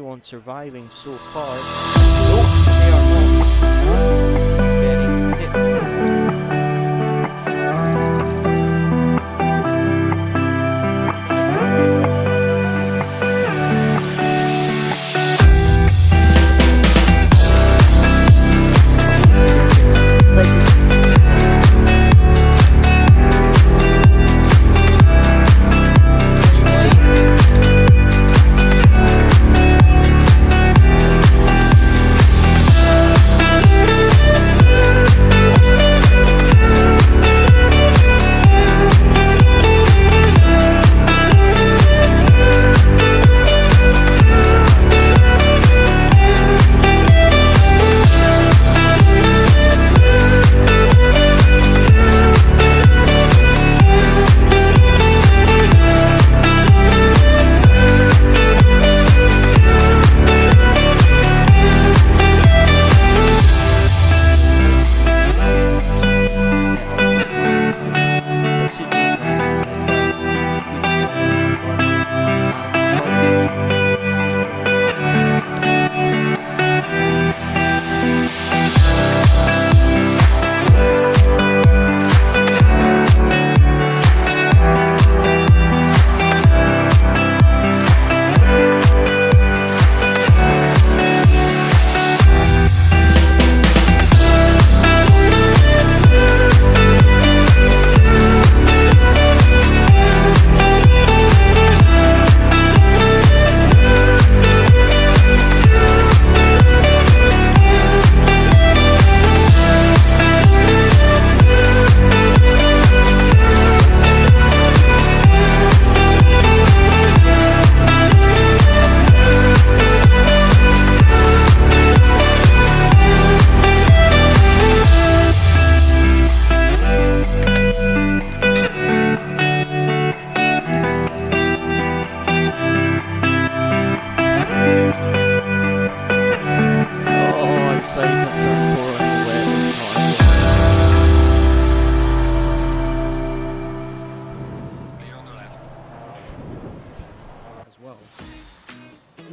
everyone surviving so far. Nope, they are not. Getting hit.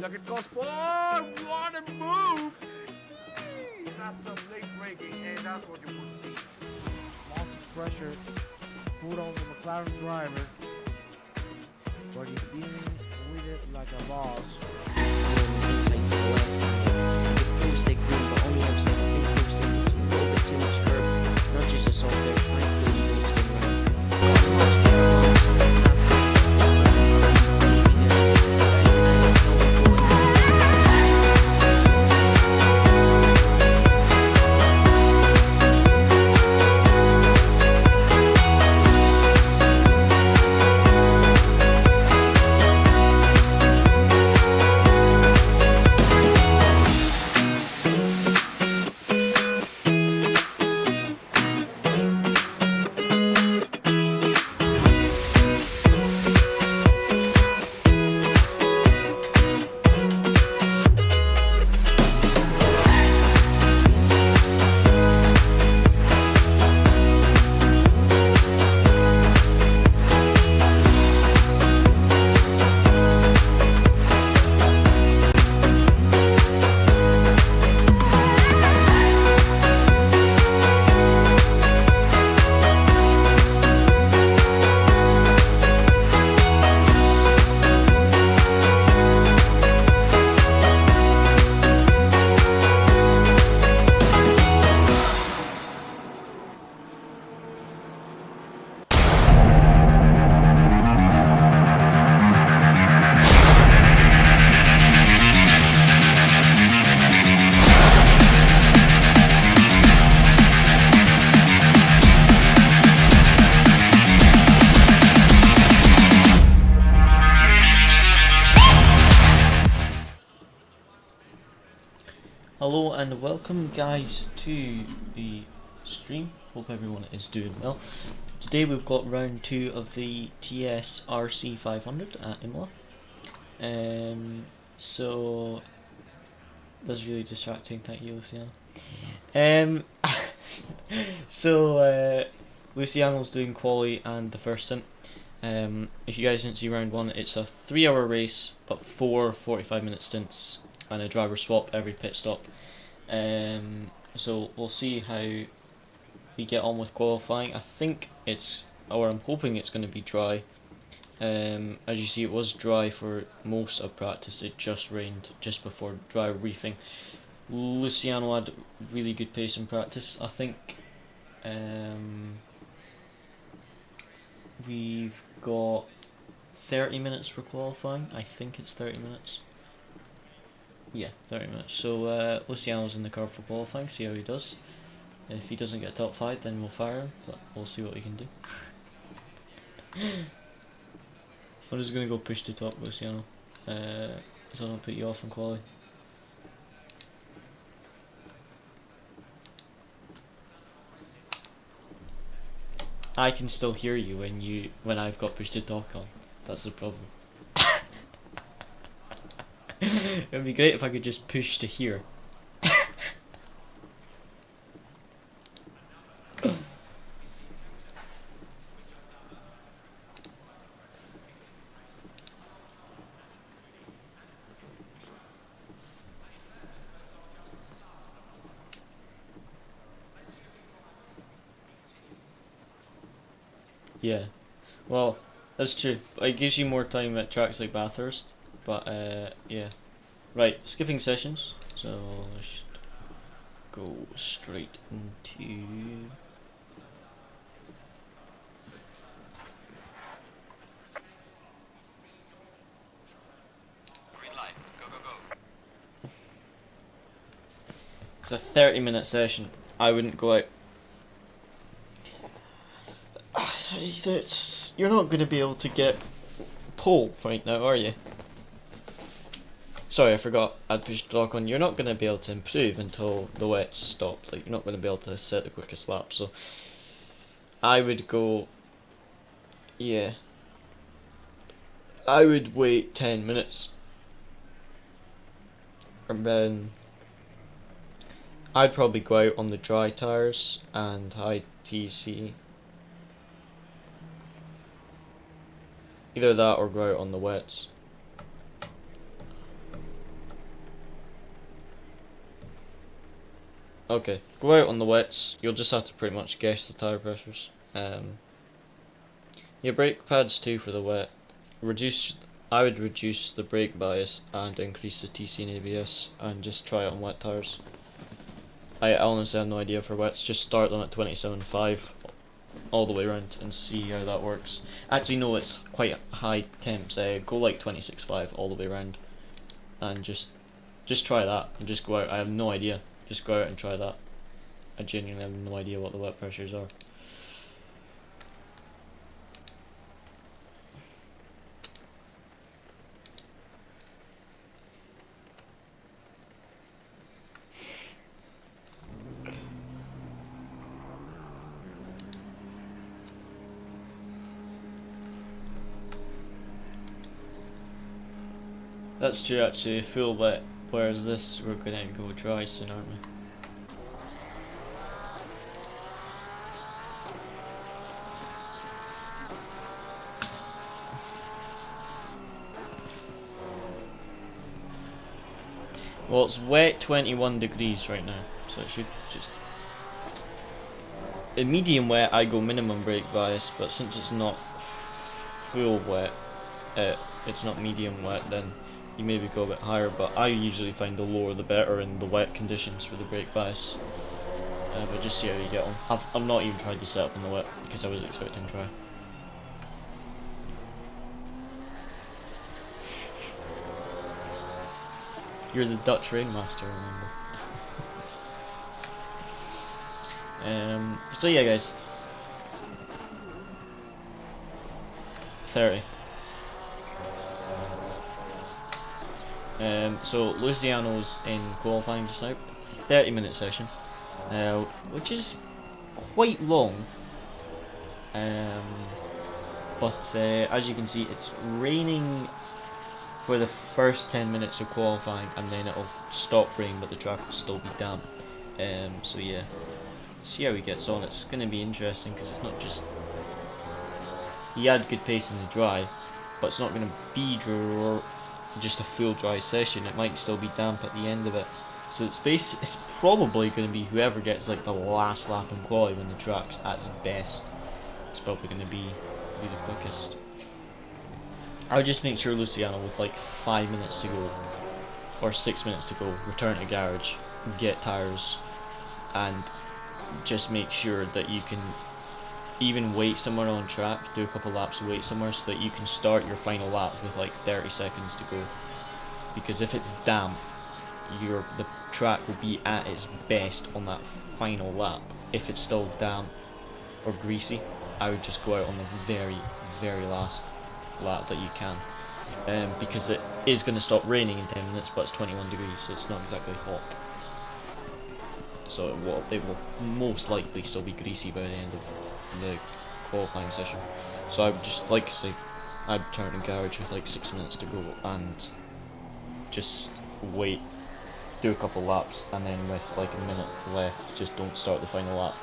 Look at Corsair, what a move! That's some late braking, and that's what you want to see. Lots of pressure put on the McLaren driver, but he's dealing with it like a boss. Inside to the left, the cruise stick room, but on the outside, I think cruise stick is a little bit too much curve, not just a soft air, thankfully hello and welcome guys to the stream. Hope everyone is doing well. Today we've got round 2 of the TSRC 500 at Imola. So that's really distracting, thank you Luciano. So Luciano's doing quali and the first sim. If you guys didn't see round 1, it's a 3-hour race, but 4 45-minute stints and a driver swap every pit stop. So we'll see how we get on with qualifying. I think it's, or I'm hoping it's going to be dry. As you see, it was dry for most of practice. It just rained just before dry reefing. Luciano had really good pace in practice. I think we've got 30 minutes for qualifying. I think it's 30 minutes. Yeah, 30 minutes. So Luciano's in the car for qualifying, see how he does. If he doesn't get top 5, then we'll fire him, but we'll see what we can do. I'm just going to go push to top, Luciano, so I don't put you off in quali. I can still hear you when I've got push to talk on. That's the problem. It would be great if I could just push to here. Yeah, well, that's true. It gives you more time at tracks like Bathurst, but yeah. Right, skipping sessions, so let's go straight into... Green light, go, go, go. It's a 30-minute session. I wouldn't go out. You're not going to be able to get pole right now, are you? Sorry, I forgot. I'd pushed talk on. You're not going to be able to improve until the wet's stopped. Like, you're not going to be able to set the quickest lap. So, I would go. Yeah. I would wait 10 minutes. And then I'd probably go out on the dry tires and high TC. Either that or go out on the wets. Okay, go out on the wets. You'll just have to pretty much guess the tire pressures. Your brake pads too for the wet. I would reduce the brake bias and increase the TC and ABS and just try it on wet tires. I honestly have no idea for wets. Just start them at 27.5 all the way around and see how that works. Actually, no, it's quite high temps. Go like 26.5 all the way around, and just try that and just go out. I have no idea. Just go out and try that. I genuinely have no idea what the wet pressures are. That's true, actually, full wet, whereas this we're gonna go dry soon, aren't we? Well, it's wet 21 degrees right now, so it should just... In medium wet, I go minimum brake bias, but since it's not full wet, it's not medium wet, then you maybe go a bit higher, but I usually find the lower the better in the wet conditions for the brake bias. But just see how you get on. I've not even tried to set up in the wet, because I was expecting dry. You're the Dutch Rainmaster, remember? So yeah, guys. 30. So Luciano's in qualifying just now, 30-minute session, which is quite long, but as you can see, it's raining for the first 10 minutes of qualifying, and then it'll stop raining, but the track will still be damp. So yeah, see how he gets on. It's going to be interesting because it's not just he had good pace in the dry, but it's not going to be just a full dry session. It might still be damp at the end of it. So it's probably going to be whoever gets like the last lap in quali when the track's at its best. It's probably going to be the quickest. I would just make sure Luciano with like 5 minutes to go, or 6 minutes to go, return to garage, get tyres, and just make sure that you can even wait somewhere on track, do a couple laps, wait somewhere so that you can start your final lap with like 30 seconds to go. Because if it's damp, the track will be at its best on that final lap. If it's still damp or greasy, I would just go out on the very, very last lap that you can. Because it is going to stop raining in 10 minutes, but it's 21 degrees, so it's not exactly hot. So it will most likely still be greasy by the end of the qualifying session. So I would just, like I say, I'd turn to garage with like 6 minutes to go and just wait, do a couple laps, and then with like a minute left, just don't start the final lap.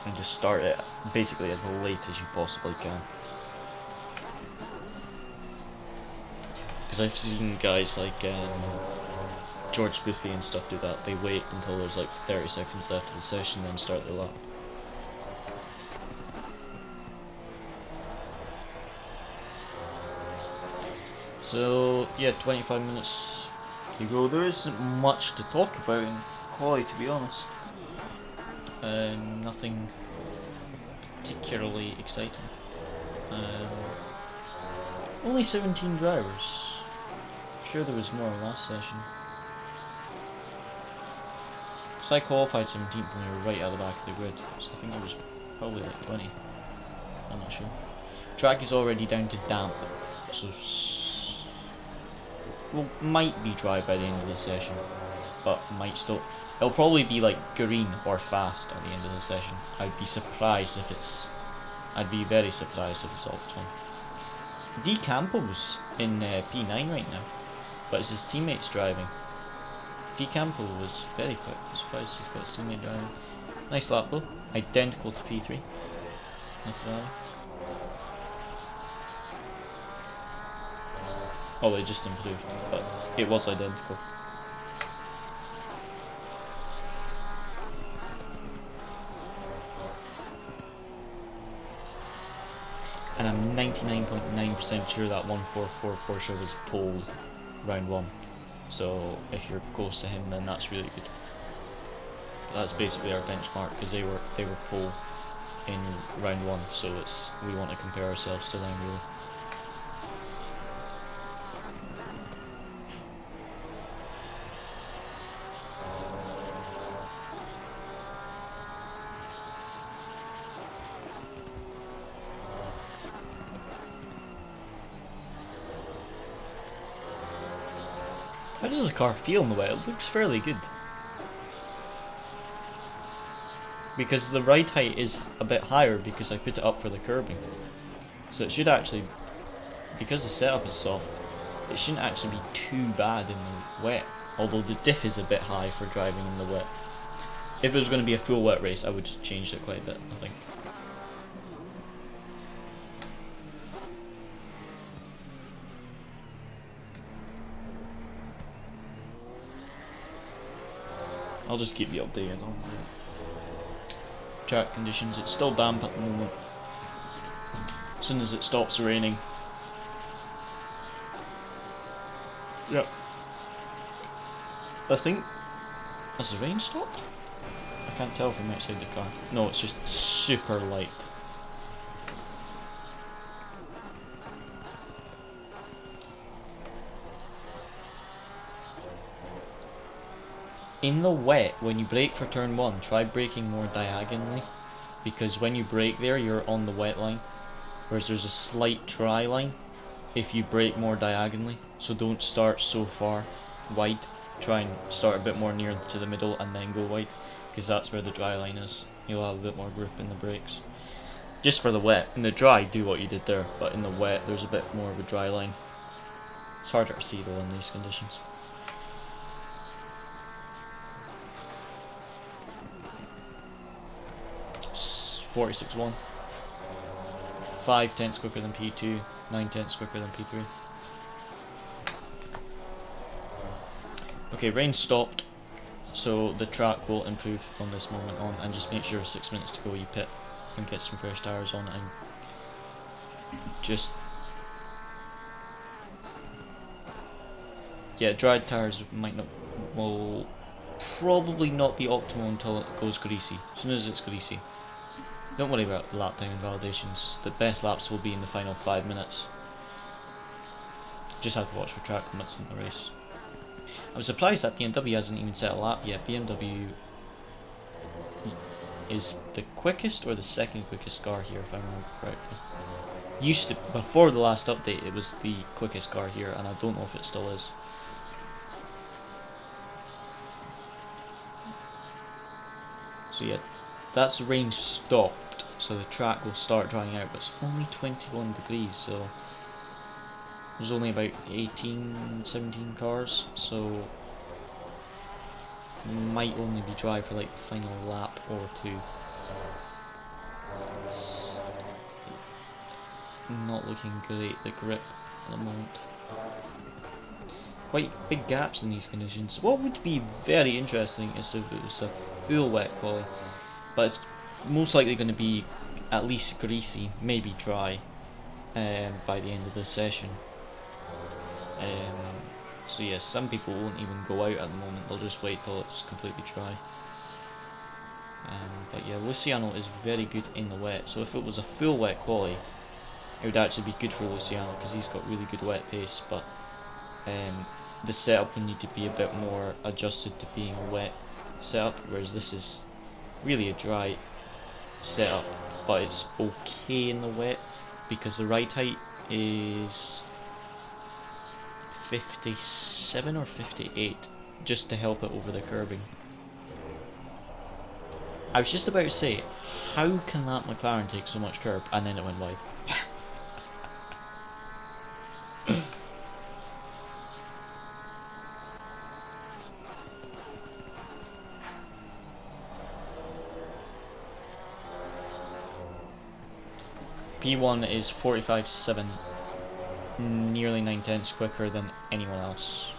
And just start it basically as late as you possibly can. Because I've seen guys like George Boothby and stuff do that. They wait until there's like 30 seconds left of the session, then start the lap. So yeah, 25 minutes to go. There isn't much to talk about in quali, to be honest. Nothing particularly exciting. Only 17 drivers. I'm sure there was more last session. So I qualified 17th when we were right at the back of the grid, so I think there was probably like 20. I'm not sure. Track is already down to damp, so might be dry by the end of the session, but might still. It'll probably be like green or fast at the end of the session. I'd be surprised if it's. I'd be very surprised if it's Opton. D Campo's in P9 right now, but it's his teammates driving. D Campo was very quick. I'm surprised he's got his teammate driving. Nice lap though. Identical to P3. Oh, they just improved, but it was identical. And I'm 99.9% sure that 144 Porsche was pole round 1. So if you're close to him, then that's really good. That's basically our benchmark, because they were pole in round 1. So we want to compare ourselves to them really. How does the car feel in the wet? It looks fairly good. Because the ride height is a bit higher because I put it up for the curbing. So it should actually, because the setup is soft, it shouldn't actually be too bad in the wet. Although the diff is a bit high for driving in the wet. If it was going to be a full wet race, I would have changed it quite a bit, I think. I'll just keep you updated on the track conditions. It's still damp at the moment. As soon as it stops raining. Yep. I think... Has the rain stopped? I can't tell from outside the car. No, it's just super light. In the wet, when you brake for turn 1, try braking more diagonally, because when you brake there, you're on the wet line, whereas there's a slight dry line if you brake more diagonally. So don't start so far wide, try and start a bit more near to the middle and then go wide, because that's where the dry line is. You'll have a bit more grip in the brakes. Just for the wet. In the dry, do what you did there, but in the wet, there's a bit more of a dry line. It's harder to see though in these conditions. 46.1. 5 tenths quicker than P2, 9 tenths quicker than P3. Okay, rain stopped, so the track will improve from this moment on, and just make sure 6 minutes to go you pit and get some fresh tyres on it, and just, yeah, dried tyres will probably not be optimal until it goes greasy. As soon as it's greasy, don't worry about lap time invalidations. The best laps will be in the final 5 minutes. Just have to watch for track limits in the race. I was surprised that BMW hasn't even set a lap yet. BMW is the quickest or the second quickest car here, if I remember correctly. Used to, before the last update, it was the quickest car here, and I don't know if it still is. So yeah, that's the range stopped, so the track will start drying out, but it's only 21 degrees, so there's only about 18, 17 cars, so might only be dry for like the final lap or two. It's not looking great, the grip at the moment. Quite big gaps in these conditions. What would be very interesting is if it was a full wet quali, but it's most likely going to be at least greasy, maybe dry, by the end of the session. So yes, some people won't even go out at the moment, they'll just wait till it's completely dry. But yeah, Luciano is very good in the wet, so if it was a full wet quali, it would actually be good for Luciano because he's got really good wet pace, but the setup will need to be a bit more adjusted to being a wet setup, whereas this is really a dry setup, but it's okay in the wet because the ride height is 57 or 58 just to help it over the curbing. I was just about to say, how can that McLaren take so much curb, and then it went wide. P1 is 45.7, nearly 9 tenths quicker than anyone else.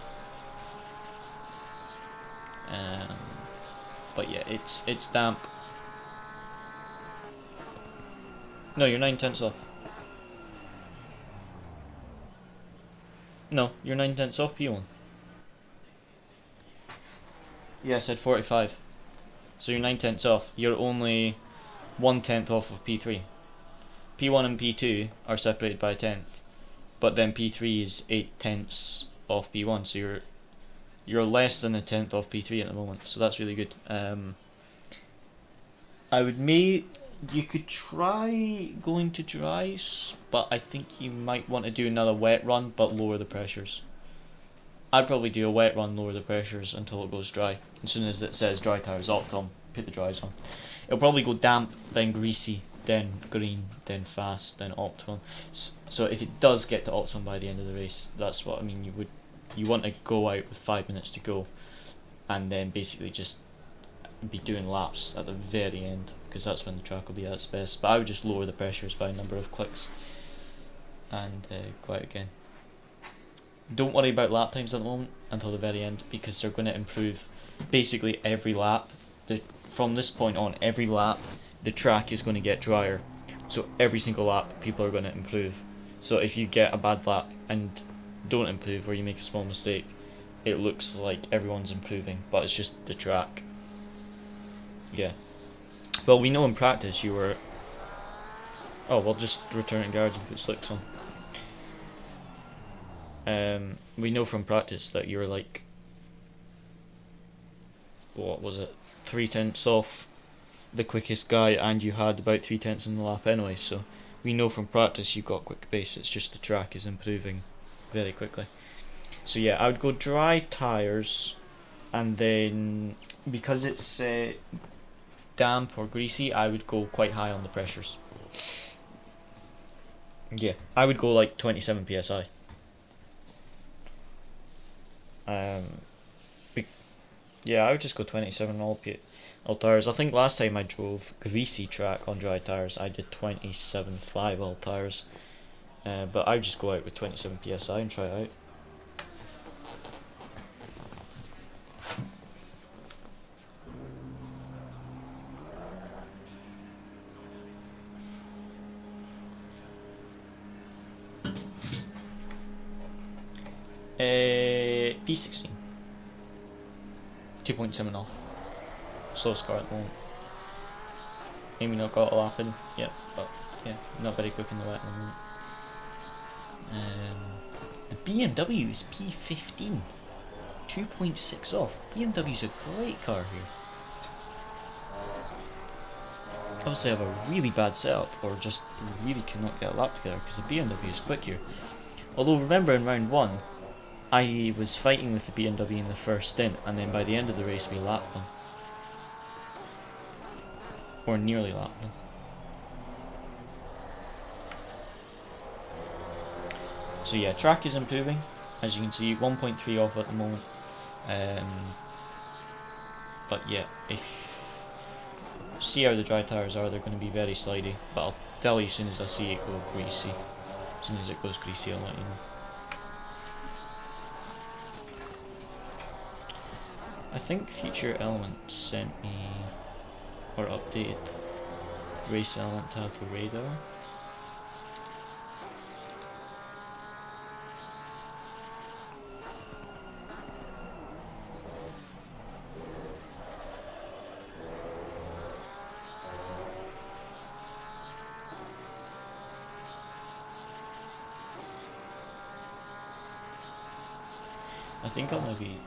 But yeah, it's damp. No, you're 9 tenths off. No, you're 9 tenths off P1. Yeah, I said 45. So you're 9 tenths off. You're only 1 tenth off of P3. P1 and P2 are separated by a tenth, but then P3 is 8 tenths off P1, so you're less than a tenth off P3 at the moment, so that's really good. You could try going to dries, but I think you might want to do another wet run, but lower the pressures. I'd probably do a wet run, lower the pressures until it goes dry. As soon as it says dry tyres optimum, put the dries on. It'll probably go damp, then greasy, then green, then fast, then optimum. So if it does get to optimum by the end of the race, that's what I mean. You want to go out with 5 minutes to go, and then basically just be doing laps at the very end, because that's when the track will be at its best. But I would just lower the pressures by a number of clicks and go out again. Don't worry about lap times at the moment until the very end, because they're going to improve basically every lap. From this point on, every lap the track is going to get drier, so every single lap people are going to improve. So if you get a bad lap and don't improve, or you make a small mistake, it looks like everyone's improving, but it's just the track. Yeah. Well, we know in practice you were... Oh, we'll just return it in garage and put slicks on. We know from practice that you're like... What was it? 3 tenths off the quickest guy, and you had about 3 tenths in the lap anyway, so we know from practice you've got quick pace. It's just the track is improving very quickly. So yeah, I would go dry tyres, and then because it's damp or greasy, I would go quite high on the pressures. Yeah, I would go like 27 psi. Yeah, I would just go 27 all tires. I think last time I drove greasy track on dry tires, I did 27.5 all tires. But I would just go out with 27 psi and try it out. P16. 2.7 off. Slowest car at the moment. Maybe not got a lap in yet, but yeah, not very quick in the wet at the moment. The BMW is P15. 2.6 off. BMW's a great car here. Obviously I have a really bad setup, or just really cannot get a lap together because the BMW is quick here. Although remember in round 1, I was fighting with the BMW in the first stint, and then by the end of the race we lapped them. Or nearly lapped them. So yeah, track is improving. As you can see, 1.3 off at the moment. But yeah, if see how the dry tires are, they're going to be very slidey. But I'll tell you as soon as I see it go greasy. As soon as it goes greasy, I'll let you know. I think Future Element sent me, or updated Race Element to have the radar. I think I'll maybe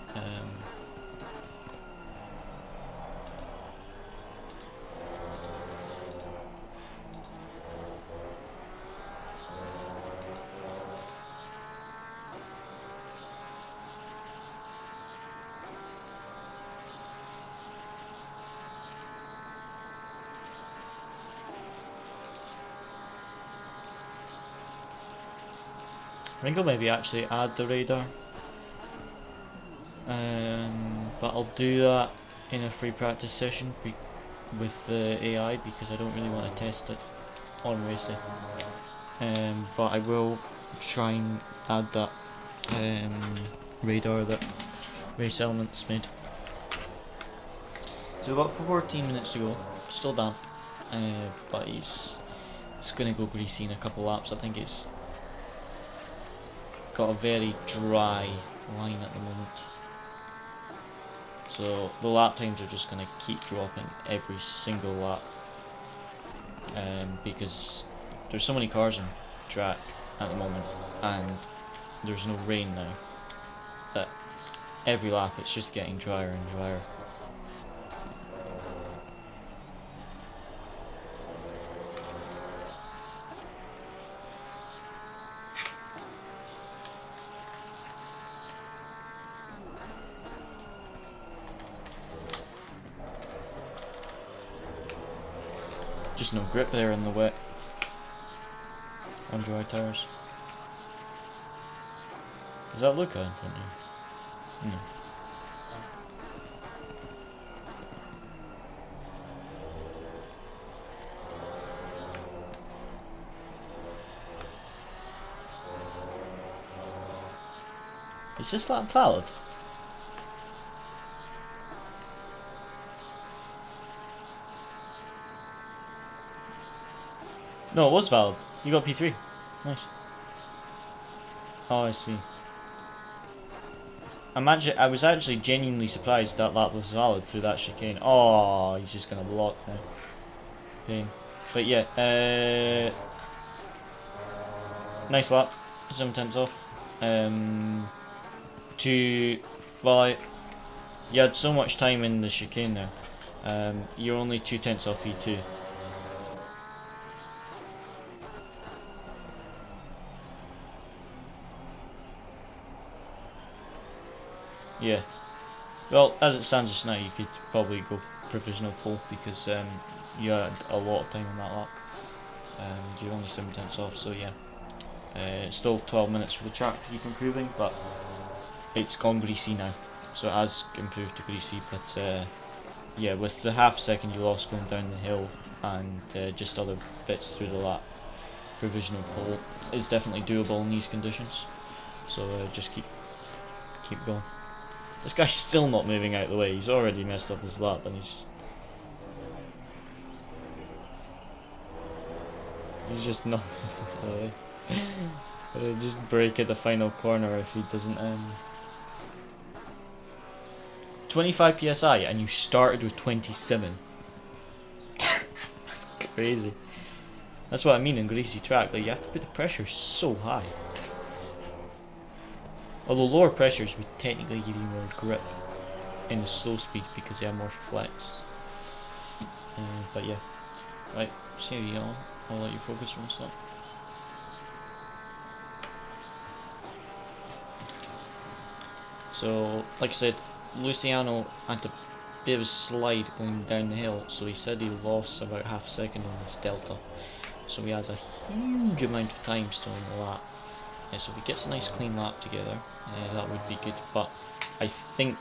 maybe actually add the radar. But I'll do that in a free practice session with the AI because I don't really want to test it on racing. But I will try and add that radar that Race Elements made. So about 14 minutes to go, still damp, but it's going to go greasy in a couple laps. I think it's got a very dry line at the moment. So the lap times are just going to keep dropping every single lap, because there's so many cars on track at the moment and there's no rain now that every lap it's just getting drier and drier. Just no grip there in the wet on dry tires. Does that look good in front of you? No. Is this lap valid? No, it was valid. You got P3. Nice. Oh, I see. I was actually genuinely surprised that lap was valid through that chicane. Oh, he's just gonna block now. Pain. But yeah, nice lap. 7/10 off. You had so much time in the chicane there. You're only 2/10 off P2. Yeah. Well, as it stands just now, you could probably go provisional pole because you had a lot of time on that lap. You're only 7/10 off, so yeah. Still 12 minutes for the track to keep improving, but it's gone greasy now. so it has improved to greasy, but yeah, with the half-second you lost going down the hill and just other bits through the lap, provisional pole is definitely doable in these conditions. So just keep going. This guy's still not moving out of the way. He's already messed up his lap, and he's just not moving out of the way. He'll just break at the final corner if he doesn't. 25 psi, and you started with 27. That's crazy. That's what I mean in greasy track. Like, you have to put the pressure so high. Although lower pressures would technically give you more grip in the slow speed because they have more flex. But yeah, right. See you all. I'll let you focus on that. So, like I said, Luciano had a bit of a slide going down the hill, so he said he lost about half a second on his delta. So he has a huge amount of time still in the lap. So if he gets a nice clean lap together, that would be good. But I think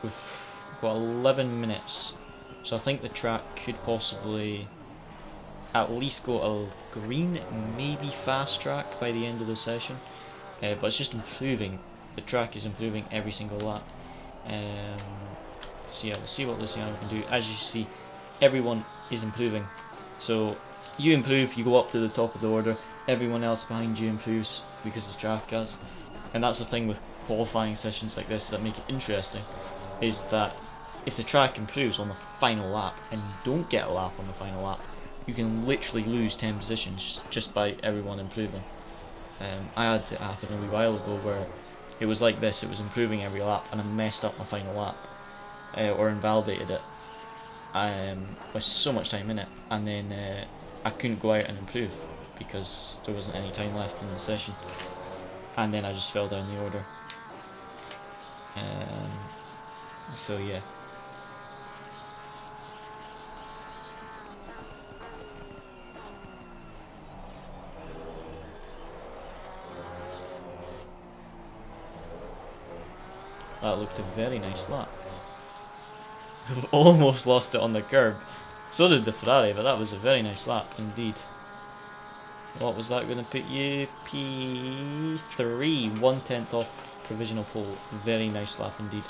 we've got 11 minutes, so I think the track could possibly at least go a green, maybe fast track by the end of the session. But it's just improving. The track is improving every single lap. So yeah, we'll see what Luciano can do. As you see, everyone is improving. So you improve, you go up to the top of the order. Everyone else behind you improves because the track has. And that's the thing with qualifying sessions like this that make it interesting, is that if the track improves on the final lap and you don't get a lap on the final lap, you can literally lose 10 positions just by everyone improving. I had it happen a wee while ago where it was like this. It was improving every lap and I messed up my final lap, or invalidated it with so much time in it, and then I couldn't go out and improve because there wasn't any time left in the session, and then I just fell down the order. So yeah. That looked a very nice lap. I've almost lost it on the curb. So did the Ferrari, but that was a very nice lap indeed. What was that going to put you? P3, 1/10 off provisional pole. Very nice lap indeed.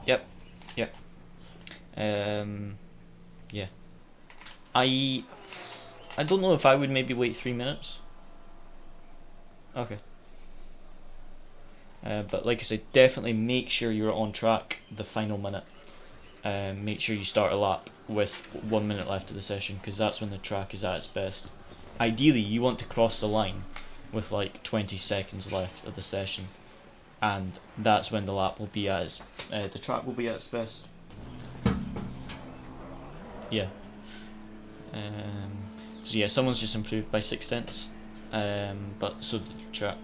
Yep. Yeah. I don't know if I would maybe wait 3 minutes. Okay. But like I said, definitely make sure you're on track the final minute. Make sure you start a lap with 1 minute left of the session, because that's when the track is at its best. Ideally, you want to cross the line with like 20 seconds left of the session, and that's when the lap will be at its, the track will be at its best. Yeah. So yeah, someone's just improved by 6/10. But so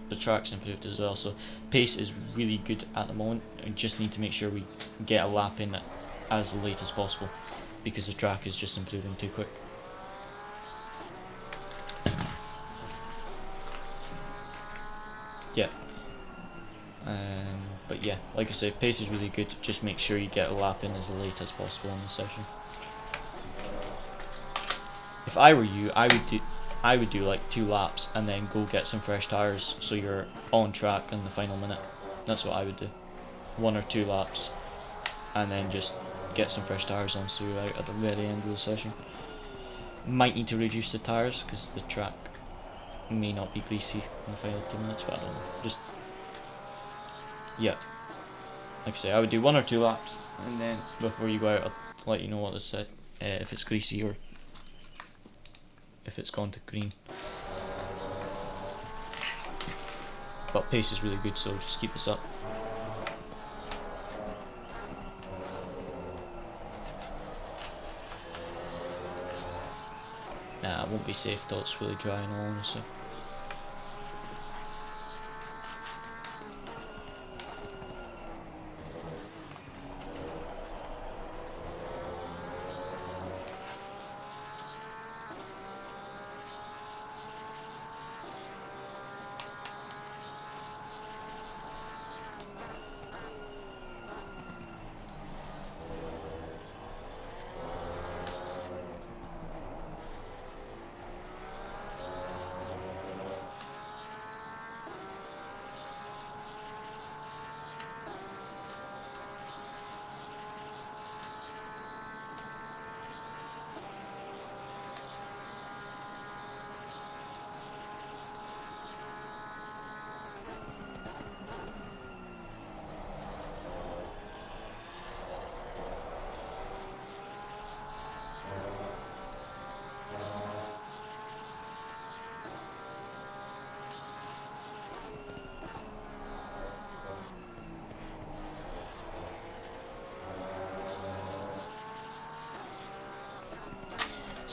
the track's improved as well, so pace is really good at the moment. We just need to make sure we get a lap in as late as possible, because the track is just improving too quick. Yeah. But yeah, like I say, pace is really good. Just make sure you get a lap in as late as possible in the session. If I were you, I would do like 2 laps and then go get some fresh tyres so you're on track in the final minute. That's what I would do. 1 or 2 laps and then just get some fresh tyres on so you're out at the very end of the session. Might need to reduce the tyres because the track may not be greasy in the final 2 minutes, but I don't know. Just, yeah. Like I say, I would do 1 or 2 laps and then before you go out I'll let you know what is said, if it's greasy or if it's gone to green. But pace is really good, so just keep this up. Nah, it won't be safe till it's fully dry in all honesty.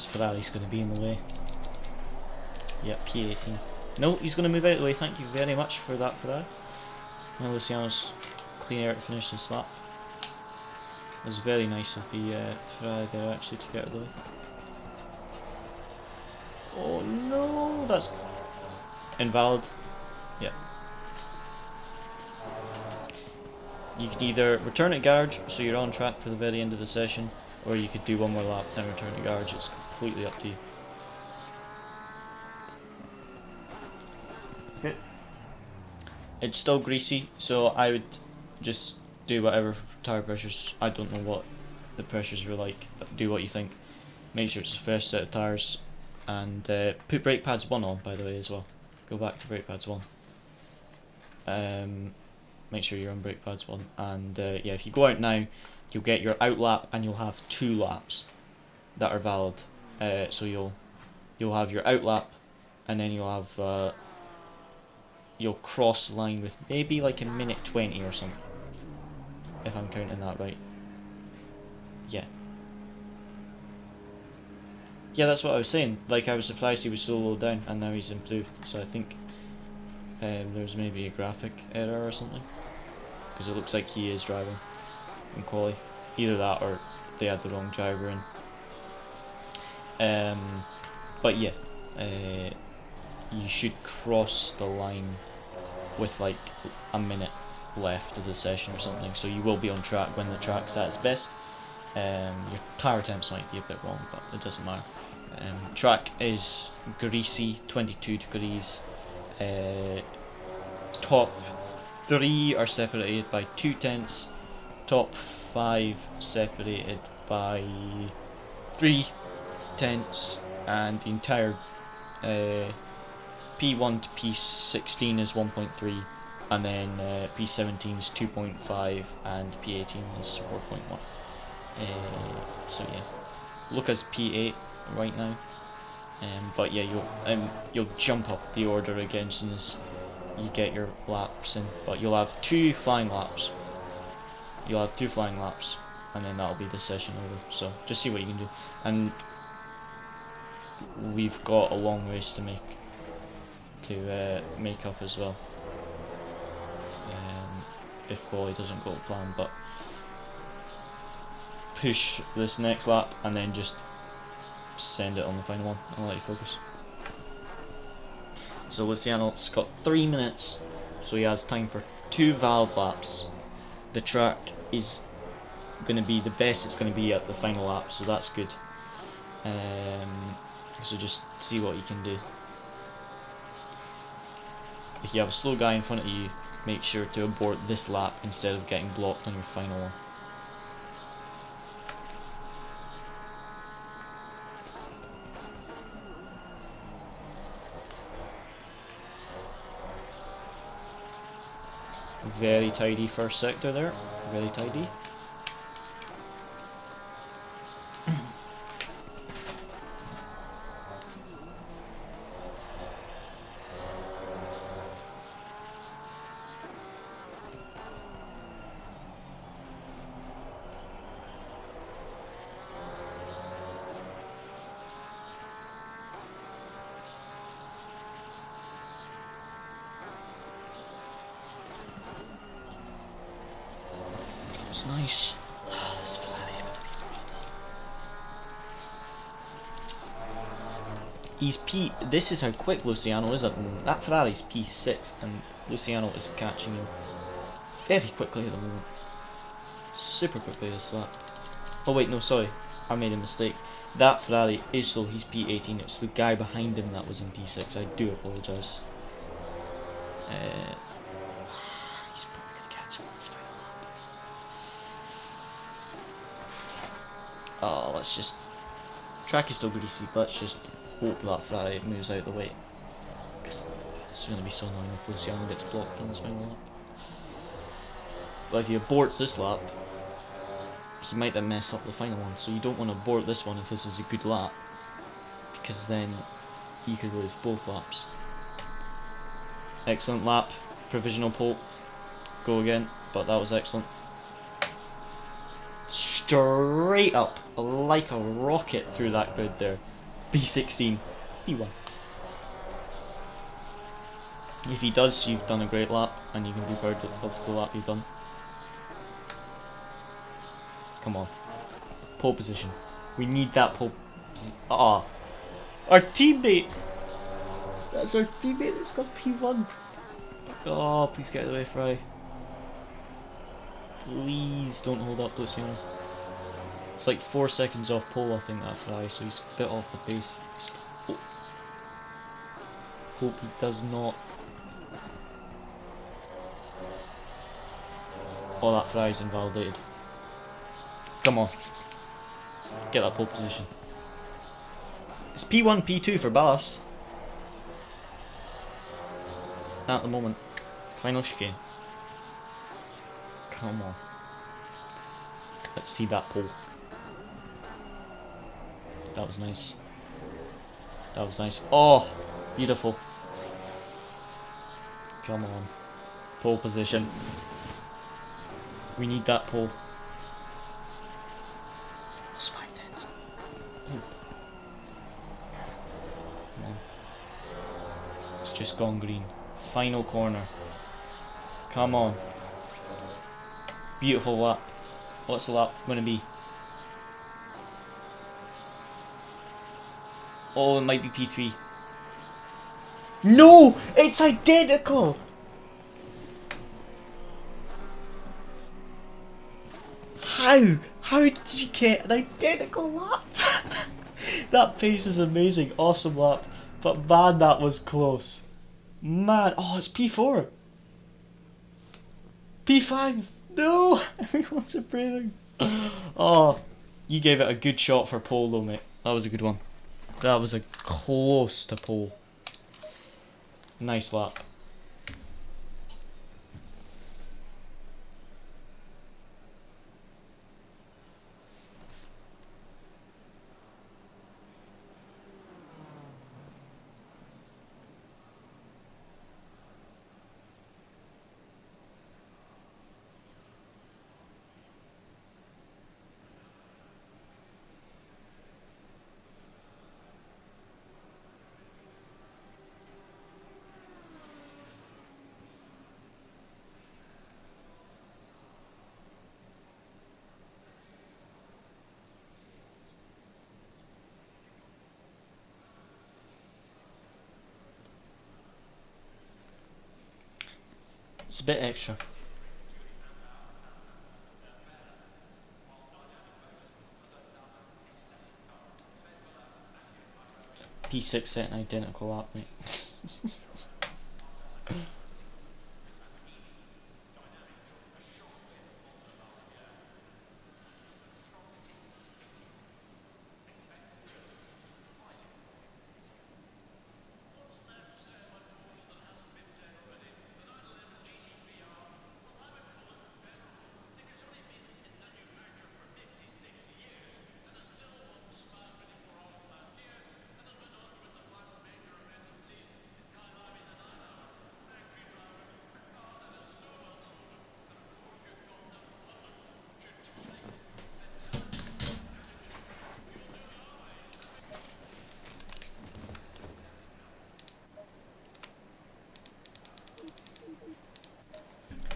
Ferrari's going to be in the way. Yep, P18. No, he's going to move out of the way. Thank you very much for that, Ferrari. Now Luciano's clean air to finish this lap. It was very nice of the Ferrari there actually to get out of the way. Oh no, that's invalid. Yep. You could either return at garage, so you're on track for the very end of the session, or you could do one more lap and return to garage. It's completely up to you. Okay. It's still greasy, so I would just do whatever tire pressures. I don't know what the pressures were like, but do what you think. Make sure it's a fresh set of tires, and put brake pads 1 on, by the way, as well. Go back to brake pads 1. Make sure you're on brake pads 1, and yeah, if you go out now, you'll get your out lap, and you'll have 2 laps that are valid. So you'll have your out lap, and then you'll have you'll cross the line with maybe like a minute 20 or something, if I'm counting that right. Yeah. Yeah, that's what I was saying. Like, I was surprised he was so low down, and now he's improved. So I think there's maybe a graphic error or something, because it looks like he is driving in quali. Either that or they had the wrong driver in. But yeah, you should cross the line with like a minute left of the session or something, so you will be on track when the track's at its best. Your tyre temps might be a bit wrong, but it doesn't matter. Track is greasy, 22 degrees. Top 3 are separated by 2 tenths, top 5 separated by 3 tenths, and the entire P1 to P16 is 1.3, and then P17 is 2.5, and P18 is 4.1. So yeah, look as P8 right now, but yeah, you'll jump up the order again as soon as you get your laps in, but you'll have 2 flying laps. You'll have 2 flying laps, and then that'll be the session over. So just see what you can do, and we've got a long race to make up as well. If quali doesn't go to plan, but push this next lap and then just send it on the final one. I'll let you focus. So Luciano's got 3 minutes, so he has time for 2 valid laps. The track is going to be the best it's going to be at the final lap, so that's good. So just see what you can do. If you have a slow guy in front of you, make sure to abort this lap instead of getting blocked on your final one. Very tidy first sector there, very tidy. It's nice. Oh, this Ferrari's gonna be He's P. This is how quick Luciano is. That Ferrari's P6, and Luciano is catching him very quickly at the moment. Super quickly this lap. Oh wait, no, sorry, I made a mistake. That Ferrari is slow. He's P18. It's the guy behind him that was in P6. I do apologise. He's probably gonna catch him in this final lap. Oh, let's just... Track is still greasy, but let's just hope that Ferrari moves out of the way. Because it's going to be so annoying if Luciano gets blocked on this final lap. But if he aborts this lap, he might then mess up the final one. So you don't want to abort this one if this is a good lap, because then you could lose both laps. Excellent lap, provisional pole. Go again, but that was excellent. Straight up like a rocket through that grid there. B16. P1. If he does, you've done a great lap, and you can be proud of the lap you've done. Come on. Pole position. We need that pole. Ah. Our teammate! That's our teammate that's got P1. Oh, please get out of the way, Fry. Please don't hold up Luciano. It's like 4 seconds off pole, I think, that Fry, so he's a bit off the pace. Just hope he does not. Oh, that Fry's invalidated. Come on. Get that pole position. It's P1, P2 for Ballas. At the moment. Final chicane. Come on. Let's see that pole. That was nice. That was nice. Oh! Beautiful. Come on. Pole position. We need that pole. It's 5/10. Come on. It's just gone green. Final corner. Come on. Beautiful lap. What's the lap gonna be? Oh, it might be P3. No! It's identical! How? How did you get an identical lap? That pace is amazing. Awesome lap. But man, that was close. Man. Oh, it's P4. P5. No! Everyone's breathing. Oh, you gave it a good shot for pole though, mate. That was a good one. That was a close to pole. Nice lap. It's a bit extra. P6 set an identical lap, mate.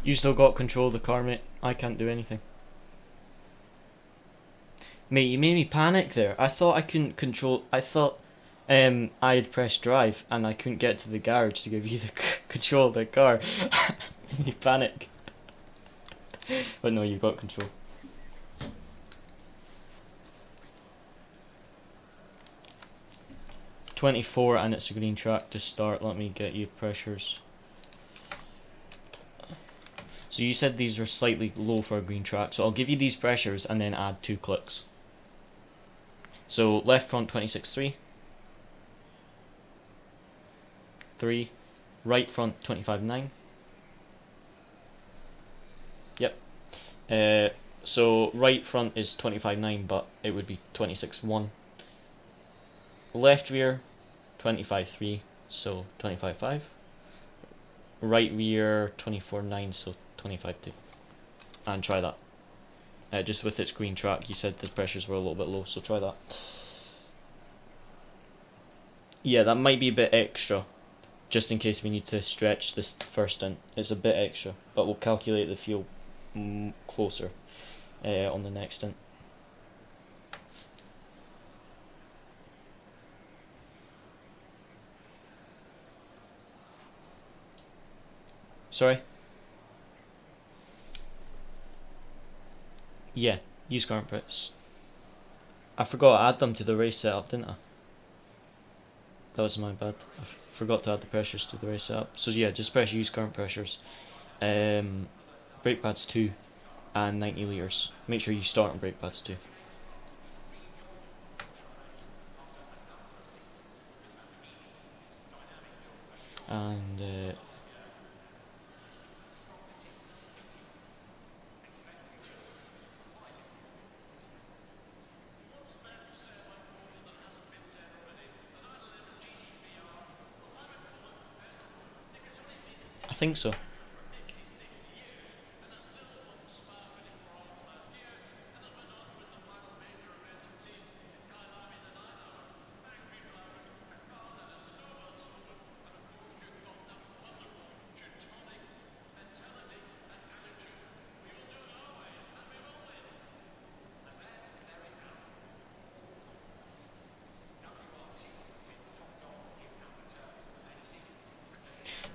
You still got control of the car, mate. I can't do anything. Mate, you made me panic there. I thought I couldn't control. I thought I had pressed drive and I couldn't get to the garage to give you the control of the car. Made me panic. But no, you've got control. .24 and it's a green track to start. Let me get you pressures. So you said these were slightly low for a green track, so I'll give you these pressures and then add 2 clicks. So left front 26.3, 3, right front 25.9. Yep. So right front is 25.9, but it would be 26.1. Left rear 25.3, so 25.5. Right rear 24.9, so 25.2. And try that. Just with its green track, you said the pressures were a little bit low, so try that. Yeah, that might be a bit extra, just in case we need to stretch this first stint. It's a bit extra, but we'll calculate the fuel closer on the next stint. Sorry? Yeah, use current press. I forgot to add them to the race setup, didn't I? That was my bad. I forgot to add the pressures to the race setup. So yeah, just press use current pressures. Brake pads 2 and 90 litres. Make sure you start on brake pads 2. And I think so.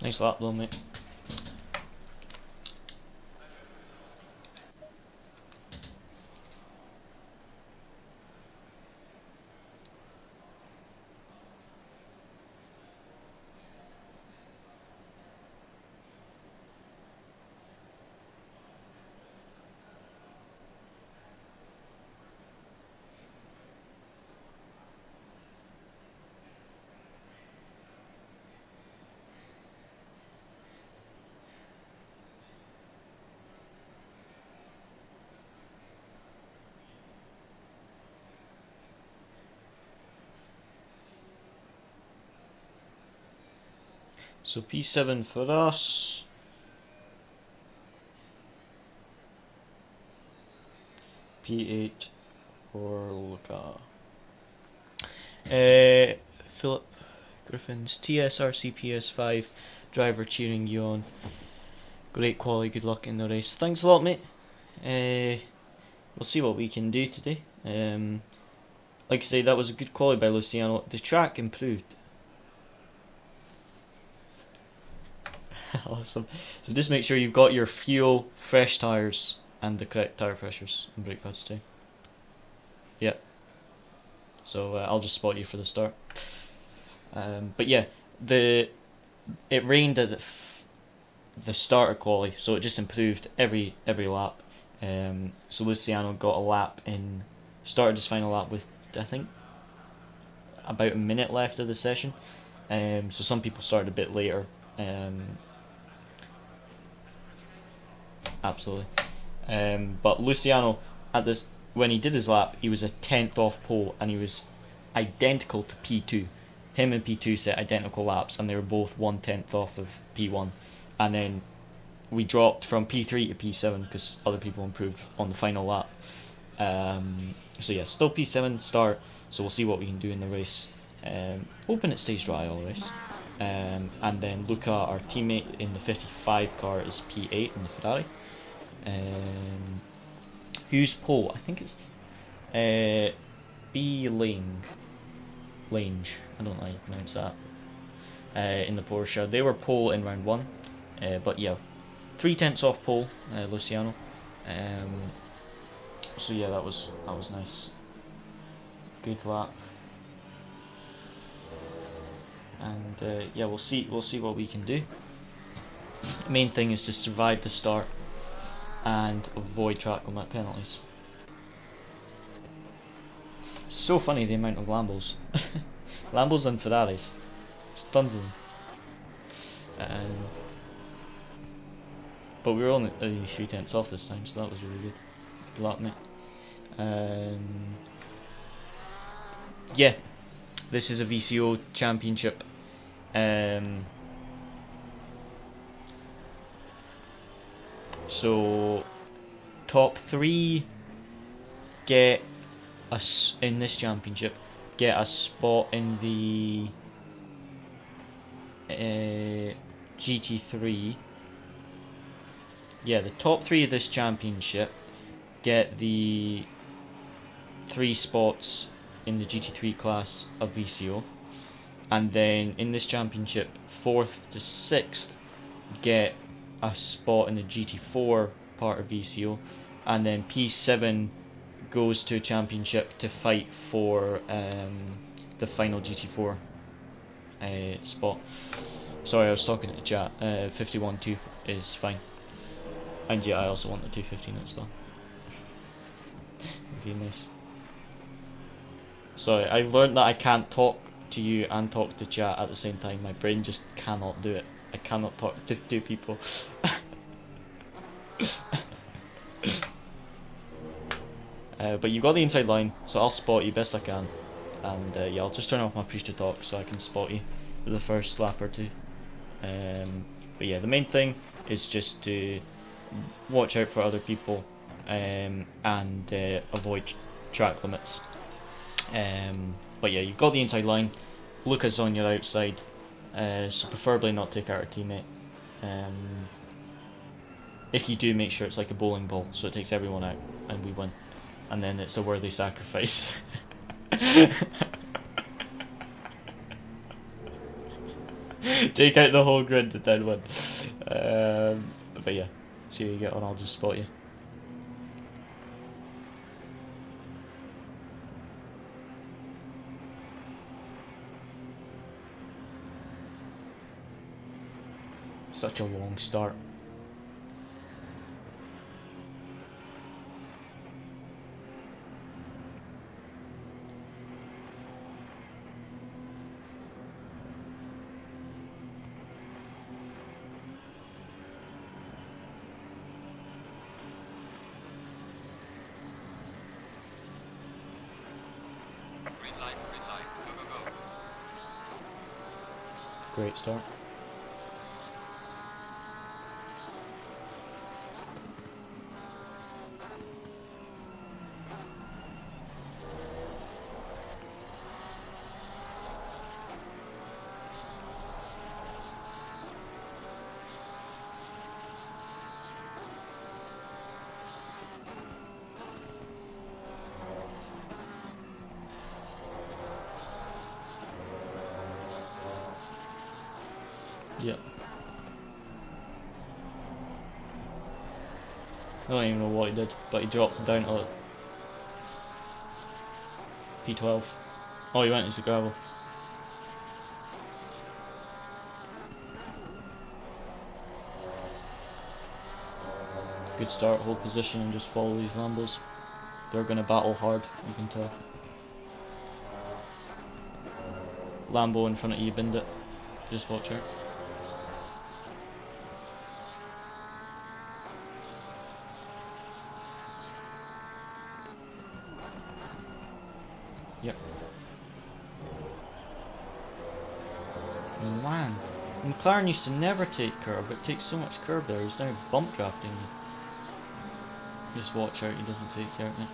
Nice lap though, mate. So P7 for us. P8 for Luca. Philip Griffin's TSRC PS5 driver cheering you on. Great quality, good luck in the race. Thanks a lot, mate. We'll see what we can do today. Like I say, that was a good quality by Luciano. The track improved. Awesome. So just make sure you've got your fuel, fresh tyres, and the correct tyre pressures and brake pads too. Yeah. So I'll just spot you for the start. But yeah, it rained at the start of quali, so it just improved every lap. So Luciano got a lap in, started his final lap with, I think, about a minute left of the session. So some people started a bit later. Absolutely. But Luciano, when he did his lap, he was a 10th off pole, and he was identical to P2. Him and P2 set identical laps, and they were both 1/10 off of P1. And then we dropped from P3 to P7 because other people improved on the final lap. So yeah, still P7 start, so we'll see what we can do in the race. Hoping it stays dry all race. And then Luca, our teammate in the 55 car, is P8 in the Ferrari. Who's pole? I think it's B Lange. I don't know how you pronounce that. In the Porsche, they were pole in round 1, but yeah, 3/10 off pole, Luciano. So yeah, that was nice. Good lap. And yeah, we'll see what we can do. The main thing is to survive the start and avoid track limit penalties. So funny the amount of Lambos. Lambos and Ferraris. There's tons of them. But we were only 3/10 off this time, so that was really good. Good luck, mate. Yeah, this is a VCO championship. So top 3 get us in this championship, get a spot in the GT3. Yeah, the top 3 of this championship get the 3 spots in the GT3 class of VCO, and then in this championship 4th to 6th get a spot in the GT4 part of VCO, and then P7 goes to a championship to fight for the final GT4 spot. Sorry, I was talking to the chat. 51-2 is fine. And yeah, I also want the 215 as well. It'd be nice. Sorry, I learned that I can't talk to you and talk to chat at the same time. My brain just cannot do it. I cannot talk to 2 people. But you got the inside line, so I'll spot you best I can. And yeah, I'll just turn off my push to talk so I can spot you for the first lap or 2. But yeah, the main thing is just to watch out for other people and avoid track limits. But yeah, you've got the inside line. Luca's on your outside, so preferably not take out a teammate. If you do, make sure it's like a bowling ball, so it takes everyone out and we win, and then it's a worthy sacrifice. Take out the whole grid to then win. But yeah, see how you get on. I'll just spot you. Such a long start. Green light, go, go, go. Great start. Yeah. I don't even know what he did, but he dropped down to P12. Oh, he went into gravel. Good start, hold position and just follow these Lambos. They're going to battle hard, you can tell. Lambo in front of you, binned it. Just watch out. Yep. Man, McLaren used to never take curb, but takes so much curb there. He's now bump drafting you. Just watch out, he doesn't take you out now.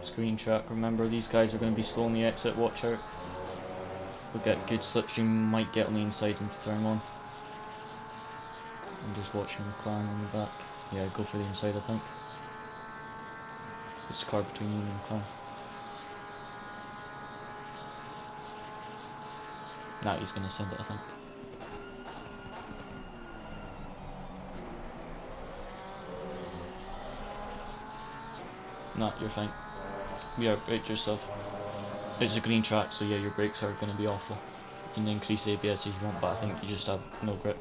Screen track, remember these guys are going to be slow on the exit, watch out. We'll get good slipstream, might get on the inside into turn 1. And just watch your McLaren on the back. Yeah, go for the inside I think. It's a car between you and McLaren. Nah, he's going to send it I think. Nah, you're fine. Yeah, brake yourself. It's a green track, so yeah, your brakes are going to be awful. You can increase ABS if you want, but I think you just have no grip.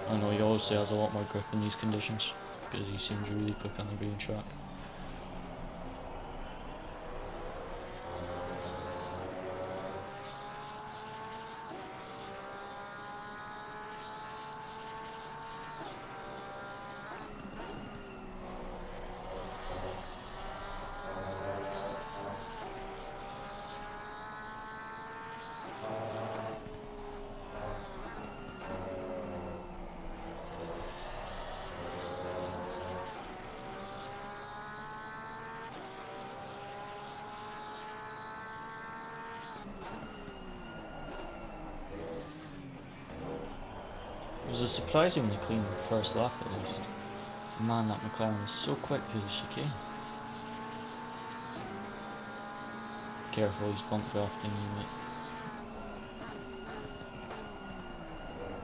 I know he obviously has a lot more grip in these conditions, because he seems really quick on the green track. was surprisingly clean the first lap at least. Man, that McLaren was so quick through the chicane. Careful, he's bump drafting you, mate.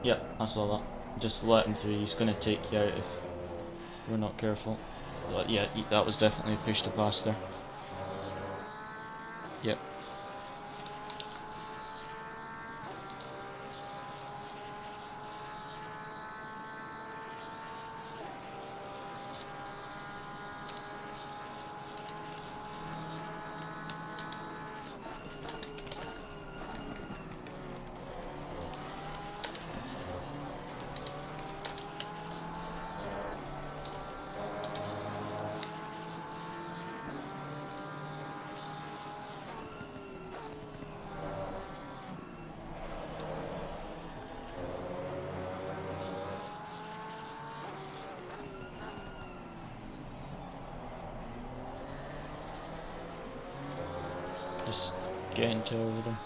Yep, I saw that. Just let him through, he's going to take you out if we're not careful. But yeah, that was definitely a push to pass there. Yep. Just get into it with him.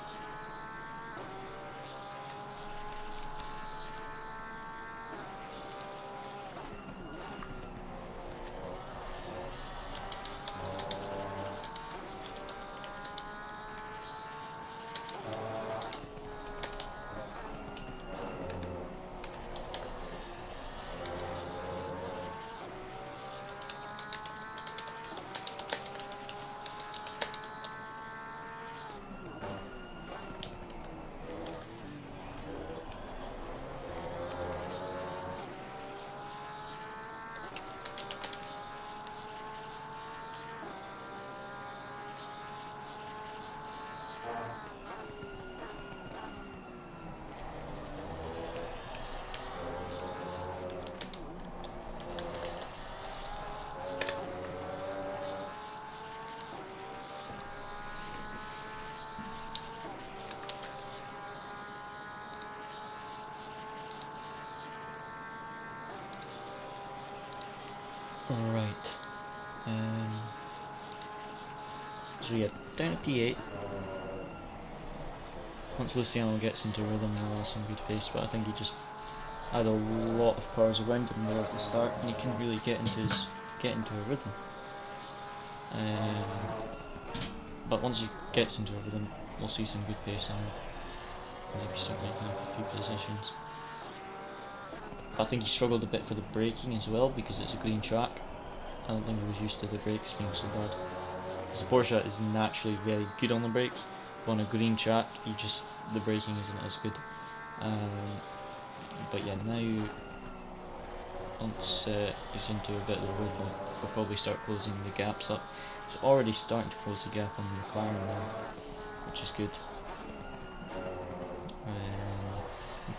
Alright. So yeah, down to P8. Once Luciano gets into rhythm, he'll have some good pace, but I think he just had a lot of cars around him there at the start, and he couldn't really get into a rhythm. But once he gets into a rhythm, we'll see some good pace and maybe start making up a few positions. I think he struggled a bit for the braking as well because it's a green track. I don't think he was used to the brakes being so bad. Because Porsche is naturally very good on the brakes, but on a green track, the braking isn't as good. But yeah, now once he's into a bit of the rhythm, we'll probably start closing the gaps up. It's already starting to close the gap on the McLaren now, which is good.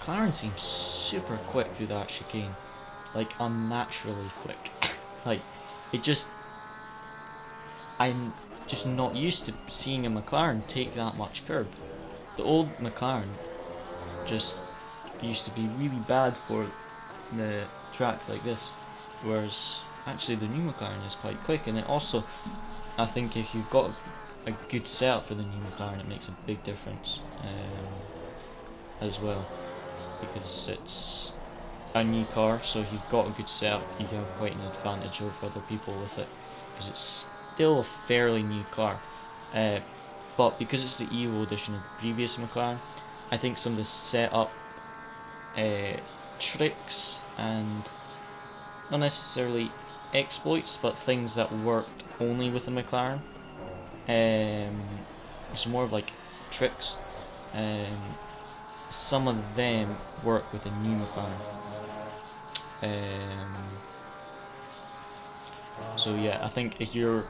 McLaren seems super quick through that chicane, like unnaturally quick. Like I'm just not used to seeing a McLaren take that much curb. The old McLaren just used to be really bad for the tracks like this, whereas actually the new McLaren is quite quick. And it also, I think if you've got a good setup for the new McLaren, it makes a big difference as well, because it's a new car, so if you've got a good setup, you have quite an advantage over other people with it, because it's still a fairly new car. But because it's the Evo edition of the previous McLaren, I think some of the setup tricks and not necessarily exploits, but things that worked only with the McLaren, it's more of like tricks. Some of them work with a new McLaren. So yeah, I think if you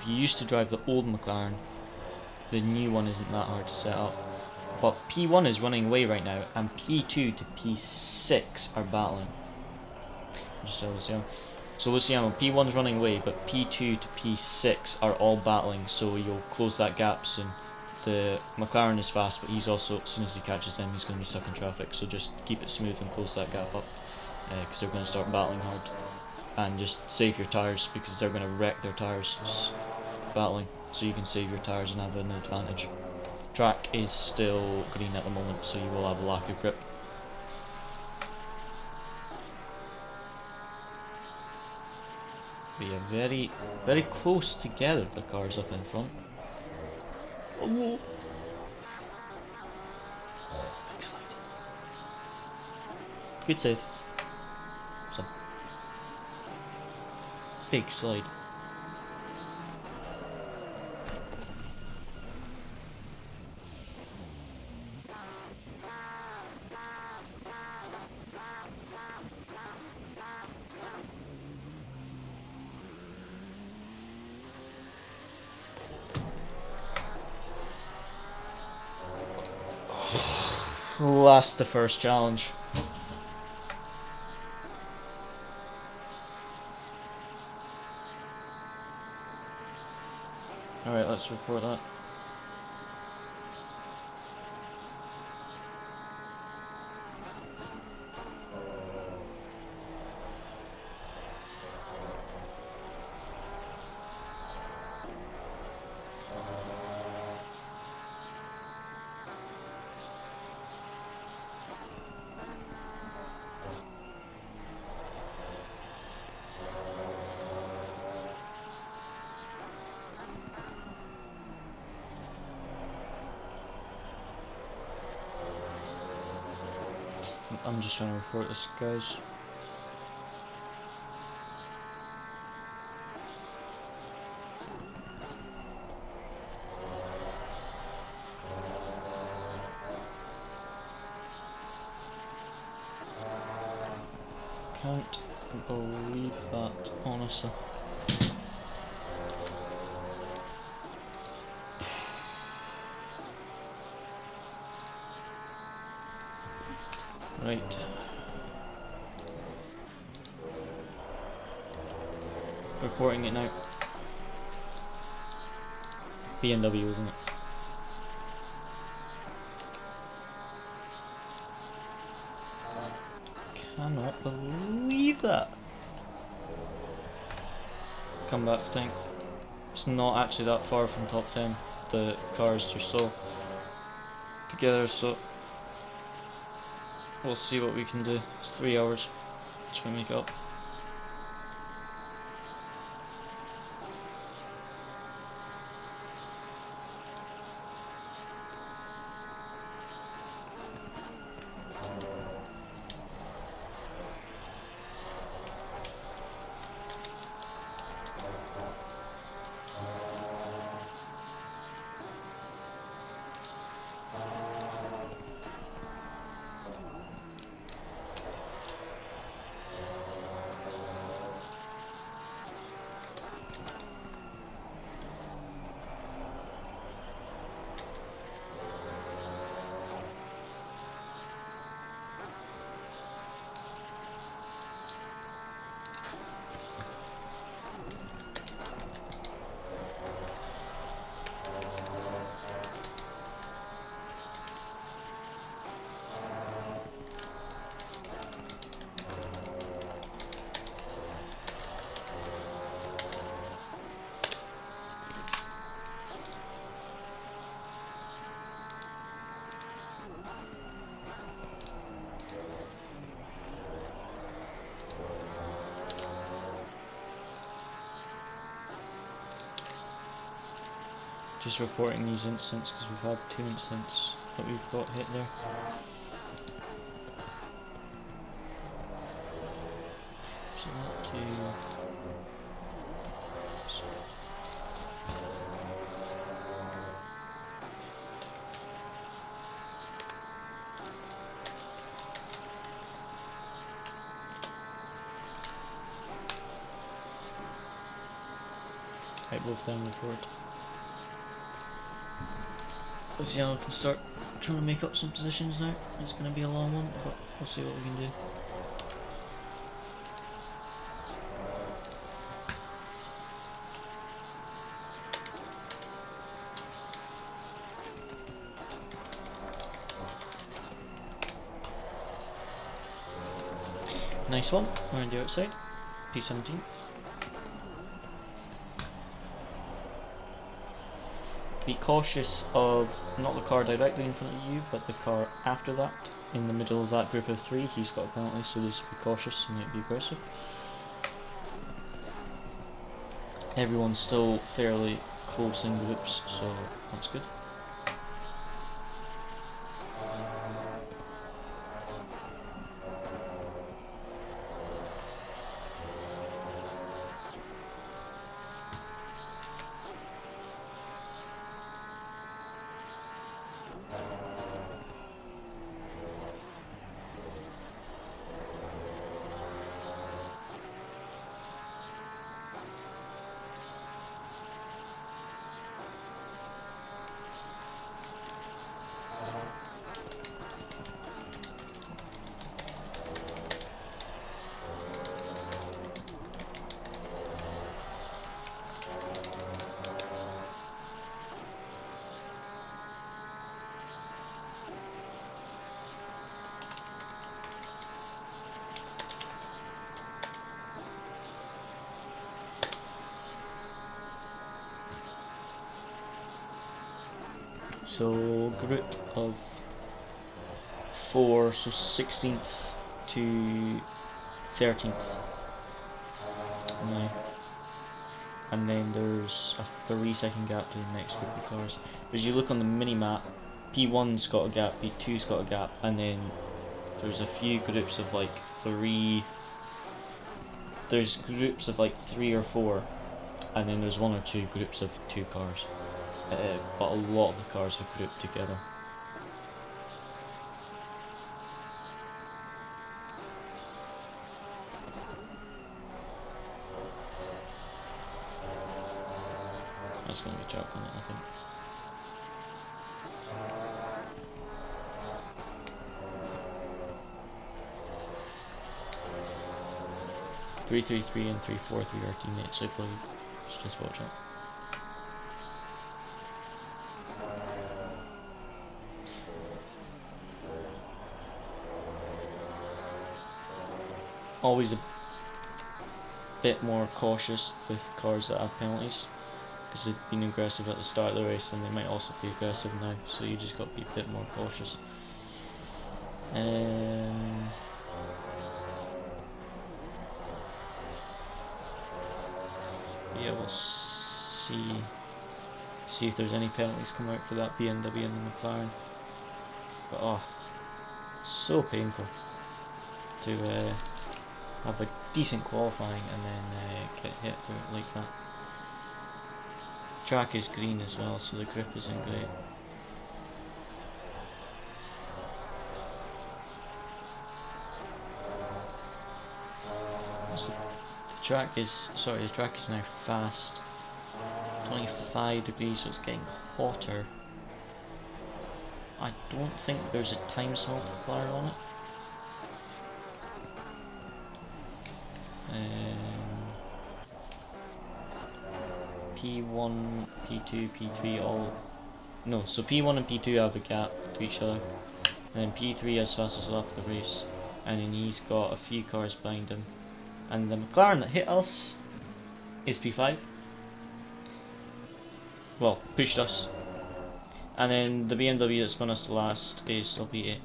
used to drive the old McLaren, the new one isn't that hard to set up. But P1 is running away right now, and P2 to P6 are battling. Just so Luciano. So Luciano, P1 is running away, but P2 to P6 are all battling, so you'll close that gap soon. The McLaren is fast, but he's also, as soon as he catches them, he's going to be stuck in traffic, so just keep it smooth and close that gap up, because they're going to start battling hard. And just save your tyres, because they're going to wreck their tyres battling, so you can save your tyres and have an advantage. Track is still green at the moment, so you will have a lack of grip. But yeah, very, very close together, the cars up in front. Oh, big slide. Good save. Some big slide. Last the first challenge. Alright, let's report that. I'm just trying to report this, guys. Can't believe that, honestly. Right. Reporting it now. BMW, isn't it? Cannot believe that. Comeback tank. It's not actually that far from top 10. The cars are so together, so we'll see what we can do. It's 3 hours. Just gonna make it up. Just reporting these incidents because we've had 2 incidents that we've got hit there. So that to right, both them report. Let's see how we can start trying to make up some positions now. It's going to be a long one, but we'll see what we can do. Nice one, we're on the outside. P17. Be cautious of not the car directly in front of you, but the car after that. In the middle of that group of 3, he's got a penalty, so just be cautious and be aggressive. everyone's still fairly close in groups, so that's good. So group of 4, so 16th to 13th now, and then there's a 3-second gap to the next group of cars. But as you look on the mini map, P1's got a gap, P2's got a gap, and then there's a few groups of like 3. There's groups of like 3 or 4, and then there's 1 or 2 groups of 2 cars. But a lot of the cars are grouped together. That's going to be track on it, I think. .333 and 343 are teammates, I believe. Just watch out. Always a bit more cautious with cars that have penalties, because they've been aggressive at the start of the race and they might also be aggressive now, so you just got to be a bit more cautious. Yeah, we'll see if there's any penalties come out for that BMW and the McLaren. But oh, so painful to have a decent qualifying and then get hit like that. Track is green as well, so the grip isn't great. So the track is now fast. 25 degrees, so it's getting hotter. I don't think there's a times multiplier on it. P1, P2, P3 all... No, so P1 and P2 have a gap to each other. And then P3 has fastest lap of the race. And then he's got a few cars behind him. And the McLaren that hit us is P5. Well, pushed us. And then the BMW that spun us to last is still P8.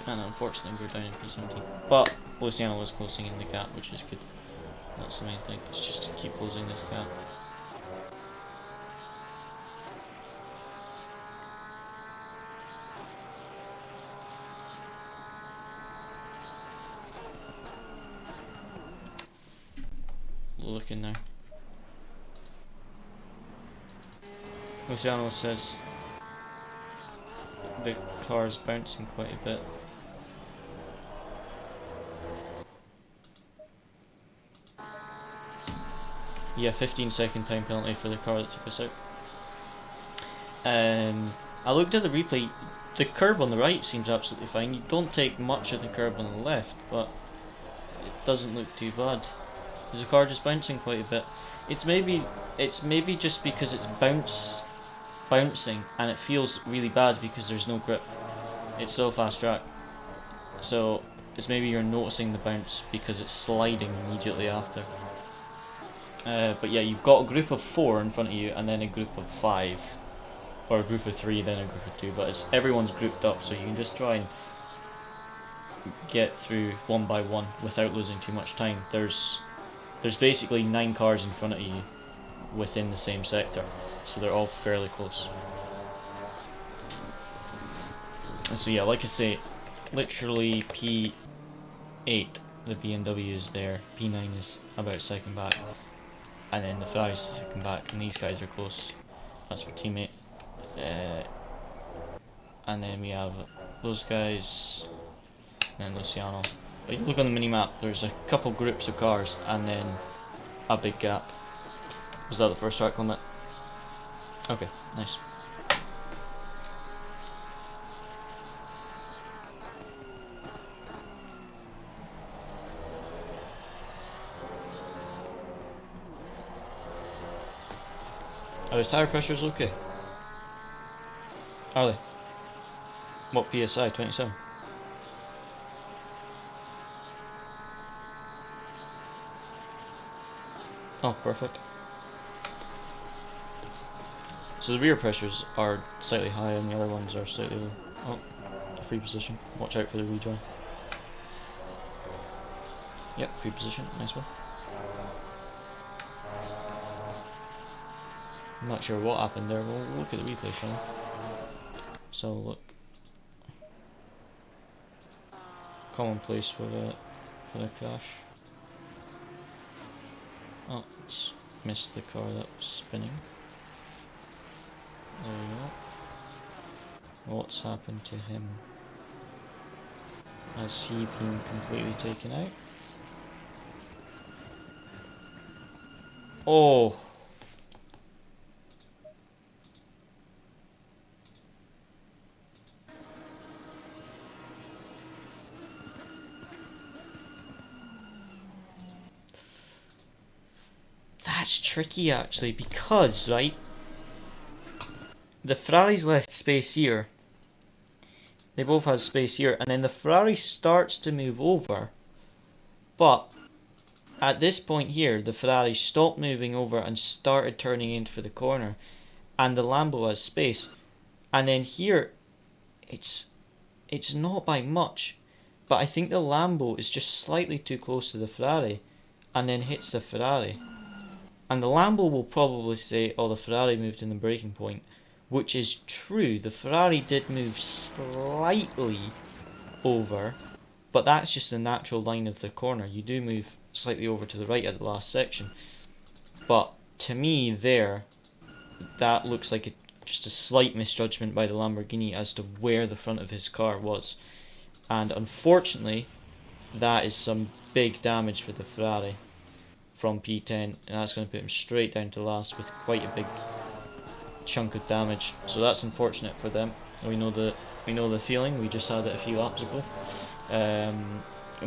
And unfortunately we're down in P17. But Luciano is closing in the gap, which is good. That's the main thing, it's just to keep closing this gap. Looking now. Luciano says the car's bouncing quite a bit. Yeah, 15-second time penalty for the car that took us out. I looked at the replay. The curb on the right seems absolutely fine. You don't take much of the curb on the left, but it doesn't look too bad. Is the car just bouncing quite a bit? It's maybe just because it's bouncing and it feels really bad because there's no grip. It's so fast track. So it's maybe you're noticing the bounce because it's sliding immediately after. But yeah, you've got a group of 4 in front of you and then a group of 5. Or a group of 3, then a group of 2. But everyone's grouped up, so you can just try and get through one by one without losing too much time. There's basically 9 cars in front of you within the same sector, so they're all fairly close. And so yeah, like I say, literally P8, the BMW is there, P9 is about second back, and then the Ferrari's second back, and these guys are close. That's our teammate. And then we have those guys, and then Luciano. But you look on the mini-map, there's a couple groups of cars, and then a big gap. Was that the first track limit? Okay, nice. Are the tyre pressures okay? Are they? What PSI? 27? Oh, perfect. So the rear pressures are slightly high and the other ones are slightly low. Oh, free position. Watch out for the rejoin. Yep, free position. Nice one. I'm not sure what happened there. We'll look at the replay, shall we? So look. Commonplace for the crash. Oh, it's missed the car that was spinning. There we go. What's happened to him? Has he been completely taken out? Oh! That's tricky actually, because, right, the Ferrari's left space here, they both have space here, and then the Ferrari starts to move over, but at this point here, the Ferrari stopped moving over and started turning in for the corner, and the Lambo has space, and then here, it's not by much, but I think the Lambo is just slightly too close to the Ferrari, and then hits the Ferrari. And the Lambo will probably say, oh, the Ferrari moved in the braking point, which is true. The Ferrari did move slightly over, but that's just the natural line of the corner. You do move slightly over to the right at the last section. But to me there, that looks like just a slight misjudgment by the Lamborghini as to where the front of his car was. And unfortunately, that is some big damage for the Ferrari from P10, and that's going to put him straight down to last with quite a big chunk of damage. So that's unfortunate for them. We know the feeling. We just had it a few laps ago.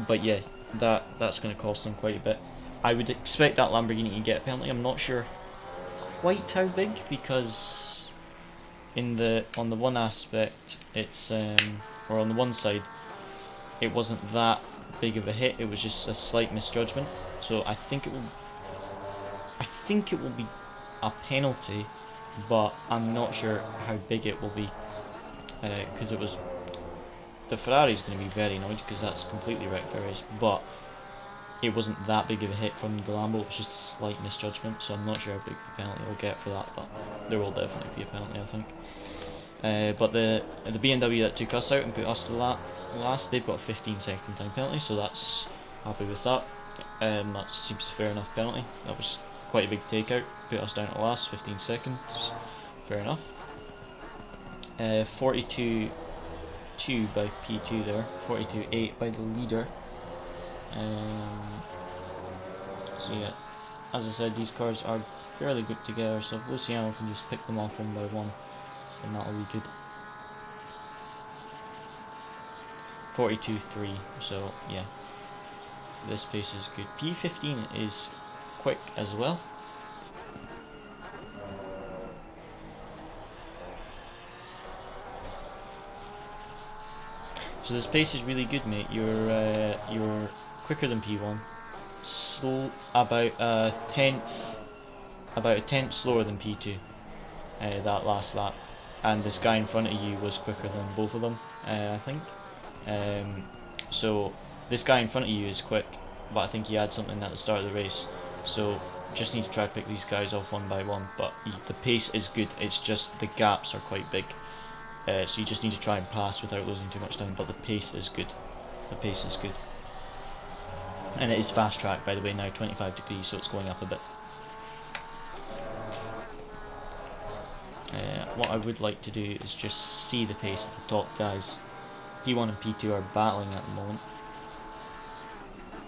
But yeah, that's going to cost them quite a bit. I would expect that Lamborghini to get a penalty. I'm not sure quite how big, because on the one aspect it's or on the one side it wasn't that big of a hit. It was just a slight misjudgment. So I think it will be a penalty, but I'm not sure how big it will be, because the Ferrari's going to be very annoyed because that's completely wrecked their race, but it wasn't that big of a hit from the Lambo. It was just a slight misjudgment, so I'm not sure how big the penalty will get for that, but there will definitely be a penalty, I think. But the BMW that took us out and put us to last, they've got a 15-second time penalty, so that's happy with that. That seems a fair enough penalty. That was quite a big takeout. Put us down at last, 15 seconds. Fair enough. 42-2 by P2 there. 42-8 by the leader. So yeah, as I said, these cars are fairly good together. So if Luciano can just pick them off one by one, then that'll be good. 42-3. So yeah. This pace is good. P15 is quick as well. So this pace is really good, mate. You're quicker than P1. About a tenth slower than P2. That last lap, and this guy in front of you was quicker than both of them. I think. So this guy in front of you is quick, but I think he had something at the start of the race. So just need to try to pick these guys off one by one. But the pace is good. It's just the gaps are quite big. So you just need to try and pass without losing too much time. But the pace is good. The pace is good. And it is fast track, by the way, now 25 degrees, so it's going up a bit. What I would like to do is just see the pace of the top guys. P1 and P2 are battling at the moment.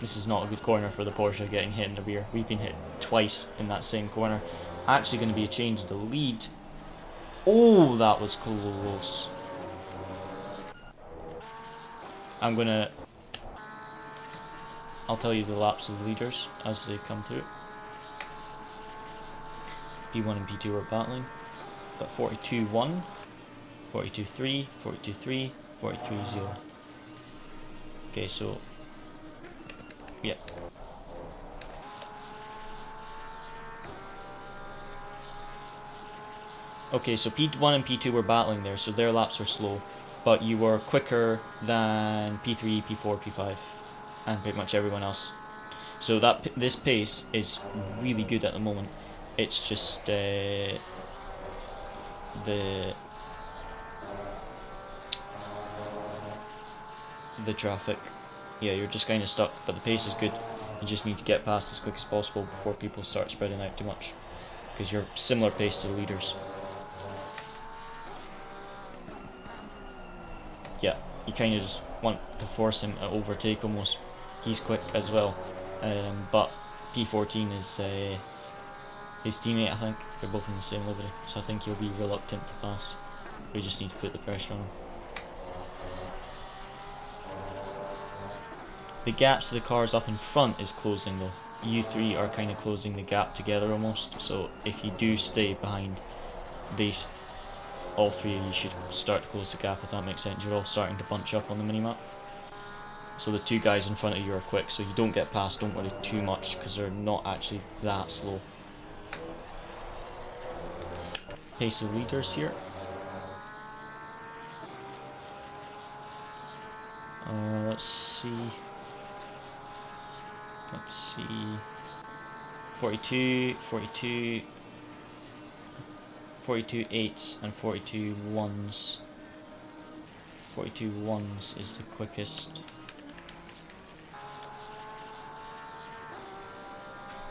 This is not a good corner for the Porsche, getting hit in the rear. We've been hit twice in that same corner. Actually going to be a change of the lead. Oh, that was close. I'll tell you the laps of the leaders as they come through. P1 and P2 are battling. But 42.1, 42.3, 42.3, 43.0. Okay, so yeah. Okay, so P1 and P2 were battling there, so their laps were slow, but you were quicker than P3, P4, P5, and pretty much everyone else. So this pace is really good at the moment. It's just the traffic. Yeah, you're just kind of stuck, but the pace is good. You just need to get past as quick as possible before people start spreading out too much, because you're similar pace to the leaders. Yeah, you kind of just want to force him to overtake almost. He's quick as well, but P14 is his teammate, I think. They're both in the same livery, so I think he'll be reluctant to pass. We just need to put the pressure on him. The gaps of the cars up in front is closing though. You three are kind of closing the gap together almost, so if you do stay behind these, all three of you should start to close the gap, if that makes sense. You're all starting to bunch up on the minimap. So the two guys in front of you are quick, so you don't get past, don't worry too much, because they're not actually that slow. Pace of leaders here. Let's see. 42, 42, 42 8s and 42 1s. 42 1s is the quickest.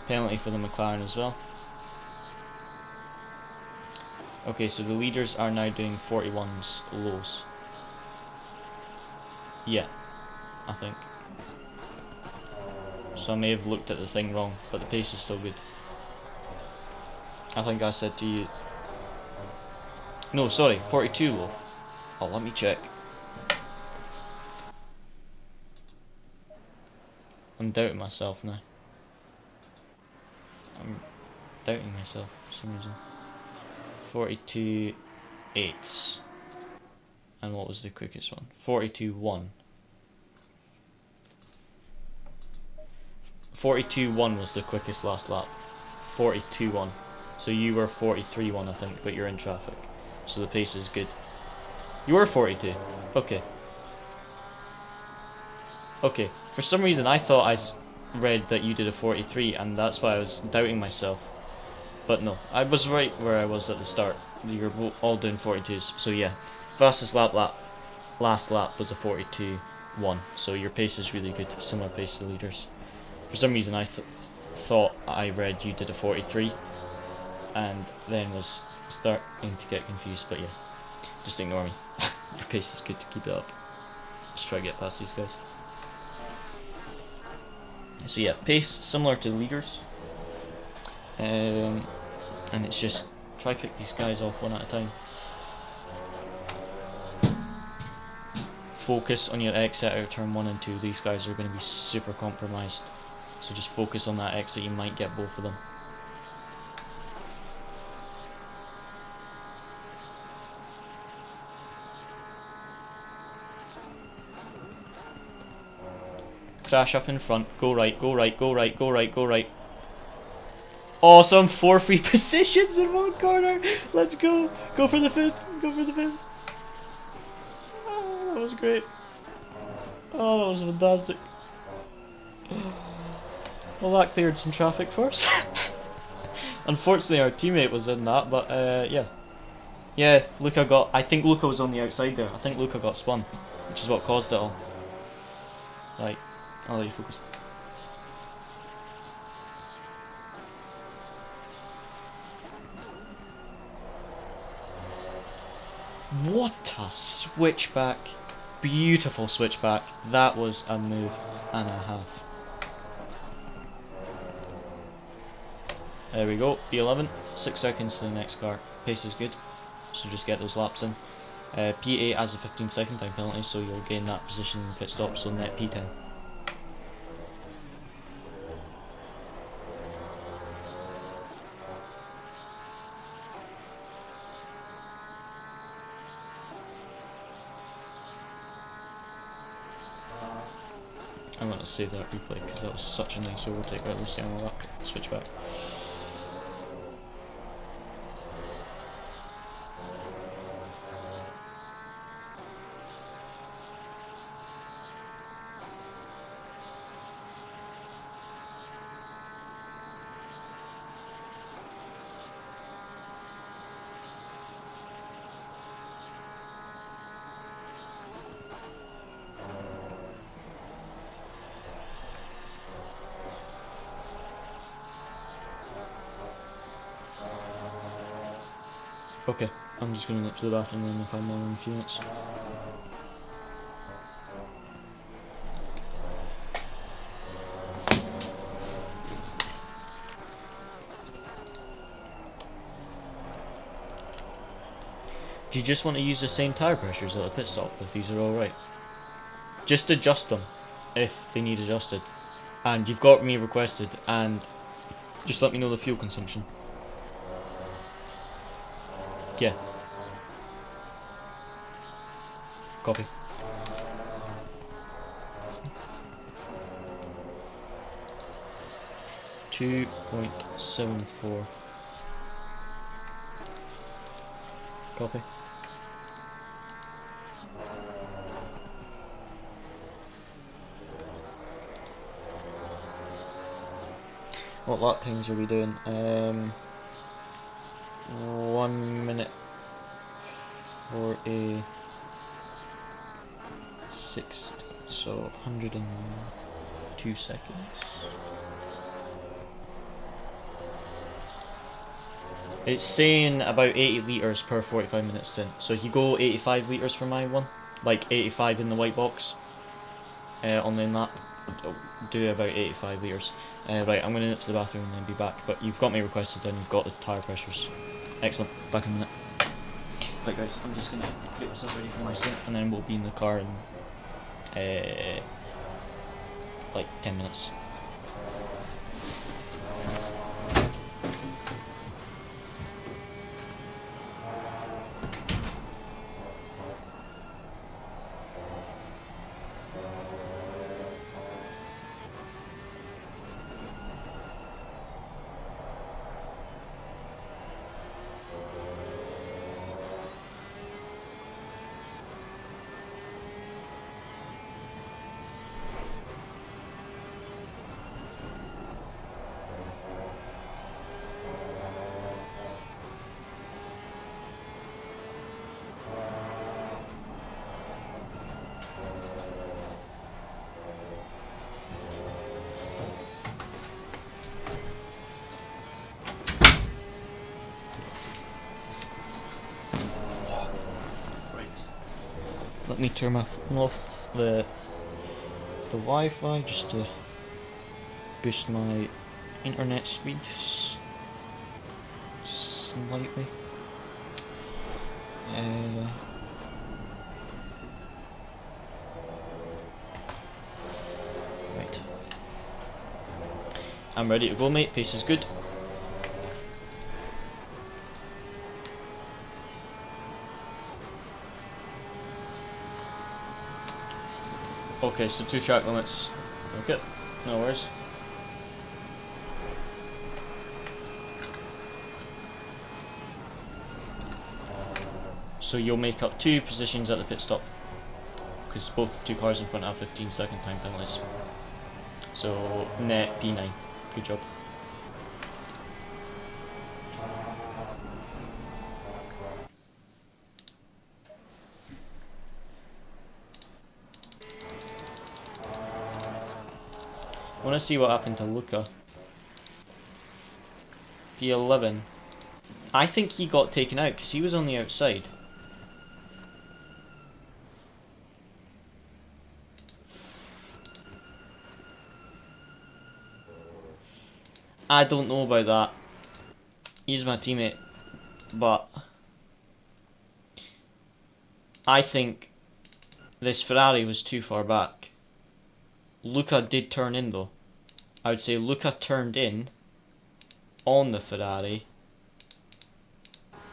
Penalty for the McLaren as well. Okay, so the leaders are now doing 41s lows. Yeah, I think. So I may have looked at the thing wrong, but the pace is still good. I think I said to you... No, sorry, 42 low. Oh, let me check. I'm doubting myself now. I'm doubting myself for some reason. 42 8s. And what was the quickest one? 42 1. 42 1 was the quickest last lap. 42 1. So you were 43 1, I think, but you're in traffic. So the pace is good. You were 42. Okay. Okay. For some reason, I thought I read that you did a 43, and that's why I was doubting myself. But no, I was right where I was at the start. You're all doing 42s. So yeah, fastest last lap was a 42 1. So your pace is really good. Similar pace to the leaders. For some reason, I thought I read you did a 43, and then was starting to get confused. But yeah, just ignore me. Your pace is good to keep it up. Let's try to get past these guys. So yeah, pace similar to the leaders, and it's just try pick these guys off one at a time. Focus on your exit out of turn 1 and 2. These guys are going to be super compromised, so just focus on that exit. You might get both of them. Crash up in front, go right, go right, go right, go right, go right. Awesome, 4 free positions in one corner. Let's go. Go for the 5th. Go for the 5th. Oh, that was great. Oh, that was fantastic. Well, that cleared some traffic for us. Unfortunately, our teammate was in that, but yeah. Yeah, Luca got. I think Luca was on the outside there. I think Luca got spun, which is what caused it all. Right, I'll let you focus. What a switchback. Beautiful switchback. That was a move and a half. There we go, B11, 6 seconds to the next car. Pace is good, so just get those laps in. P8 has a 15-second time penalty, so you'll gain that position in the pit stop, so net P10. I'm going to save that replay because that was such a nice overtake by Luciano Luck. Switch back. Okay, I'm just going to nip to the bathroom and then if I'm on in a few minutes. Do you just want to use the same tyre pressures at the pit stop if these are alright? Just adjust them if they need adjusted. And you've got me requested, and just let me know the fuel consumption. Yeah. Copy. .74. Copy. What lap times are we doing? 1 minute for a 60, so 102 seconds. It's saying about 80 litres per 45 minute stint, so if you go 85 litres for my one, like 85 in the white box, on the lap, do about 85 litres. Right, I'm going to nip to the bathroom and then be back, but you've got me requested and you've got the tyre pressures. Excellent, back in a minute. Right guys, I'm just going to get myself ready for my stint and then we'll be in the car in like 10 minutes. Let me turn my phone off the Wi-Fi just to boost my internet speed slightly. Right. I'm ready to go, mate. Pace is good. Okay, so 2 track limits. Okay, no worries. So you'll make up 2 positions at the pit stop. because both the two cars in front have 15-second time penalties. So net P9. Good job. I want to see what happened to Luca. P11. I think he got taken out because he was on the outside. I don't know about that. He's my teammate. But I think this Ferrari was too far back. Luca did turn in though. I would say Luca turned in on the Ferrari.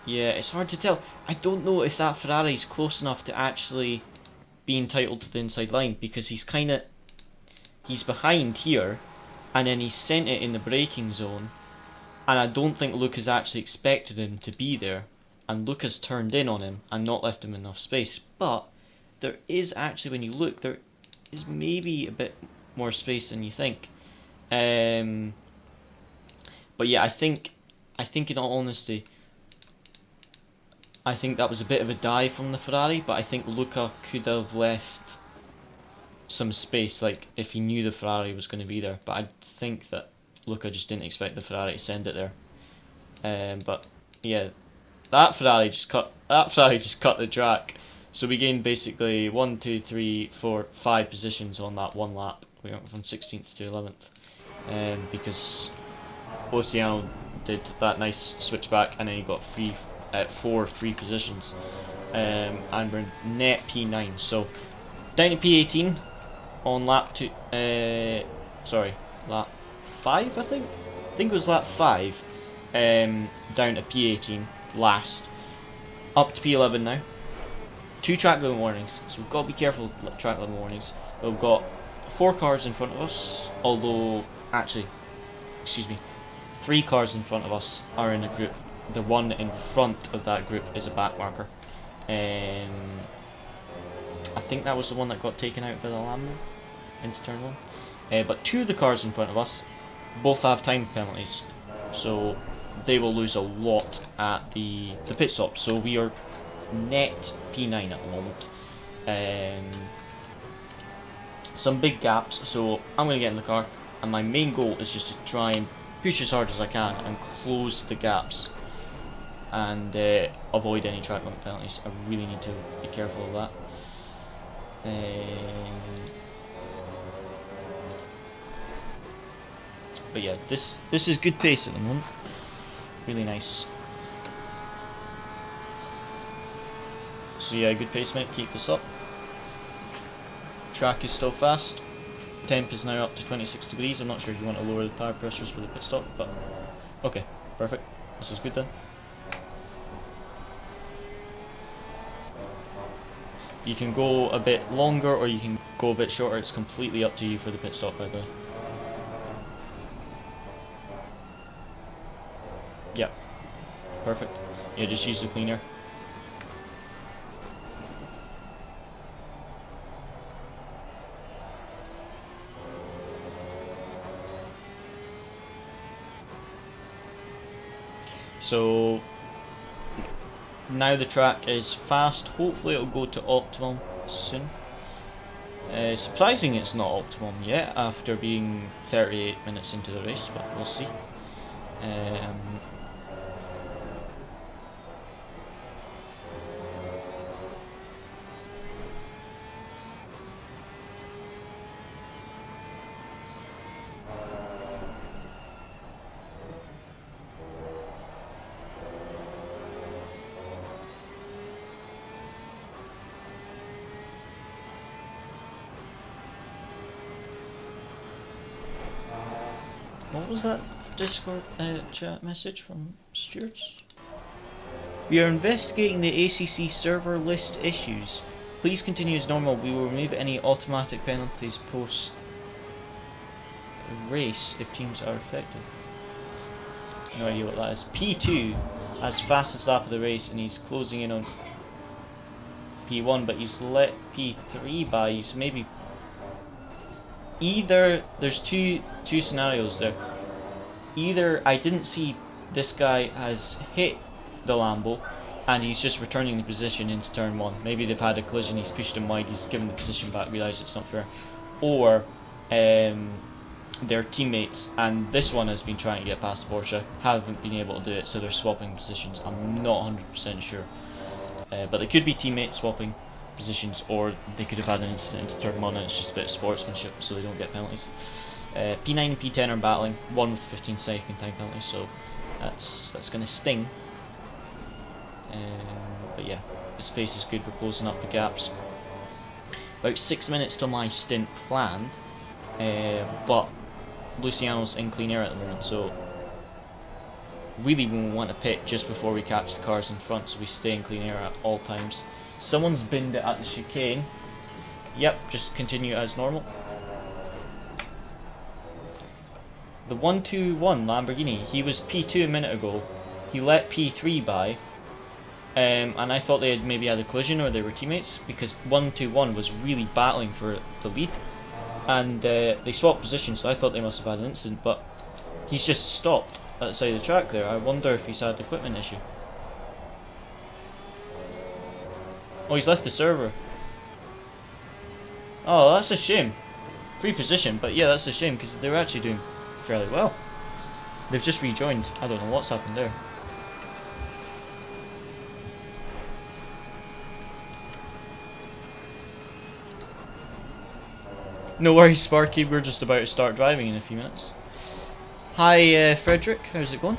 Yeah, it's hard to tell. I don't know if that Ferrari's close enough to actually be entitled to the inside line, because he's behind here and then he sent it in the braking zone, and I don't think Luca's actually expected him to be there, and Luca's turned in on him and not left him enough space. But there is actually, when you look, there is maybe a bit more space than you think. But yeah, I think in all honesty, I think that was a bit of a dive from the Ferrari, but I think Luca could have left some space, like if he knew the Ferrari was going to be there. But I think that Luca just didn't expect the Ferrari to send it there. But yeah, that Ferrari just cut the track. So we gained basically 1, 2, 3, 4, 5 positions on that one lap. We went from 16th to 11th, because Oceano did that nice switchback, and then he got 4 free positions, and we're net P9. So down to P18 on lap 2. Lap 5, I think it was lap 5. Down to P18 last, up to P11 now. 2 track limit warnings, so we've got to be careful with track limit warnings. We've got 4 cars in front of us, although actually, excuse me, 3 cars in front of us are in a group. The one in front of that group is a back marker. I think that was the one that got taken out by the Lambo into turn 1. But 2 of the cars in front of us both have time penalties, so they will lose a lot at the pit stop. So we are net P9 at the moment. Some big gaps, so I'm going to get in the car, and my main goal is just to try and push as hard as I can and close the gaps and avoid any track limit penalties. I really need to be careful of that. But yeah, this is good pace at the moment. Really nice. So yeah, good pace, mate. Keep this up. Track is still fast. Temp is now up to 26 degrees. I'm not sure if you want to lower the tyre pressures for the pit stop, but okay, perfect. This is good then. You can go a bit longer or you can go a bit shorter. It's completely up to you for the pit stop, by the way. Yeah, perfect. Yeah, just use the cleaner. So now the track is fast. Hopefully it'll go to optimum soon. Surprising it's not optimum yet after being 38 minutes into the race, but we'll see. What was that Discord chat message from Stewards? We are investigating the ACC server list issues. Please continue as normal. We will remove any automatic penalties post race if teams are affected. No idea what that is. P2 as fastest lap of the race, and he's closing in on P1, but he's let P3 by. He's maybe either there's two scenarios there. Either I didn't see this guy has hit the Lambo and he's just returning the position into turn 1. Maybe they've had a collision, he's pushed him wide, he's given the position back, realised it's not fair. Or they're teammates and this one has been trying to get past Porsche, haven't been able to do it, so they're swapping positions. I'm not 100% sure. But they could be teammates swapping positions, or they could have had an incident into turn 1 and it's just a bit of sportsmanship so they don't get penalties. P9 and P10 are battling, one with 15-second time penalty, so that's going to sting. But yeah, the space is good, we're closing up the gaps. About 6 minutes till my stint planned, but Luciano's in clean air at the moment, so really we want to pit just before we catch the cars in front, so we stay in clean air at all times. Someone's binned it at the chicane. Yep, just continue as normal. The 121 Lamborghini, he was P2 a minute ago. He let P3 by, and I thought they had maybe had a collision or they were teammates, because 121 was really battling for the lead, and they swapped positions, so I thought they must have had an incident, but he's just stopped at the side of the track there. I wonder if he's had an equipment issue. Oh, he's left the server. Oh, that's a shame. Free position, but yeah, that's a shame because they were actually doing fairly well. They've just rejoined. I don't know what's happened there. No worries, Sparky, we're just about to start driving in a few minutes. Hi, Frederick, how's it going?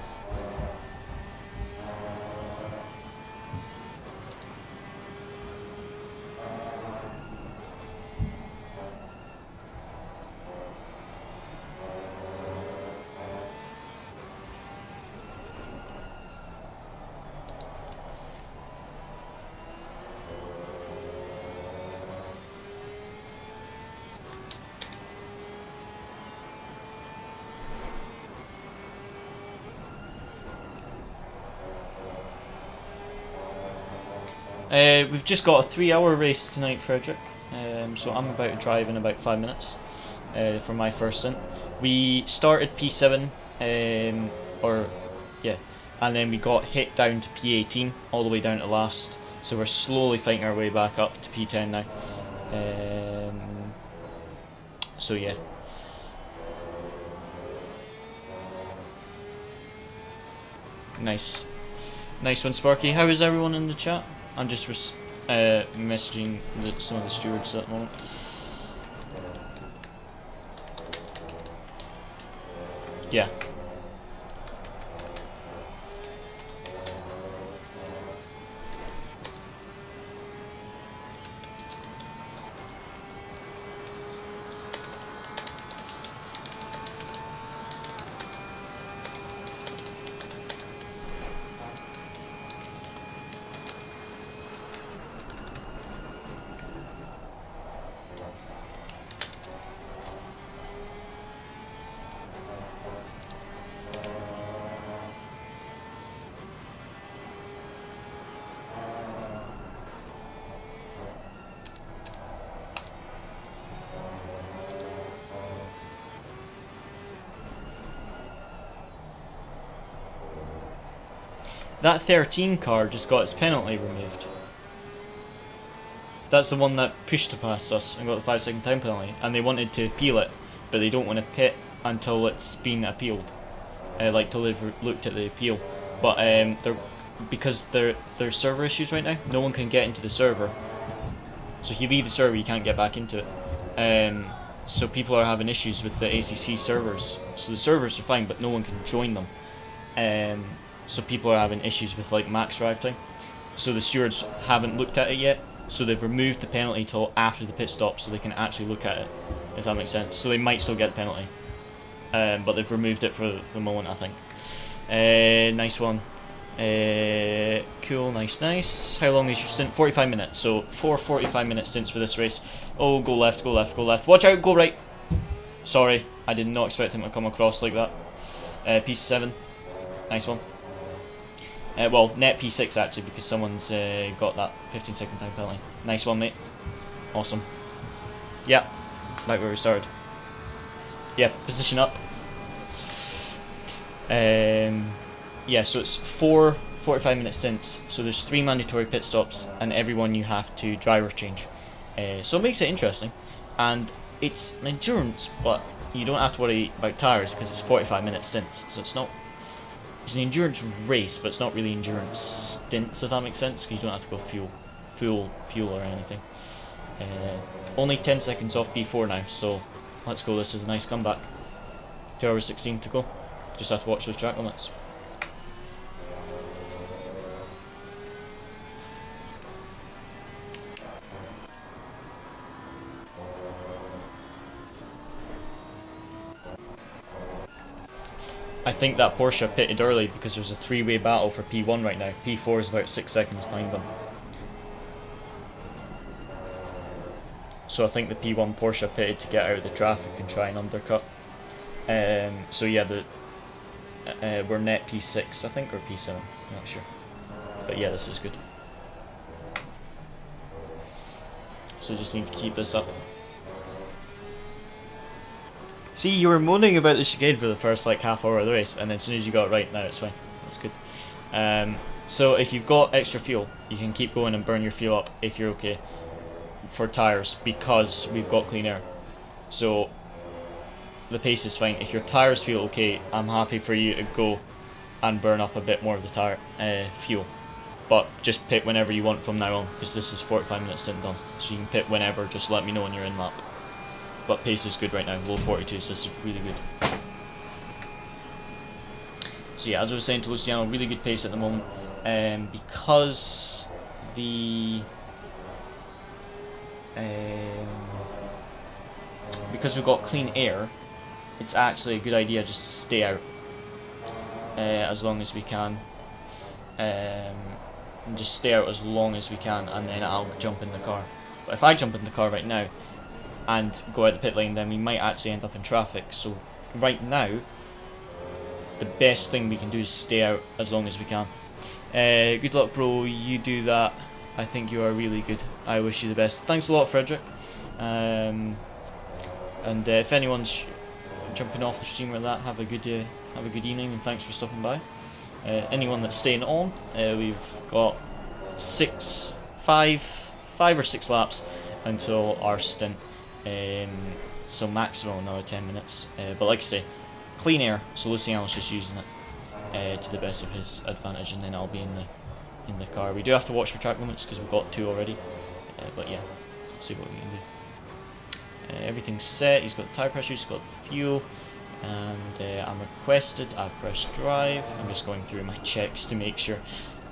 We've just got a 3-hour race tonight, Frederick. So I'm about to drive in about 5 minutes for my first stint. We started P7, and then we got hit down to P18, all the way down to last. So we're slowly fighting our way back up to P10 now. So yeah. Nice one, Sparky. How is everyone in the chat? I'm just messaging some of the stewards at the moment. Yeah. That 13 car just got its penalty removed. That's the one that pushed to past us and got the 5-second time penalty, and they wanted to appeal it, but they don't want to pit until it's been appealed, like till they've looked at the appeal. But because there's server issues right now, no one can get into the server. So if you leave the server, you can't get back into it. So people are having issues with the ACC servers. So the servers are fine, but no one can join them. So people are having issues with like max drive time. So the stewards haven't looked at it yet. So they've removed the penalty till after the pit stop, so they can actually look at it, if that makes sense. So they might still get the penalty, but they've removed it for the moment, I think. Nice one. Cool, nice. How long is your stint? 45 minutes. So 4 45-minute stints for this race. Oh, go left, go left, go left. Watch out, go right. Sorry, I did not expect him to come across like that. P7. Nice one. Well, net P6 actually, because someone's got that 15-second time penalty. Nice one, mate. Awesome. Yeah, right where we started. Yeah, position up. Yeah, so it's 4 45-minute stints. So there's 3 mandatory pit stops, and everyone you have to driver change. So it makes it interesting, and it's an endurance, but you don't have to worry about tyres because it's 45-minute stints. So it's not. It's an endurance race, but it's not really endurance stints, if that makes sense, because you don't have to go full fuel or anything. Only 10 seconds off B4 now, so let's go. This is a nice comeback. 2 hours 16 to go. Just have to watch those track limits. I think that Porsche pitted early because there's a 3-way battle for P1 right now. P4 is about 6 seconds behind them. So I think the P1 Porsche pitted to get out of the traffic and try and undercut. So yeah, we're net P6 I think, or P7, I'm not sure. But yeah, this is good. So just need to keep this up. See, you were moaning about the chicane for the first like half hour of the race, and then as soon as you got it right, now it's fine. That's good. So if you've got extra fuel, you can keep going and burn your fuel up if you're okay for tyres, because we've got clean air. So the pace is fine. If your tyres feel okay, I'm happy for you to go and burn up a bit more of the tyre fuel. But just pit whenever you want from now on, because this is 45 minutes stint done. So you can pit whenever, just let me know when you're in lap. But pace is good right now, low 42, so this is really good. So yeah, as I was saying to Luciano, really good pace at the moment. Because the because we've got clean air, it's actually a good idea just to stay out as long as we can. And just stay out as long as we can, and then I'll jump in the car. But if I jump in the car right now and go out the pit lane, then we might actually end up in traffic. So right now, the best thing we can do is stay out as long as we can. Good luck, bro. You do that. I think you are really good. I wish you the best. Thanks a lot, Frederick. And if anyone's jumping off the stream or that, have a good evening, and thanks for stopping by. Anyone that's staying on, we've got 5 or 6 laps until our stint. So maximum another 10 minutes. But like I say, clean air, so Luciano's just using it to the best of his advantage, and then I'll be in the car. We do have to watch for track limits because we've got 2 already. But yeah, let's see what we can do. Everything's set. He's got the tyre pressure, he's got fuel, and I'm requested. I've pressed drive. I'm just going through my checks to make sure,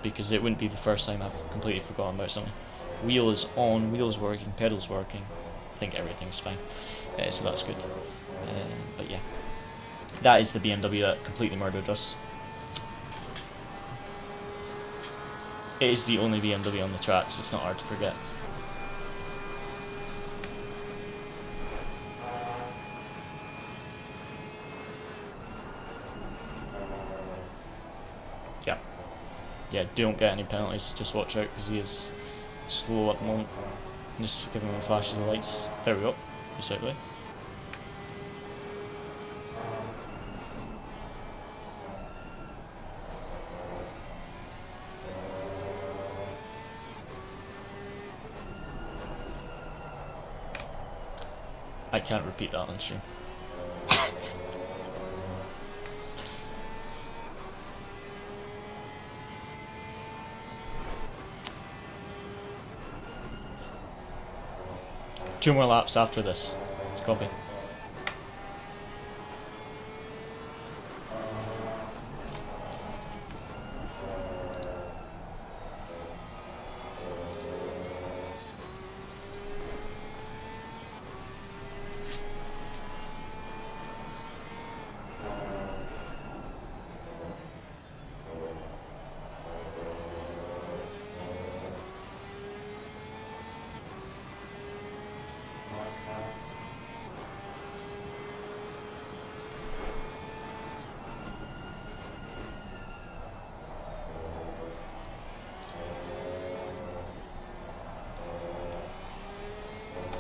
because it wouldn't be the first time I've completely forgotten about something. Wheel is on, wheel's working, pedal's working. I think everything's fine, so that's good. But yeah, that is the BMW that completely murdered us. It is the only BMW on the track, so it's not hard to forget. Yeah, don't get any penalties, just watch out because he is slow at the moment. Just give him a flash of the lights. There we go, just out the way. I can't repeat that on stream. 2 more laps after this. Copy.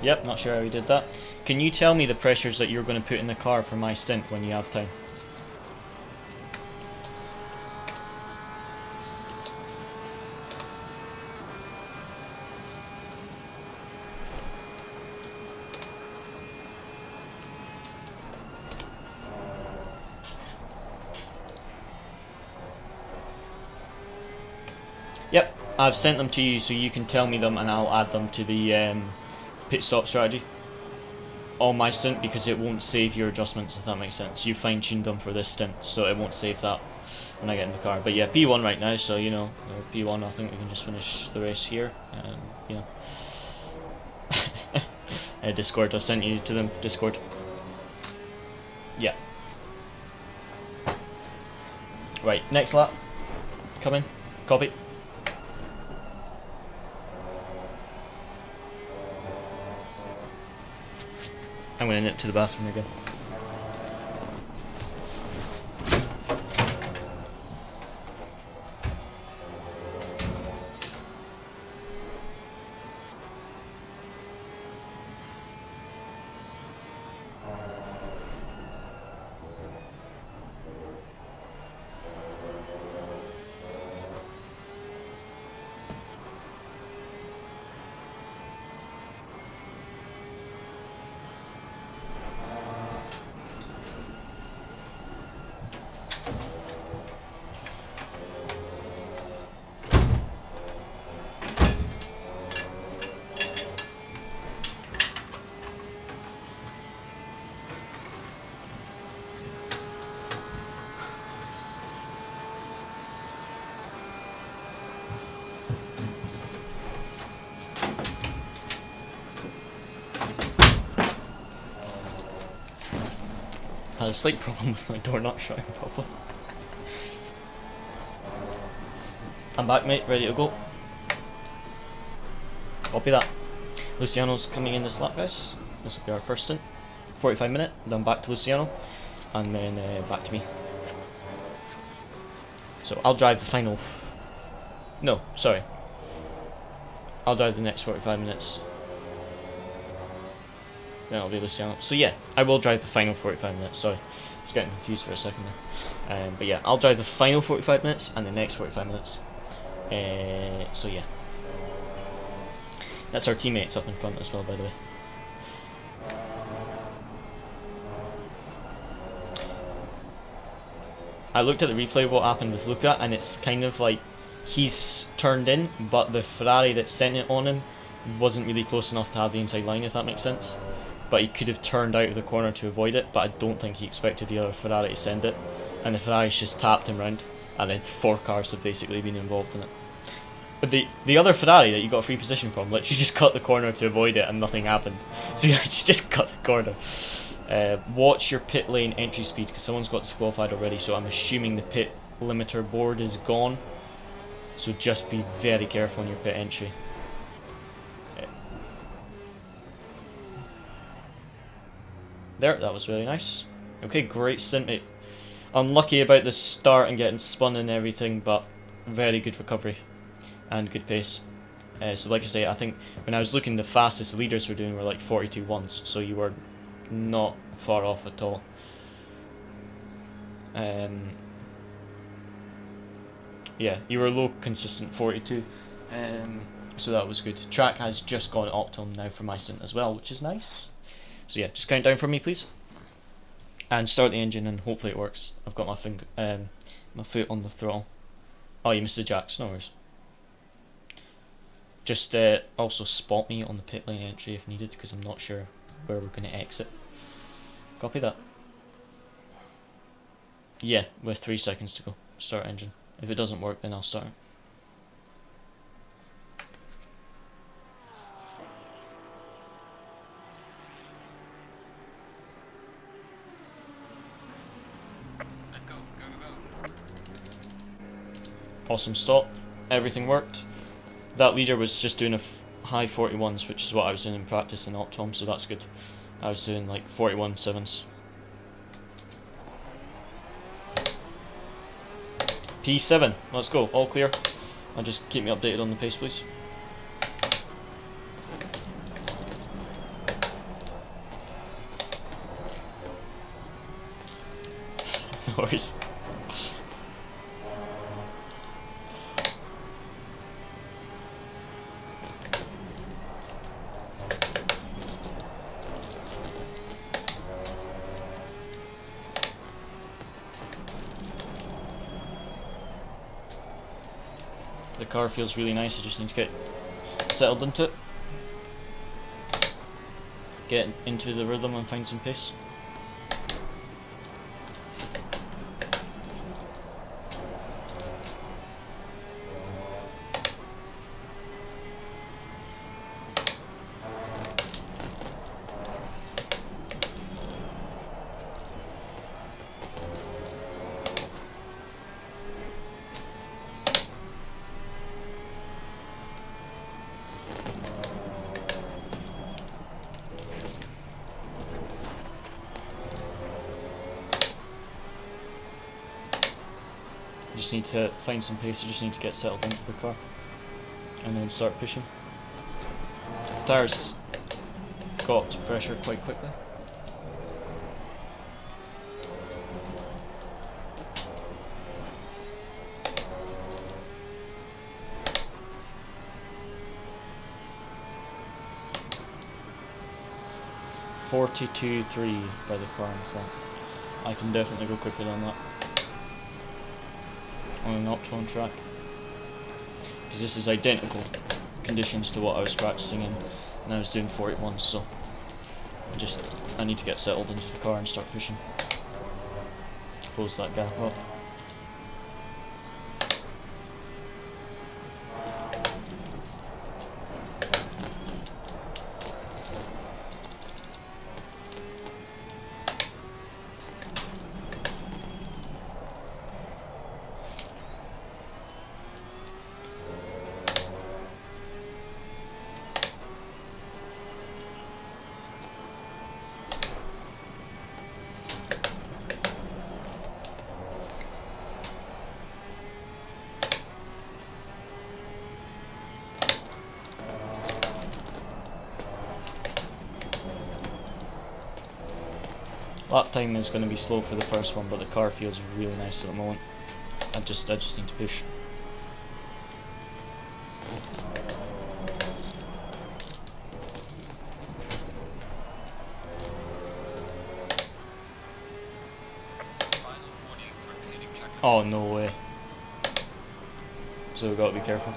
Yep, not sure how he did that. Can you tell me the pressures that you're going to put in the car for my stint when you have time? Yep, I've sent them to you so you can tell me them and I'll add them to the pit stop strategy on my stint, because it won't save your adjustments, if that makes sense. You fine-tuned them for this stint, so it won't save that when I get in the car. But yeah, P1 right now, so you know, P1, I think we can just finish the race here, and you know. Discord, I've sent you to them, Discord. Yeah. Right, next lap. Come in, copy. I'm going to nip to the bathroom again. Had a slight problem with my door not shutting properly. I'm back, mate, ready to go. Copy that. Luciano's coming in this lap, guys. This will be our first stint. 45 minute, then back to Luciano, and then back to me. So I'll drive the final... No, sorry. I'll drive the next 45 minutes. Then I'll do Luciano. So yeah, I will drive the final 45 minutes. Sorry, I was getting confused for a second there. But yeah, I'll drive the final 45 minutes and the next 45 minutes. So yeah. That's our teammates up in front as well, by the way. I looked at the replay of what happened with Luca, and it's kind of like he's turned in, but the Ferrari that sent it on him wasn't really close enough to have the inside line, if that makes sense. But he could have turned out of the corner to avoid it, but I don't think he expected the other Ferrari to send it. And the Ferrari's just tapped him round, and then 4 cars have basically been involved in it. But the other Ferrari that you got a free position from literally just cut the corner to avoid it and nothing happened. So you just cut the corner. Watch your pit lane entry speed, because someone's got disqualified already, so I'm assuming the pit limiter board is gone. So just be very careful on your pit entry. There, that was really nice. Okay, great stint, mate. Unlucky about the start and getting spun and everything, but very good recovery and good pace. So like I say, I think when I was looking, the fastest the leaders were doing were like 42.1s, so you were not far off at all. Yeah, you were low consistent 42, so that was good. Track has just gone Optimum now for my stint as well, which is nice. So yeah, just count down for me, please, and start the engine, and hopefully it works. I've got my finger, my foot on the throttle. Oh, you missed the jacks, no worries. Just also spot me on the pit lane entry if needed, because I'm not sure where we're going to exit. Copy that. Yeah, with 3 seconds to go. Start engine. If it doesn't work, then I'll start. Let's go, go, go, go. Awesome stop. Everything worked. That leader was just doing a high 41s, which is what I was doing in practice in Optimum, so that's good. I was doing like 41.7s. P7, let's go, all clear. And just keep me updated on the pace, please. No worries. The car feels really nice, I just need to get settled into it. Get into the rhythm and find some pace. I just need to find some pace, I just need to get settled into the car and then start pushing. Tires got to pressure quite quickly. .42.3 by the car in front. I can definitely go quicker than that on an Optimum track, because this is identical conditions to what I was practicing in, and I was doing 41, so I need to get settled into the car and start pushing, close that gap up. Lap time is going to be slow for the first one, but the car feels really nice at the moment. I just need to push. Final warning for exceeding track Oh, limits. no way. So we've got to be careful.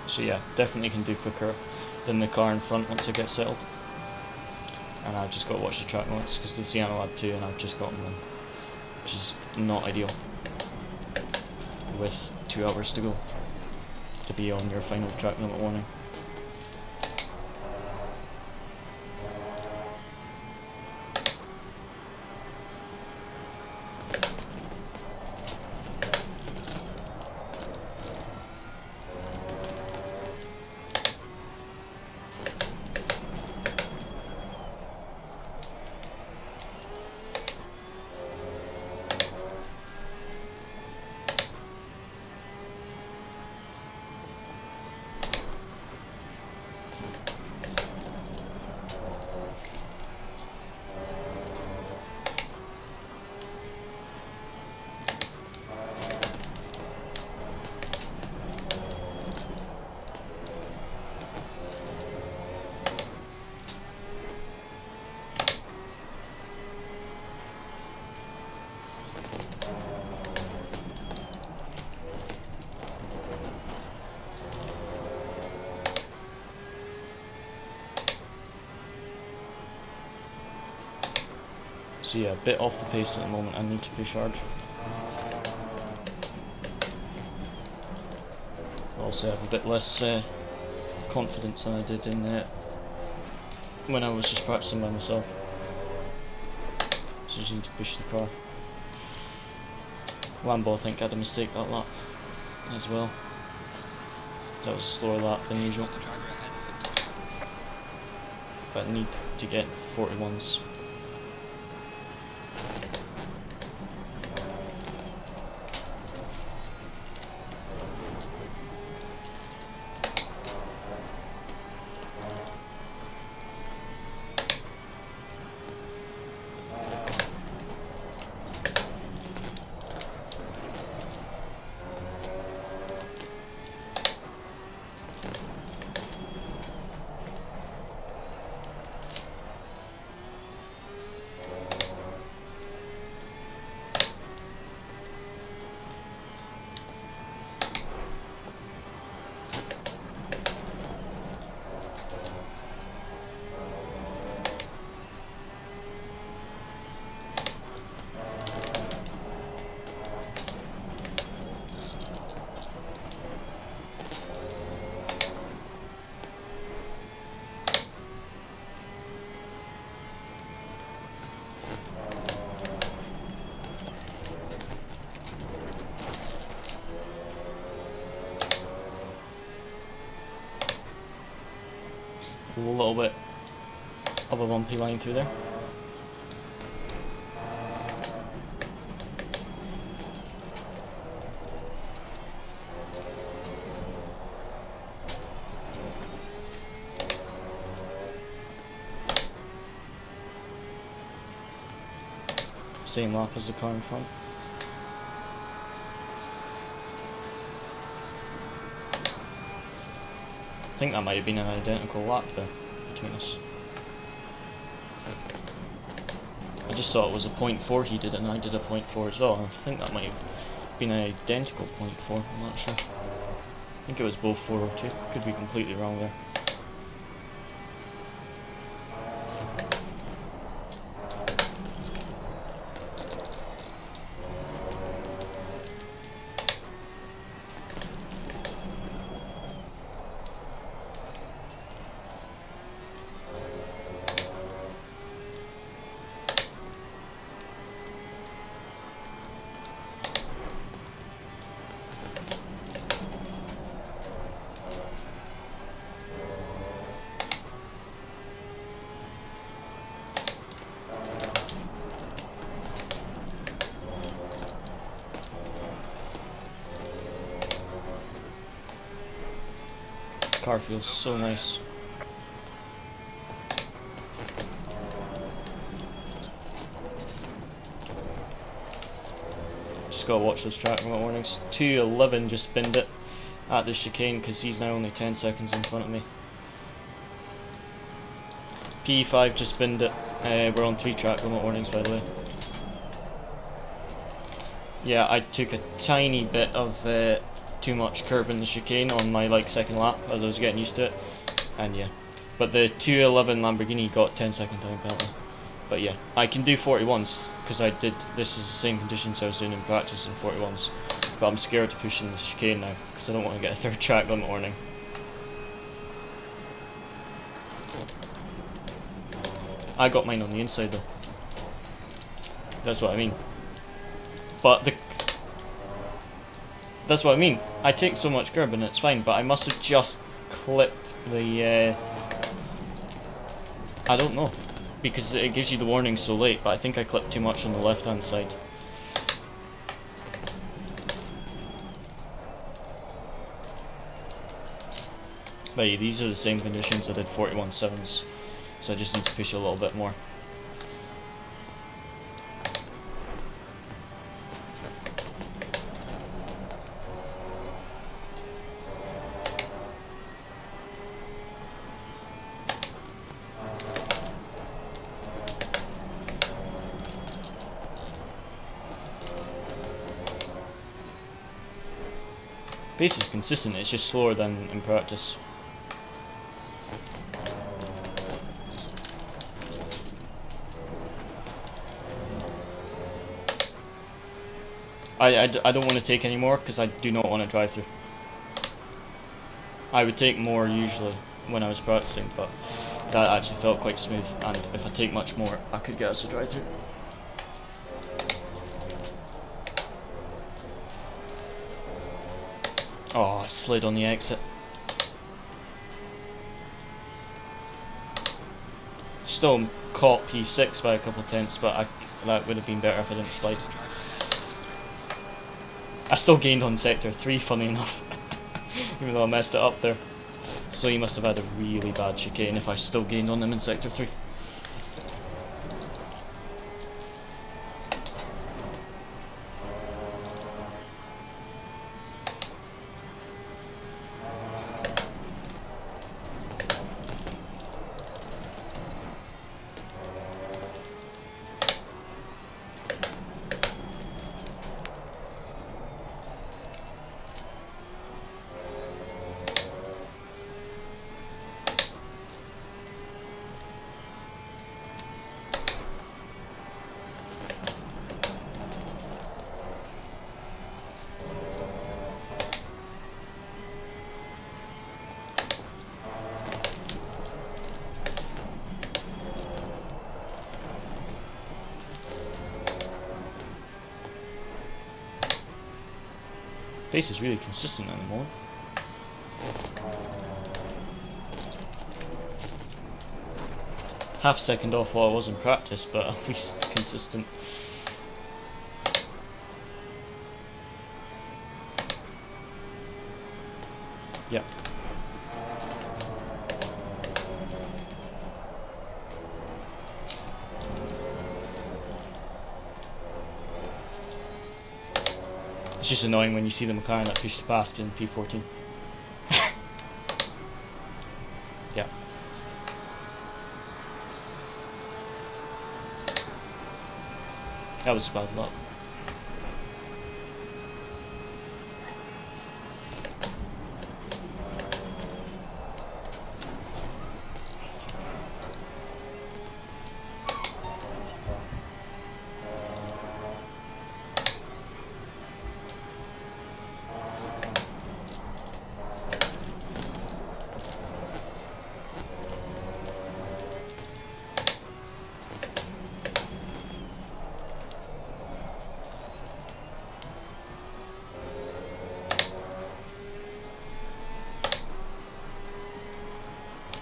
So yeah, definitely can do quicker than the car in front once I get settled. And I've just got to watch the track notes because the Sienna had 2 and I've just gotten one, which is not ideal with 2 hours to go to be on your final track limit warning. So yeah, a bit off the pace at the moment, I need to push hard. Also have a bit less confidence than I did in when I was just practicing by myself. So just need to push the car. Lambo I think had a mistake that lap as well. That was a slower lap than usual. The driver ahead is up to 3. but I need to get 41s. A little bit of a bumpy line through there. Same lap as the car in front. I think that might have been an identical lap there between us. I just thought it was a 0.4 he did and I did a 0.4 as well. I think that might have been an identical 0.4, I'm not sure. I think it was both 402, could be completely wrong there. Car feels so nice. Just gotta watch those track limit warnings. 211 just spinned it at the chicane because he's now only 10 seconds in front of me. P5 just spinned it. We're on 3 track limit warnings, by the way. Yeah, I took a tiny bit of too much curb in the chicane on my second lap as I was getting used to it, and yeah, but the 211 Lamborghini got 10-second time penalty. But yeah, I can do 41s because I did, this is the same conditions I was doing in practice in 41s, but I'm scared to push in the chicane now because I don't want to get a 3rd track limit warning. I got mine on the inside though, that's what I mean. But that's what I mean. I take so much curb and it's fine, but I must have just clipped the, I don't know, because it gives you the warning so late, but I think I clipped too much on the left hand side. But yeah, these are the same conditions I did 41.7s, so I just need to push a little bit more. Pace is consistent, it's just slower than in practice. I don't want to take any more because I do not want to drive through. I would take more usually when I was practicing, but that actually felt quite smooth, and if I take much more I could get us a drive through. Oh, I slid on the exit. Still caught P6 by a couple of tenths, but that would have been better if I didn't slide. I still gained on sector 3, funny enough, even though I messed it up there. So he must have had a really bad chicane if I still gained on him in sector 3. Pace is really consistent at the moment. Half a second off what I was in practice, but at least consistent. Yep. It's just annoying when you see the McLaren that pushed past in P14. Yeah. That was bad luck.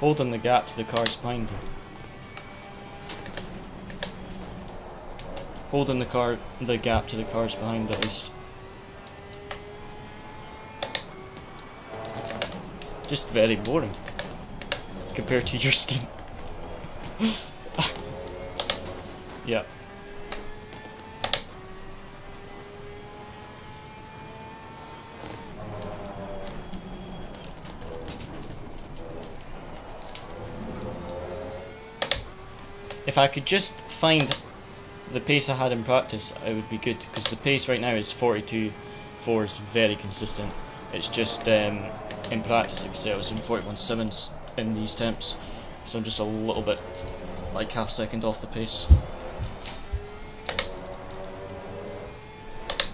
Holding the gap to the cars behind you. Holding the gap to the cars behind at least. Just very boring compared to your stint. Yeah. If I could just find the pace I had in practice, it would be good, because the pace right now is 42.4, is very consistent. It's just in practice, like I say, I was in 41.7s in these temps, so I'm just a little bit, like half a second off the pace.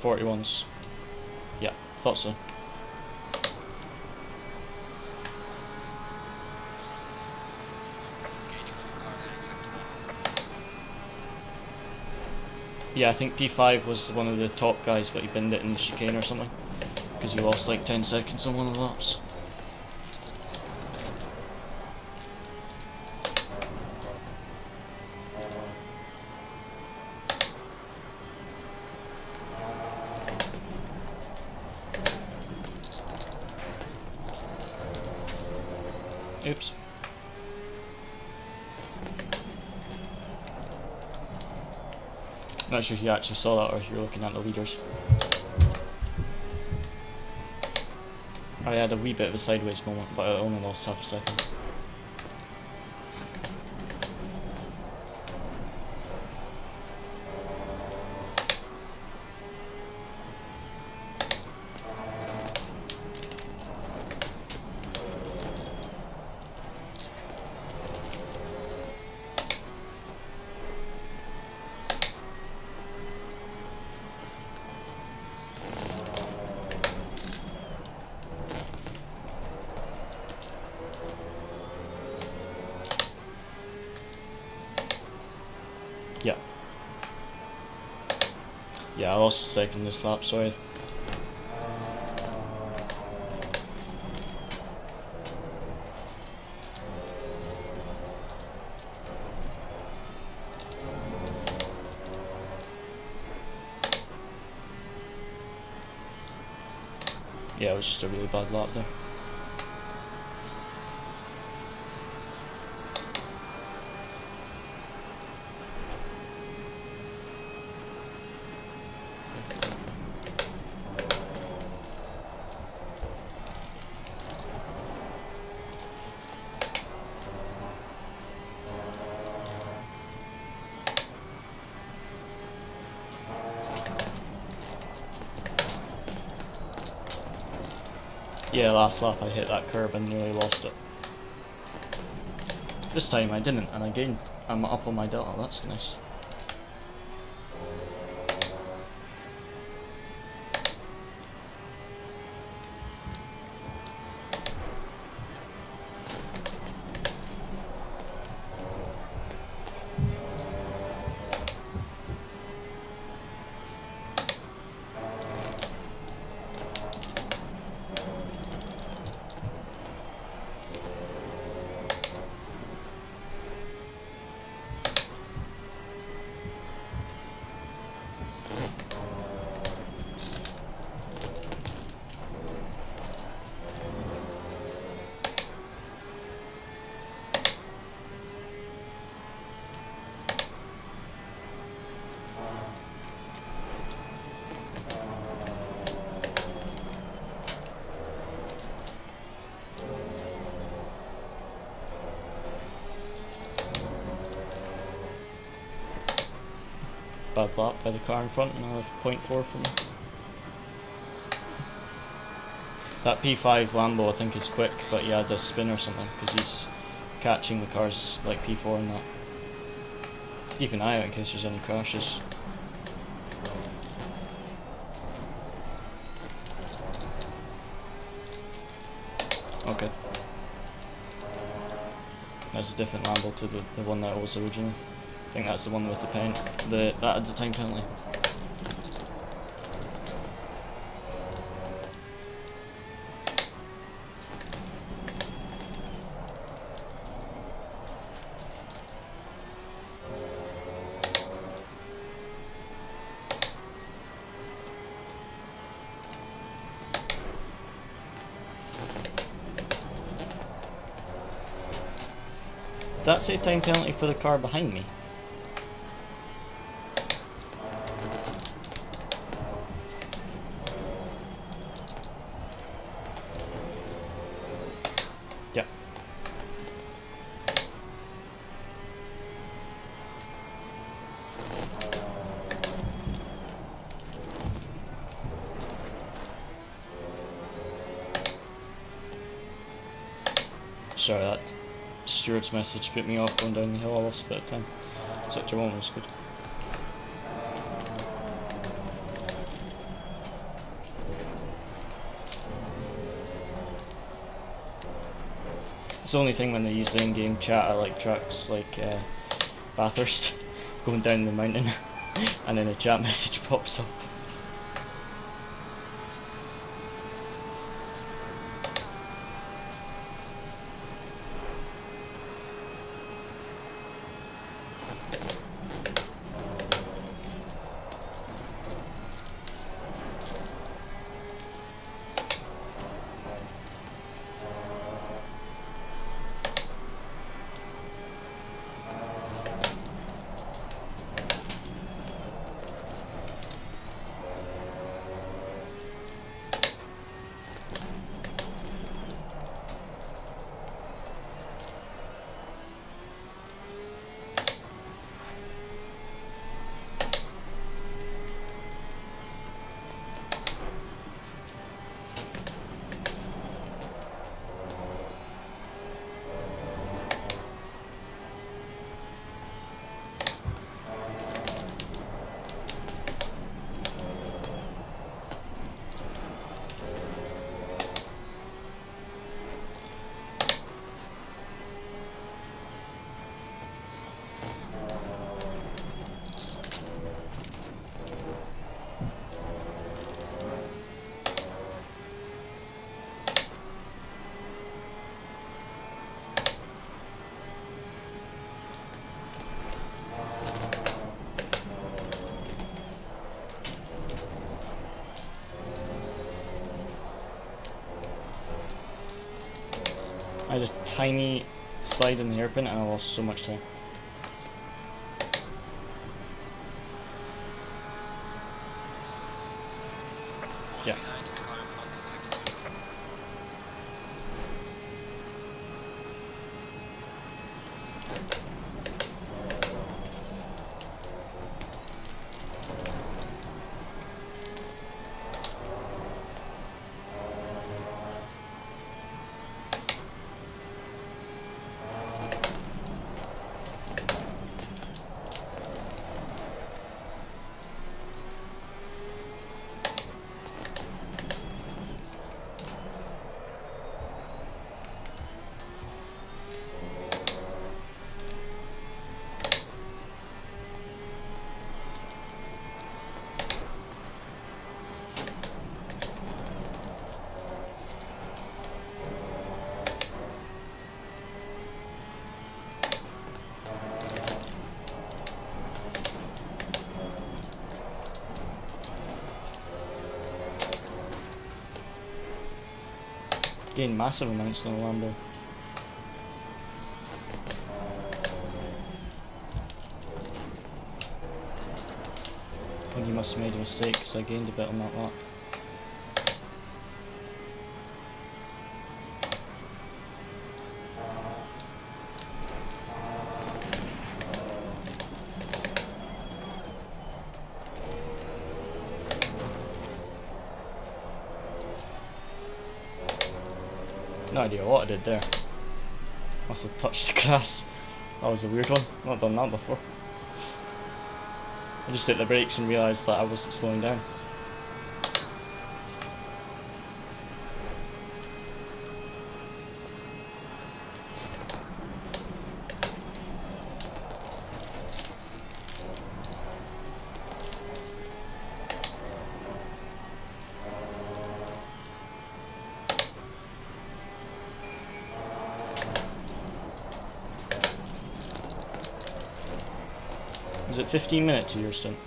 41s. Yeah, thought so. Yeah, I think P5 was one of the top guys, but he binned it in the chicane or something, because he lost like 10 seconds on one of the laps. Oops. Not sure if you actually saw that or if you're looking at the leaders. I had a wee bit of a sideways moment, but I only lost half a second. Yeah. Yeah, I lost a second this lap, sorry. Yeah, it was just a really bad lap there. Yeah, last lap I hit that curb and nearly lost it. This time I didn't, and I gained. I'm up on my delta, that's nice. Bad lap by the car in front, another 0.4 from me. That P5 Lambo I think is quick, but yeah, the spin or something, because he's catching the cars like P4 and that. Keep an eye out in case there's any crashes. Okay. That's a different Lambo to the one that was originally. I think that's the one with the paint. That had the time penalty. Did that say time penalty for the car behind me? Yeah. Sorry, that Stuart's message put me off going down the hill. I lost a bit of time. Sector 1 was good. It's the only thing when they use the in-game chat, I like tracks like Bathurst going down the mountain and then a chat message pops up. tiny slide in the hairpin and I lost so much time. Yeah. Behind the car in front in sector 2. Gained massive amounts on the Lambo. I think he must have made a mistake because I gained a bit on that lap. No idea what I did there. Must have touched the grass. That was a weird one. Not done that before. I just hit the brakes and realised that I wasn't slowing down. Is it 15 minutes to your stint?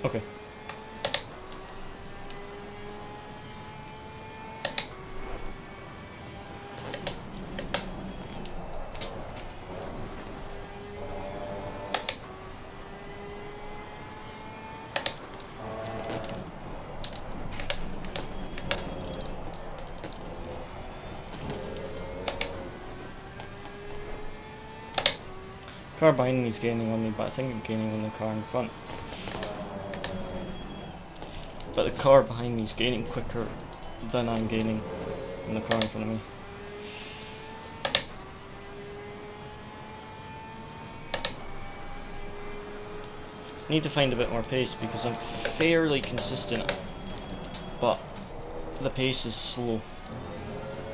Okay. Car behind me is gaining on me, but I think I'm gaining on the car in front. But the car behind me is gaining quicker than I'm gaining on the car in front of me. I need to find a bit more pace because I'm fairly consistent, but the pace is slow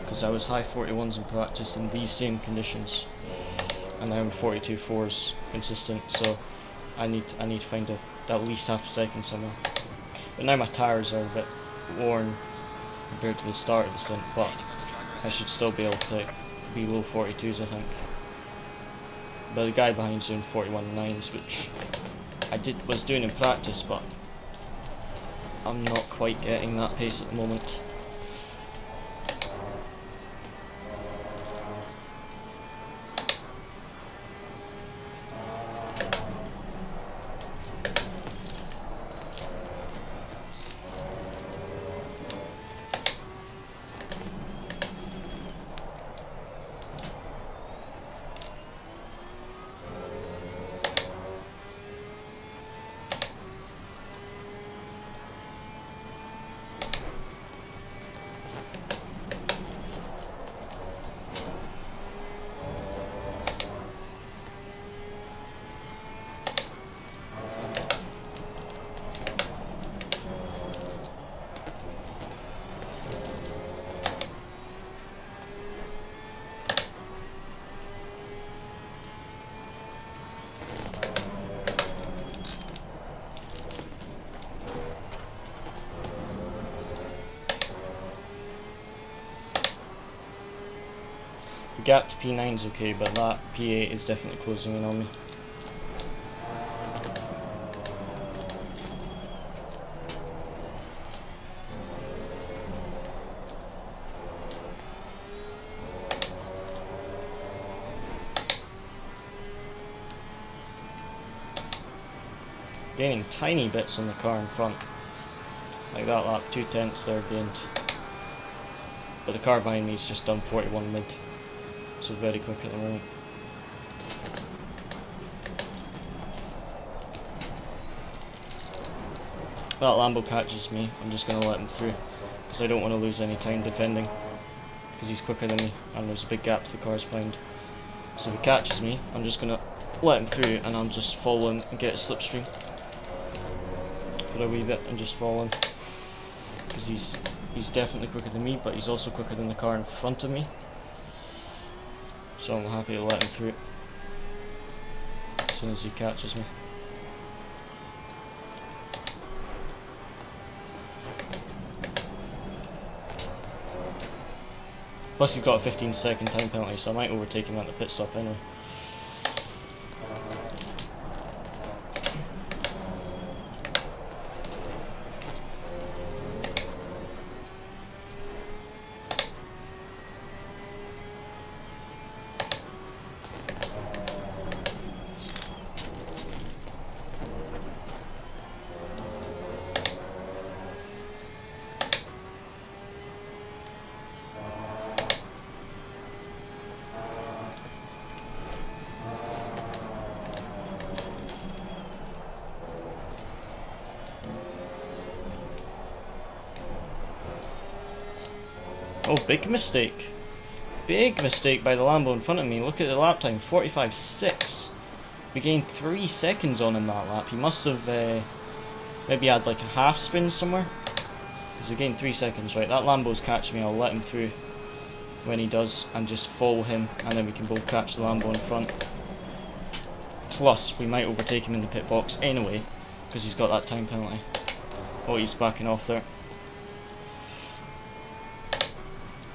because I was high 41s in practice in these same conditions. And now I'm 42.4s consistent, so I need to find at least half a second somewhere. But now my tyres are a bit worn compared to the start of the stint, but I should still be able to be low 42s, I think. But the guy behind's doing 41.9s, which I was doing in practice, but I'm not quite getting that pace at the moment. The gap to P9 is okay, but that P8 is definitely closing in on me. Gaining tiny bits on the car in front. Like that lap, 2/10 there gained. But the car behind me is just done 41 mid. So very quick at the moment. That Lambo catches me, I'm just going to let him through. Because I don't want to lose any time defending. Because he's quicker than me and there's a big gap to the cars behind. So if he catches me, I'm just going to let him through and I'll just follow him and get a slipstream. For a wee bit and just follow him. Because he's definitely quicker than me, but he's also quicker than the car in front of me. So I'm happy to let him through as soon as he catches me. Plus he's got a 15-second time penalty, so I might overtake him at the pit stop anyway. Oh, big mistake. Big mistake by the Lambo in front of me. Look at the lap time, 45.6. We gained 3 seconds on him that lap. He must have maybe had like a half spin somewhere. Because we gained 3 seconds, right? That Lambo's catching me, I'll let him through when he does and just follow him and then we can both catch the Lambo in front. Plus, we might overtake him in the pit box anyway because he's got that time penalty. Oh, he's backing off there.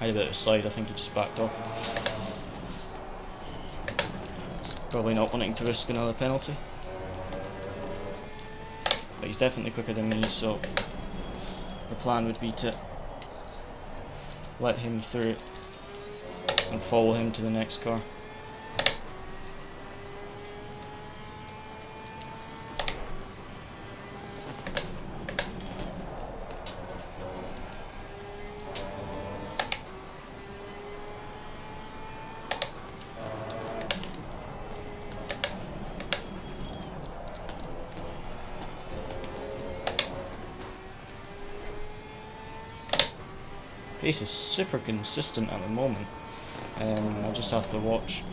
I had a bit of a slide, I think he just backed off. Probably not wanting to risk another penalty. But he's definitely quicker than me, so the plan would be to let him through and follow him to the next car. Pace is super consistent at the moment. I just have to watch.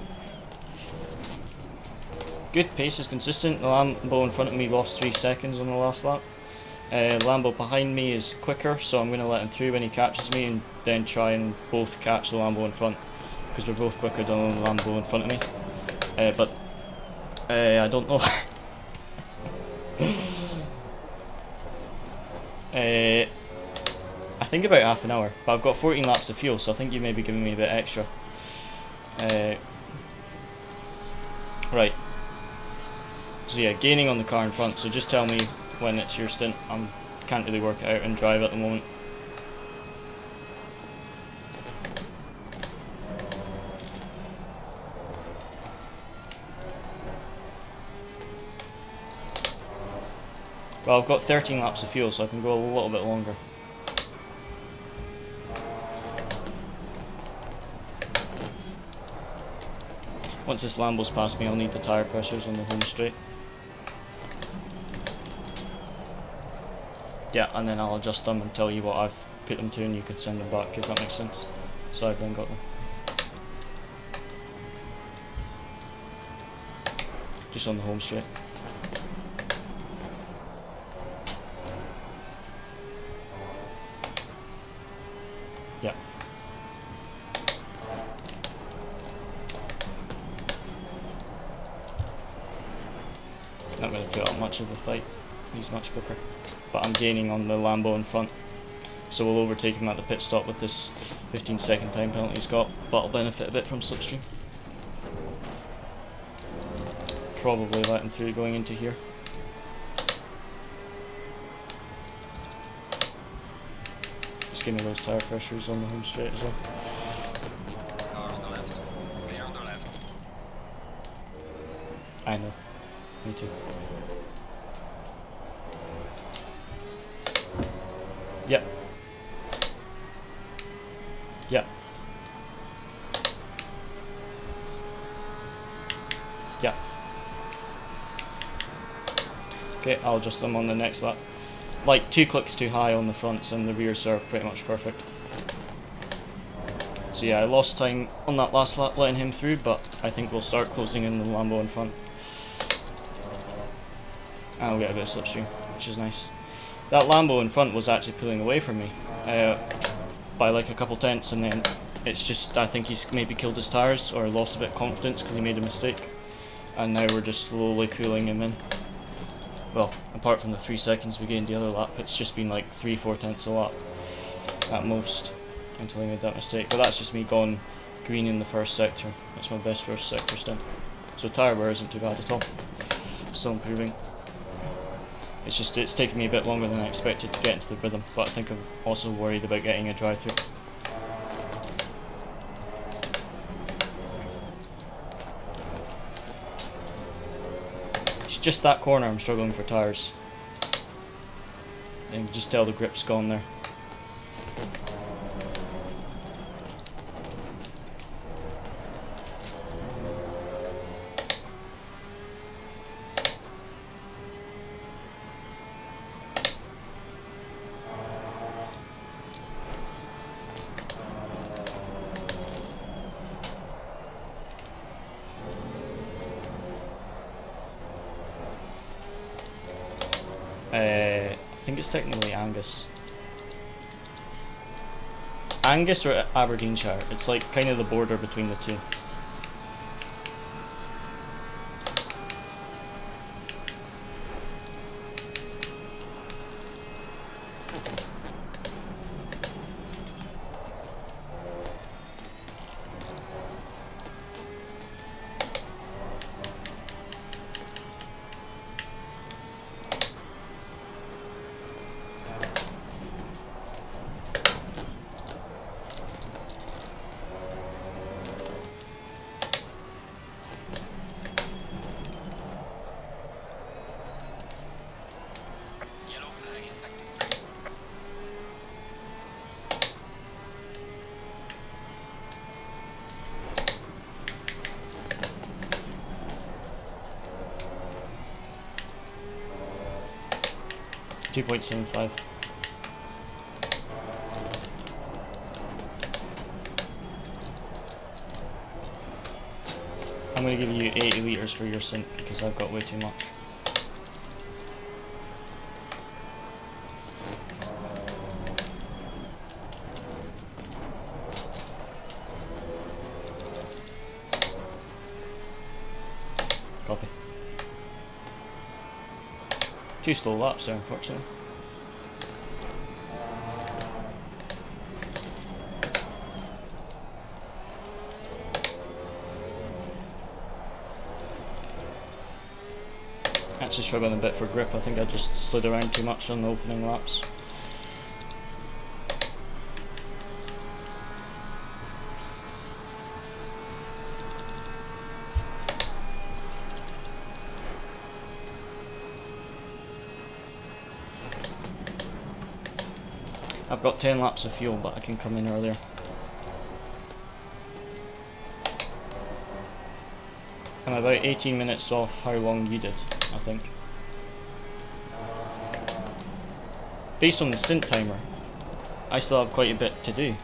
Good, pace is consistent. The Lambo in front of me lost 3 seconds on the last lap. Lambo behind me is quicker, so I'm going to let him through when he catches me and then try and both catch the Lambo in front. Because we're both quicker than the Lambo in front of me. But I don't know. I think about half an hour, but I've got 14 laps of fuel, so I think you may be giving me a bit extra. Right. So yeah, gaining on the car in front, so just tell me when it's your stint. I can't really work it out and drive at the moment. Well, I've got 13 laps of fuel, so I can go a little bit longer. Once this Lambo's past me, I'll need the tyre pressures on the home straight. Yeah, and then I'll adjust them and tell you what I've put them to and you can send them back if that makes sense. So I've then got them. Just on the home straight. Yeah. Not going to put up much of a fight, he's much quicker. But I'm gaining on the Lambo in front, so we'll overtake him at the pit stop with this 15-second time penalty he's got, but I'll benefit a bit from slipstream. Probably let him through going into here. Just give me those tyre pressures on the home straight as well. Car on the left. Clear on the left. I know. Me too. Yep. Yep. Yep. Okay, I'll adjust them on the next lap. Like 2 clicks too high on the fronts and the rears are pretty much perfect. So yeah, I lost time on that last lap letting him through, but I think we'll start closing in the Lambo in front. And we'll get a bit of slipstream, which is nice. That Lambo in front was actually pulling away from me by like a couple tenths, and then it's just, I think he's maybe killed his tyres or lost a bit of confidence because he made a mistake. And now we're just slowly pulling him in. Well, apart from the 3 seconds we gained the other lap, it's just been like 3-4 tenths a lap at most until he made that mistake. But that's just me gone green in the first sector. That's my best first sector stint. So tyre wear isn't too bad at all. Still improving. It's just, it's taken me a bit longer than I expected to get into the rhythm, but I think I'm also worried about getting a drive-through. It's just that corner I'm struggling for tyres. You can just tell the grip's gone there. I think it's technically Angus. Angus or Aberdeenshire. It's like kind of the border between the two. Yellow flag in sector 3. .75. I'm going to give you 80 litres for your sync because I've got way too much. Copy. 2 slow laps there, unfortunately. Actually struggling a bit for grip. I think I just slid around too much on the opening laps. I've got 10 laps of fuel, but I can come in earlier. I'm about 18 minutes off how long you did, I think. Based on the synth timer, I still have quite a bit to do.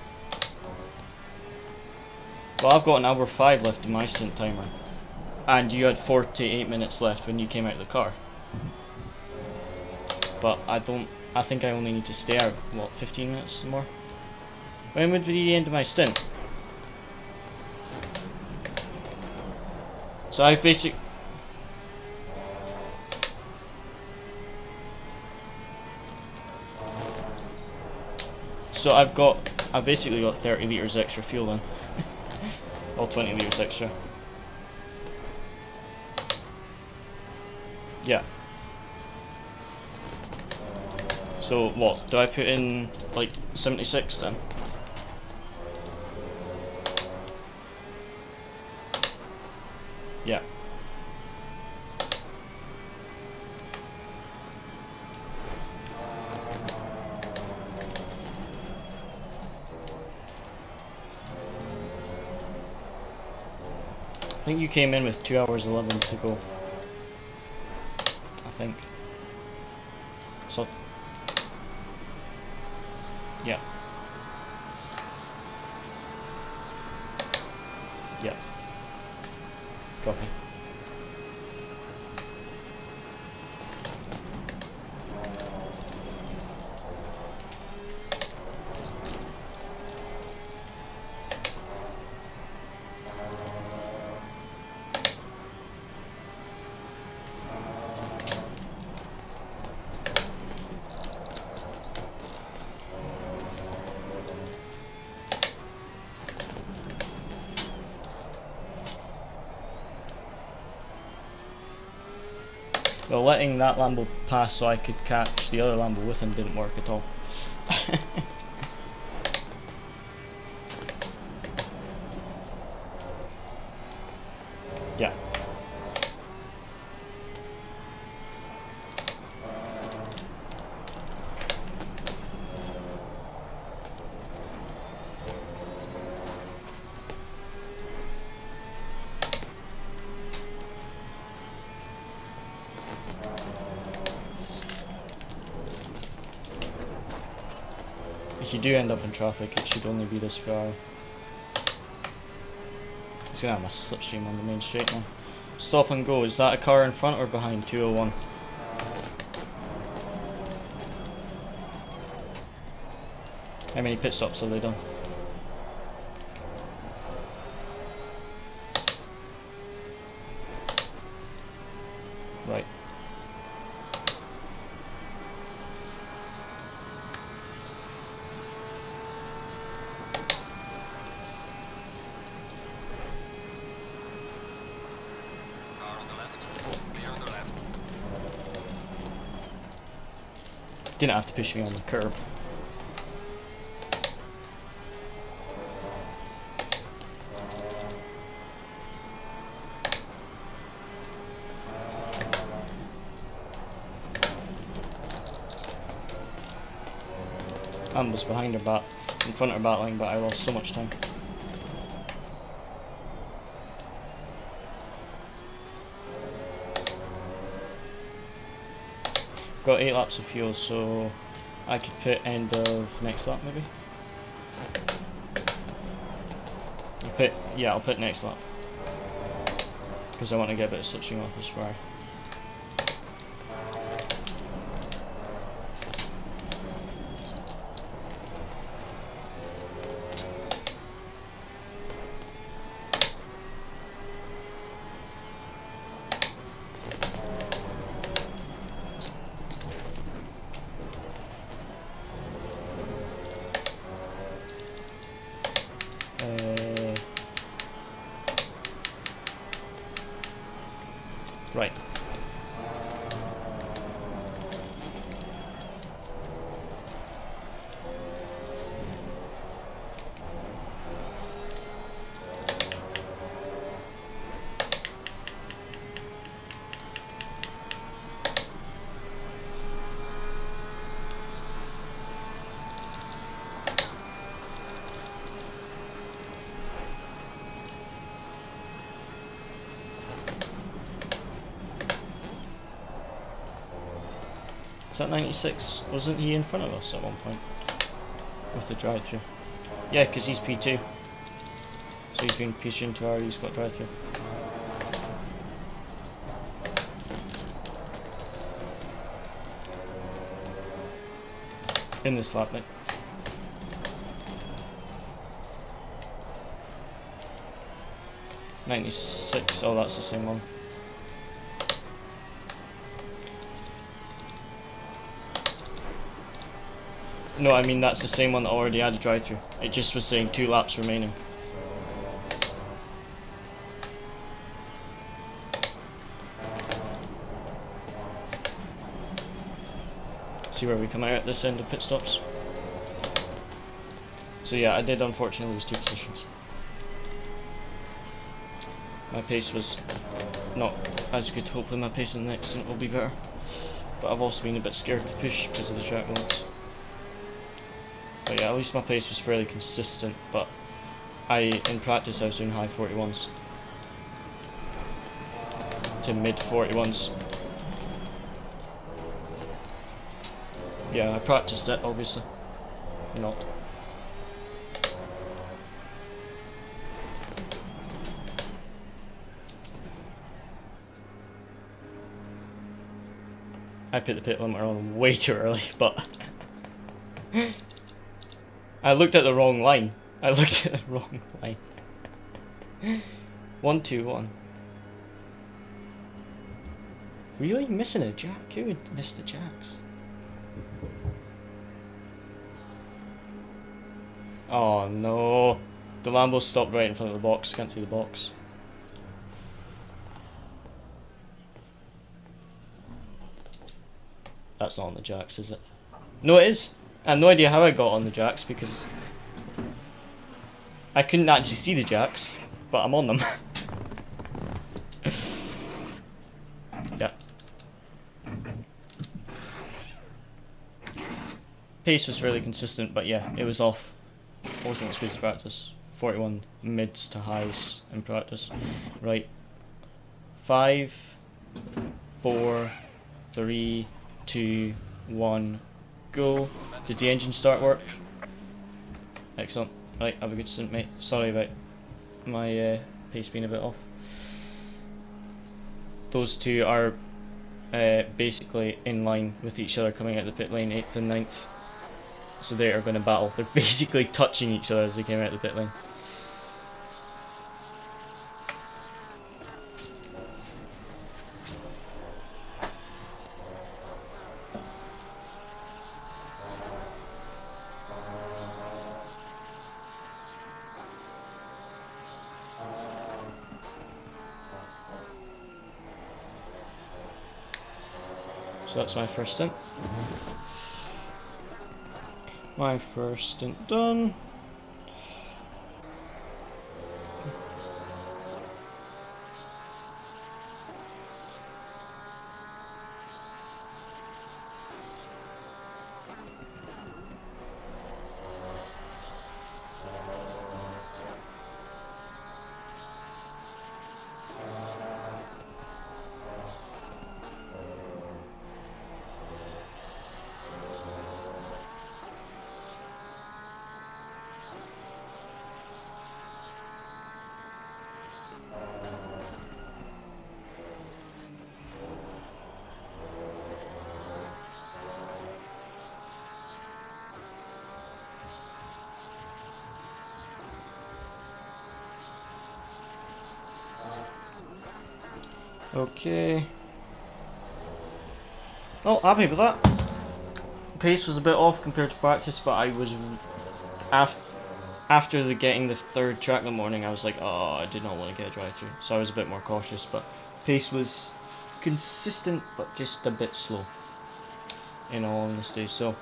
Well, I've got an hour 5 left in my synth timer. And you had 48 minutes left when you came out of the car. But I think I only need to stay out, what, 15 minutes more? When would be the end of my stint? So I've basically... So I've basically got 30 litres extra fuel then. Or 20 litres extra. Yeah. So what, do I put in like 76 then? Yeah. think you came in with 2 hours 11 to go. I think. So. Yeah. Yeah. Copy. Well, letting that Lambo pass so I could catch the other Lambo with him didn't work at all. Yeah. If you do end up in traffic, it should only be this far. He's gonna have my slipstream on the main straight now. Stop and go. Is that a car in front or behind 201? How many pit stops have they done? Right. Car on the left. Clear on the left. Didn't have to push me on the curb. I was behind her bat, in front of her bat line, but I lost so much time. Got 8 laps of fuel, so I could pit end of next lap maybe. I'll pit next lap because I want to get a bit of slipstream off this far. Right. Is that 96? Wasn't he in front of us at one point? With the drive-thru. Yeah, because he's P2. So he's been pushed into our, he's got drive-thru. In this lap, mate. $96. Oh, that's the same one. No, I mean that's the same one that already had a drive-thru. It just was saying 2 laps remaining. See where we come out at this end of pit stops. So yeah, I did unfortunately lose 2 positions. My pace was not as good. Hopefully my pace in the next stint will be better. But I've also been a bit scared to push because of the track limits. But yeah, at least my pace was fairly consistent, but in practice I was doing high 41s. to mid 41s. Yeah, I practiced it, obviously. Not. I put the pit limiter on way too early, but I looked at the wrong line. 1-2-1. Really? Missing a jack? Who would miss the jacks? Oh no. The Lambo stopped right in front of the box. Can't see the box. That's not on the jacks, is it? No, it is. I have no idea how I got on the jacks because I couldn't actually see the jacks, but I'm on them. Yeah. Pace was fairly consistent, but yeah, it was off. It wasn't as good as practice. 41 mids to highs in practice. Right. 5, 4, 3, 2, 1, go. Did the engine start work? Excellent. Right, have a good stint, mate. Sorry about my pace being a bit off. Those two are basically in line with each other coming out of the pit lane, 8th and 9th. So they are going to battle. They're basically touching each other as they came out of the pit lane. So that's my first stint. My first stint done. Okay. Well, happy with that. Pace was a bit off compared to practice, but I was after getting the third track in the morning, I was like, oh, I did not want to get a drive-through, so I was a bit more cautious. But pace was consistent, but just a bit slow, in all honesty. So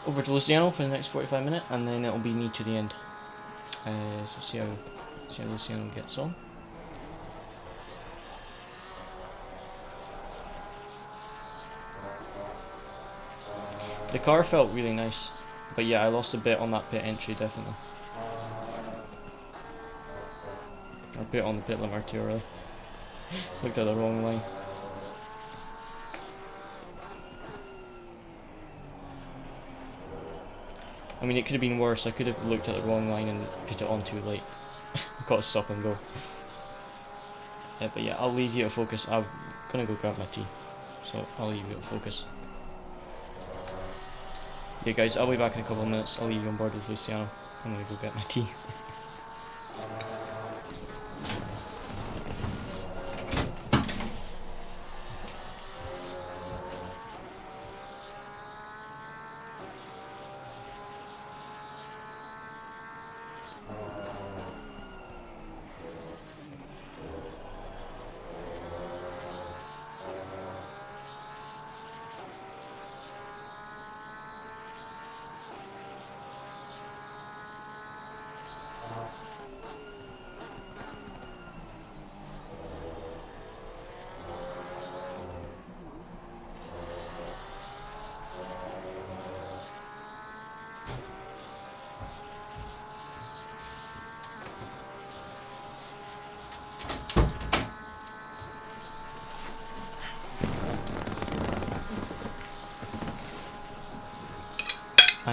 over to Luciano for the next 45 minutes, and then it'll be me to the end. So see how Luciano gets on. The car felt really nice, but yeah, I lost a bit on that pit entry, definitely. I put on the pit limiter too early. Looked at the wrong line. I mean, it could have been worse. I could have looked at the wrong line and put it on too late. Got to stop and go. Yeah, but yeah, I'll leave you to focus. I'm gonna go grab my tea, so I'll leave you to focus. Yeah guys, I'll be back in a couple of minutes. I'll leave you on board with Luciano. I'm gonna go get my tea.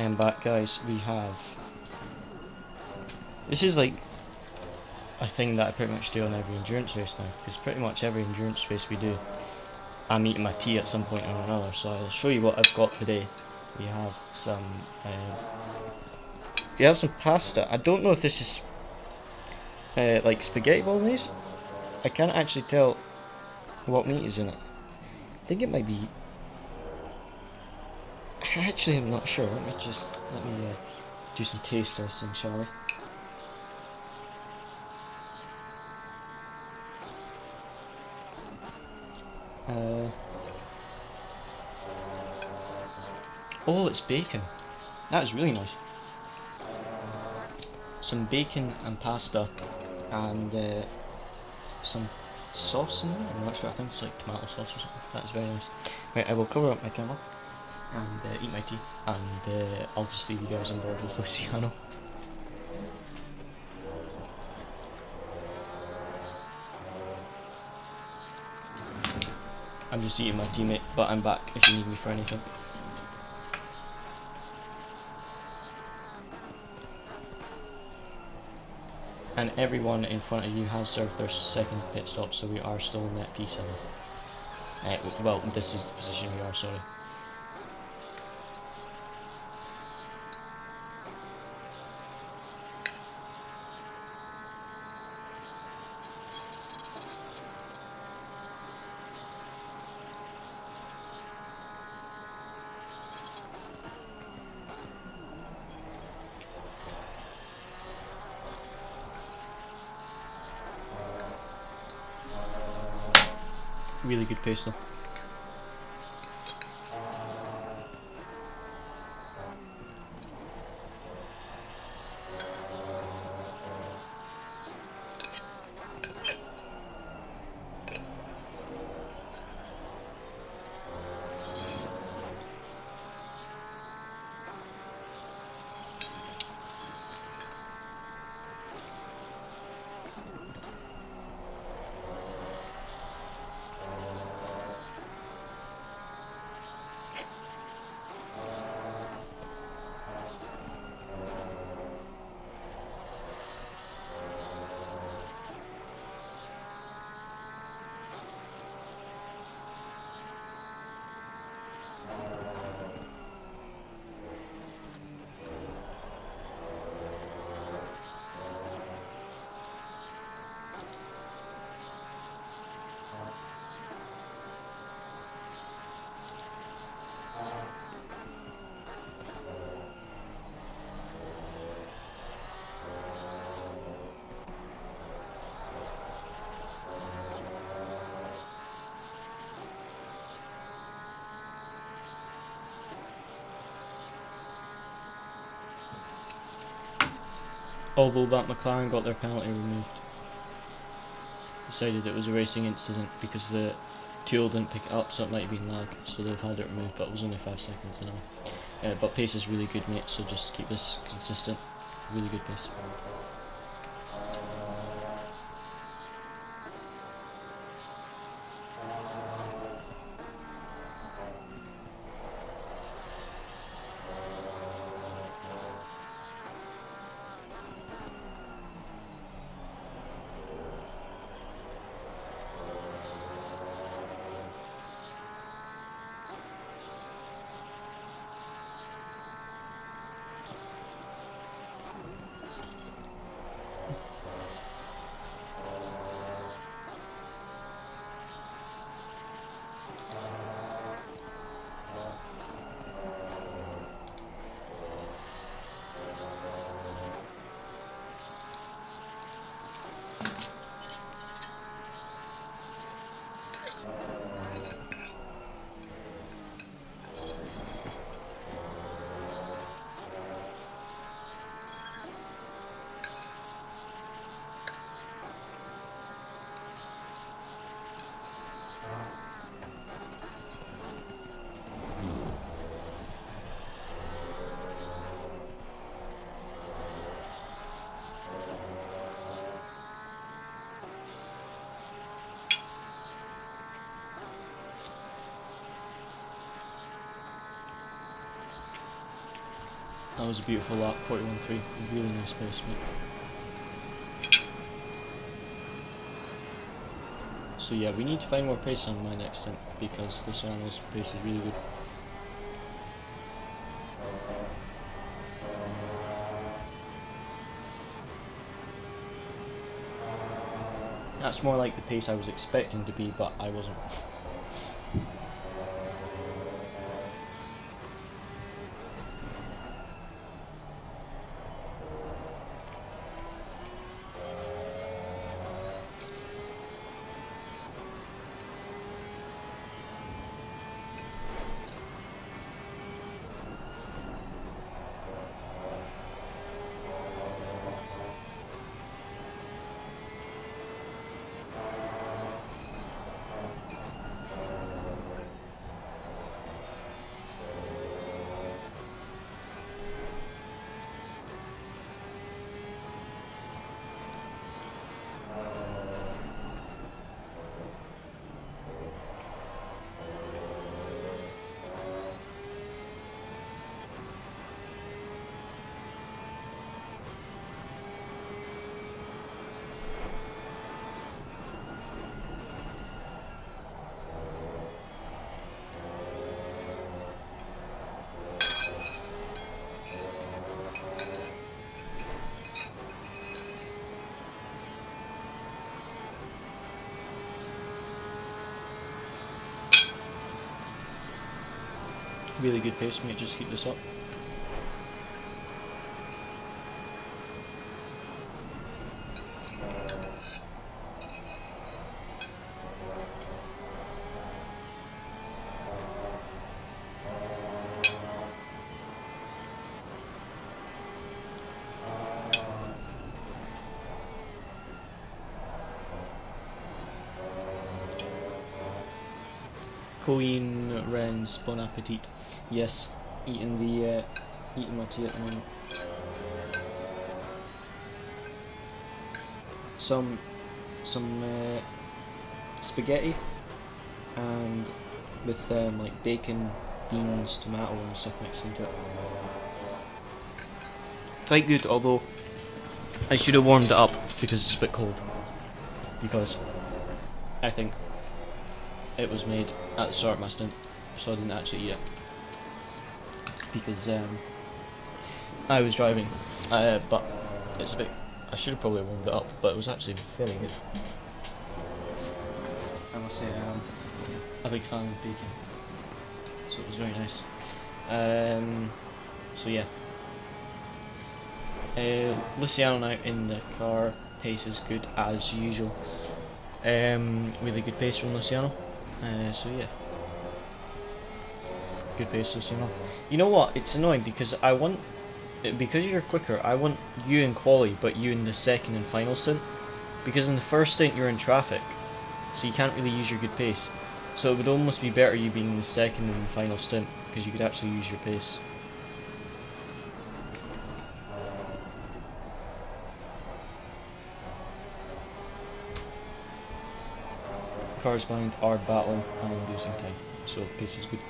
I am back, guys. We have... This is like a thing that I pretty much do on every endurance race now, because pretty much every endurance race we do, I'm eating my tea at some point or another. So I'll show you what I've got today. We have some pasta. I don't know if this is like spaghetti bolognese. I can't actually tell what meat is in it. I think it might be... I actually am not sure. Let me do some taste testing, shall we? Oh, it's bacon. That is really nice. Some bacon and pasta and some sauce in there. I'm not sure. I think it's like tomato sauce or something. That's very nice. Right, I will cover up my camera and eat my tea, and I'll just leave you guys on board with Luciano. I'm just eating my tea, mate, but I'm back if you need me for anything. And everyone in front of you has served their second pit stop, so we are still in that P7. Well, this is the position we are, sorry. Really good pace though. Although that McLaren got their penalty removed. Decided it was a racing incident because the tool didn't pick it up, so it might have been lag, so they've had it removed, but it was only 5 seconds anyway. But pace is really good, mate, so just keep this consistent. Really good pace. That was a beautiful lap, 41.3. Really nice pace, mate. So yeah, we need to find more pace on my next stint because Luciano's pace is really good. That's more like the pace I was expecting to be, but I wasn't. Really good pace, mate, just keep this up. Coin Ren's Bon Appetit. Yes, eating my tea at the moment. Some spaghetti and with like bacon, beans, tomato and stuff mixed into it. Quite good, although I should have warmed it up because it's a bit cold. Because I think it was made at the start of my stint, so I didn't actually eat it. Because I was driving, but it's a bit. I should have probably warmed it up, but it was actually very good. I must say, I'm a big fan of bacon, so it was very nice. So yeah, Luciano now in the car. Pace is good as usual. Really good pace from Luciano. So yeah, good pace, Luciano. You know what? It's annoying because because you're quicker, I want you in quali, but you in the second and final stint. Because in the first stint you're in traffic, so you can't really use your good pace. So it would almost be better you being in the second and final stint, because you could actually use your pace. Cars behind are battling and losing time, so pace is good.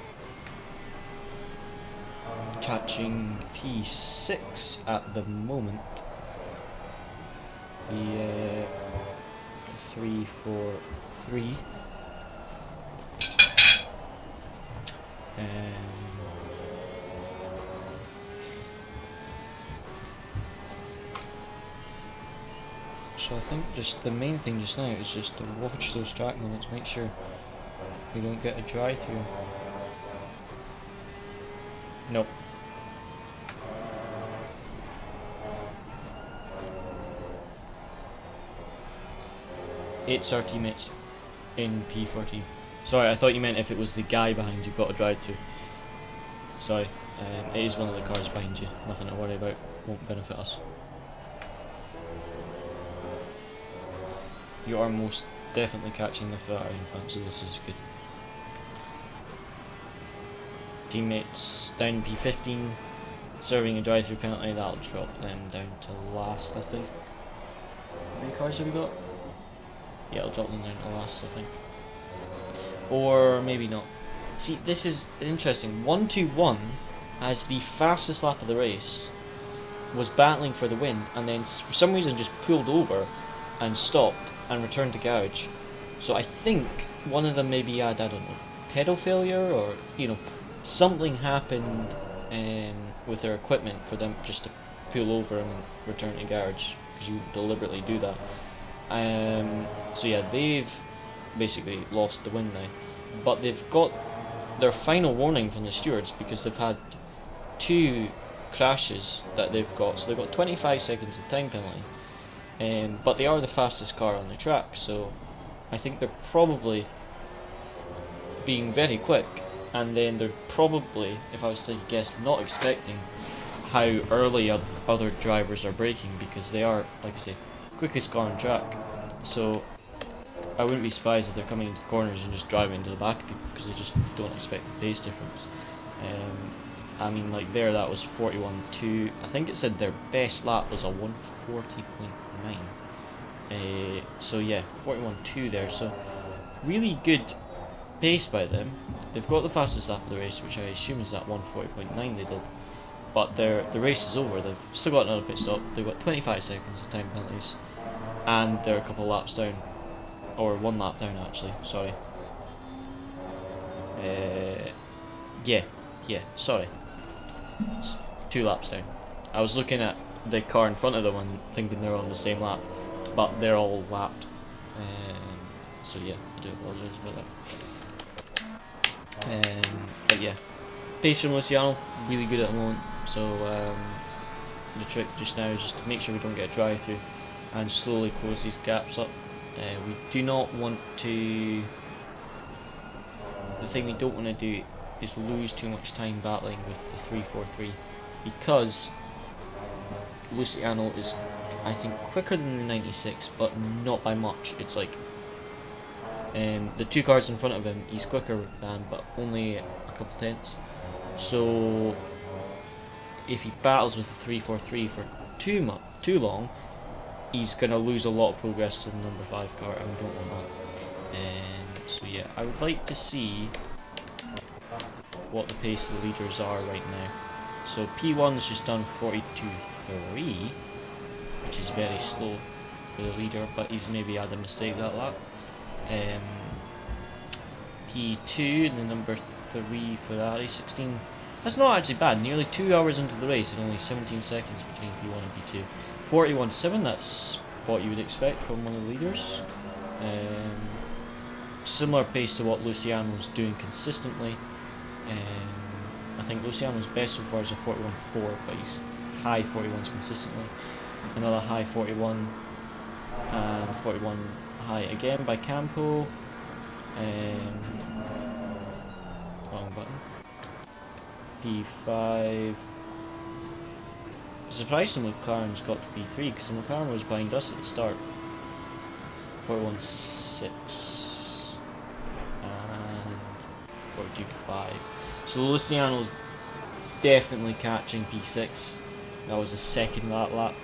Catching P6 at the moment. The 3-4-3. So I think just the main thing just now is just to watch those track limits, make sure we don't get a drive-through. Nope. It's our teammates in P14. Sorry, I thought you meant if it was the guy behind you got a drive-through. Sorry, it is one of the cars behind you. Nothing to worry about. Won't benefit us. You are most definitely catching the Ferrari in front, so this is good. Teammates down P15, serving a drive-through penalty. That'll drop them down to last, I think. How many cars have we got? Yeah, it'll drop them down to last, I think. Or maybe not. See, this is interesting. 1-2-1 as the fastest lap of the race, was battling for the win, and then for some reason just pulled over and stopped and returned to garage. So I think one of them maybe had, I don't know, pedal failure, or something happened with their equipment for them just to pull over and return to garage, because you deliberately do that. So yeah, they've basically lost the win now, but they've got their final warning from the stewards because they've had 2 crashes that they've got, so they've got 25 seconds of time penalty, but they are the fastest car on the track, so I think they're probably being very quick, and then they're probably, if I was to guess, not expecting how early other drivers are braking, because they are, like I say, quickest car on track. So I wouldn't be surprised if they're coming into corners and just driving into the back of people, because they just don't expect the pace difference. I mean, like there, that was 41.2. I think it said their best lap was a 140.9. So yeah, 41.2 there. So really good pace by them. They've got the fastest lap of the race, which I assume is that 140.9 they did. But the race is over. They've still got another pit stop. They've got 25 seconds of time penalties, and they're a couple laps down, or 1 lap down actually. Sorry. Yeah. Sorry. It's 2 laps down. I was looking at the car in front of them and thinking they're on the same lap, but they're all lapped. So yeah, I do apologise about that. But yeah, pace from Luciano, really good at the moment. So the trick just now is just to make sure we don't get a drive through and slowly close these gaps up. We do not want to. The thing we don't want to do is lose too much time battling with the 343, because Luciano is, I think, quicker than the 96, but not by much. It's like the 2 cars in front of him, he's quicker than, but only a couple tenths. So if he battles with the 343 for too long, he's gonna lose a lot of progress to the number 5 car, and we don't want that. So yeah, I would like to see what the pace of the leaders are right now. So P1's just done 42.3, which is very slow for the leader, but he's maybe had a mistake that lap. P2, the number 3 Ferrari, 16. That's not actually bad. Nearly 2 hours into the race and only 17 seconds between P1 and P2. 41.7, that's what you would expect from one of the leaders. Similar pace to what Luciano's doing consistently. I think Luciano's best so far is a 41.4, but he's high 41s consistently. Another high 41, and 41 high again by Campo. Wrong button. P5. Surprised the McLaren's got to P3, because the McLaren was behind us at the start. 41.6 and 42.5. So Luciano's definitely catching P6. That was the second lap,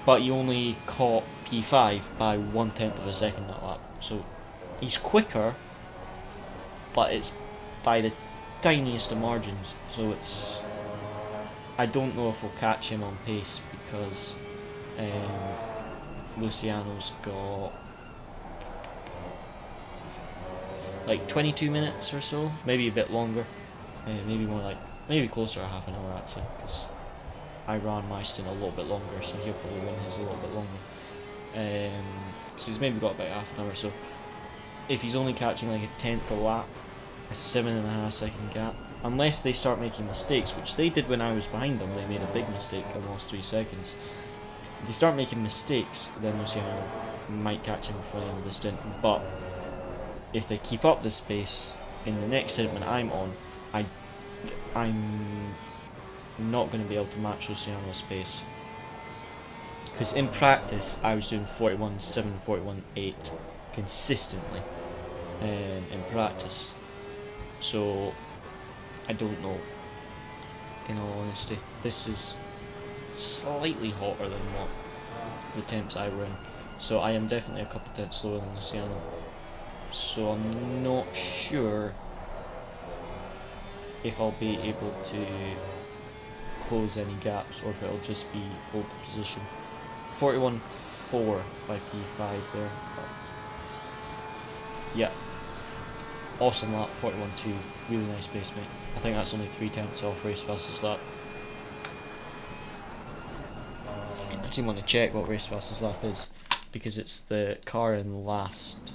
but he only caught P5 by 1/10 of a second that lap. So he's quicker, but it's by the tiniest of margins. So it's, I don't know if we'll catch him on pace, because Luciano's got like 22 minutes or so, maybe a bit longer, maybe more like, maybe closer to half an hour actually, because I ran my stint a little bit longer, so he'll probably win his a little bit longer. So he's maybe got about half an hour. So if he's only catching like a 10th a lap, a 7.5 second gap, unless they start making mistakes, which they did when I was behind them. They made a big mistake, I lost 3 seconds. If they start making mistakes, then Luciano might catch him before the end of the stint. But if they keep up this pace in the next segment I'm on, I'm not going to be able to match Luciano's pace, because in practice I was doing 41.7, 41.8 consistently in practice. So I don't know, in all honesty. This is slightly hotter than what the temps I were in, so I am definitely a couple tenths slower than Luciano. So I'm not sure if I'll be able to close any gaps or if it'll just be hold the position. 41.4 by P5 there. Yeah. Awesome lap, 41.2. Really nice pace, mate. I think that's only 3/10 off race fastest lap. I actually want to check what race fastest lap is, because it's the car in last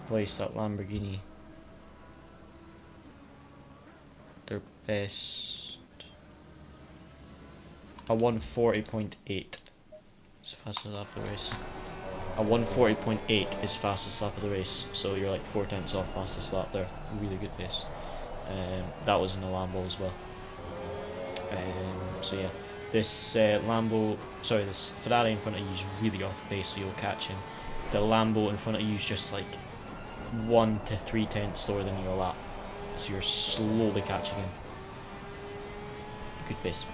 place, that Lamborghini. Their best. A 140.8 is the fastest lap of the race. A 140.8 is fastest lap of the race, so you're like 4/10 off fastest lap there. Really good pace. That was in a Lambo as well. So yeah, this this Ferrari in front of you is really off the pace, so you'll catch him. The Lambo in front of you is just like 1 to 3/10 slower than your lap, so you're slowly catching him. Good pace.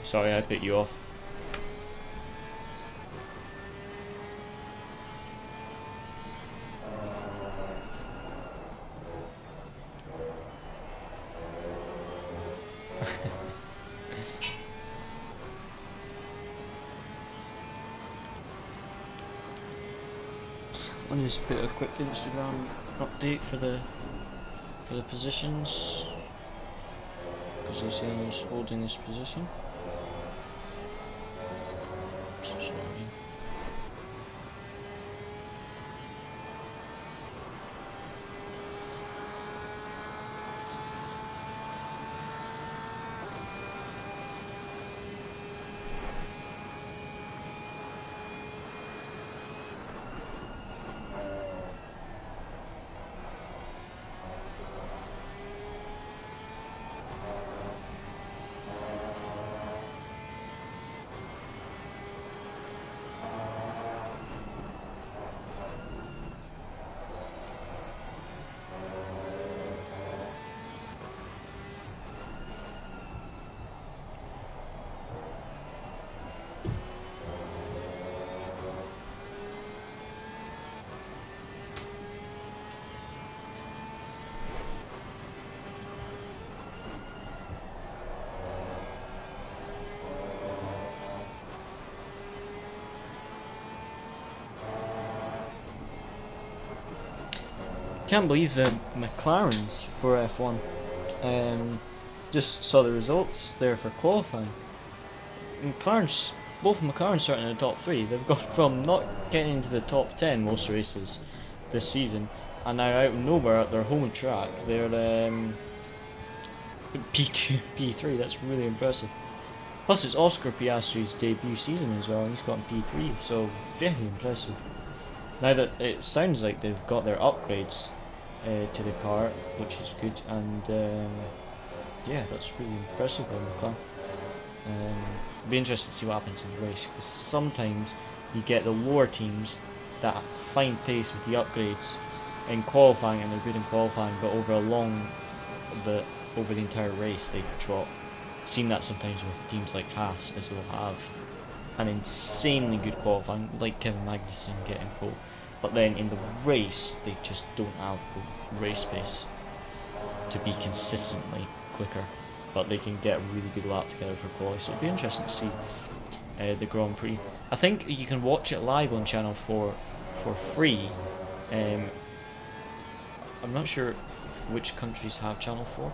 Sorry, I put you off. Let me just put a quick Instagram update for the positions, because they're saying he's holding this position. Can't believe the McLarens for F1. Just saw the results there for qualifying. Both McLarens starting in the top 3. They've gone from not getting into the top 10 most races this season, and now out of nowhere at their home track, they're P2, P3. That's really impressive. Plus, it's Oscar Piastri's debut season as well, and he's gotten P3, so very impressive. Now that it sounds like they've got their upgrades to the car, which is good, and yeah, that's really impressive by McLaren. It'll be interesting to see what happens in the race, because sometimes you get the lower teams that find pace with the upgrades in qualifying, and they're good in qualifying, but over the entire race they drop. I've seen that sometimes with teams like Haas, as they'll have an insanely good qualifying, like Kevin Magnussen getting pole, but then in the race they just don't have the race pace to be consistently quicker, but they can get a really good lap together for quality, so it'll be interesting to see the Grand Prix. I think you can watch it live on Channel 4 for free. I'm not sure which countries have Channel 4,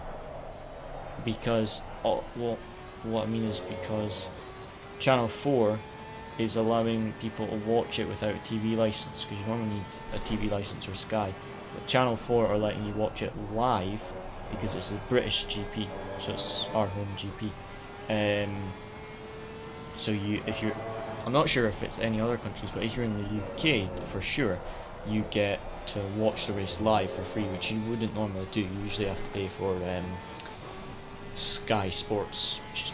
because what I mean is because Channel 4 is allowing people to watch it without a TV license, because you normally need a TV license or Sky, but Channel 4 are letting you watch it live because it's a British GP, so it's our home GP. So I'm not sure if it's any other countries, but if you're in the UK, for sure, you get to watch the race live for free, which you wouldn't normally do. You usually have to pay for Sky Sports, which is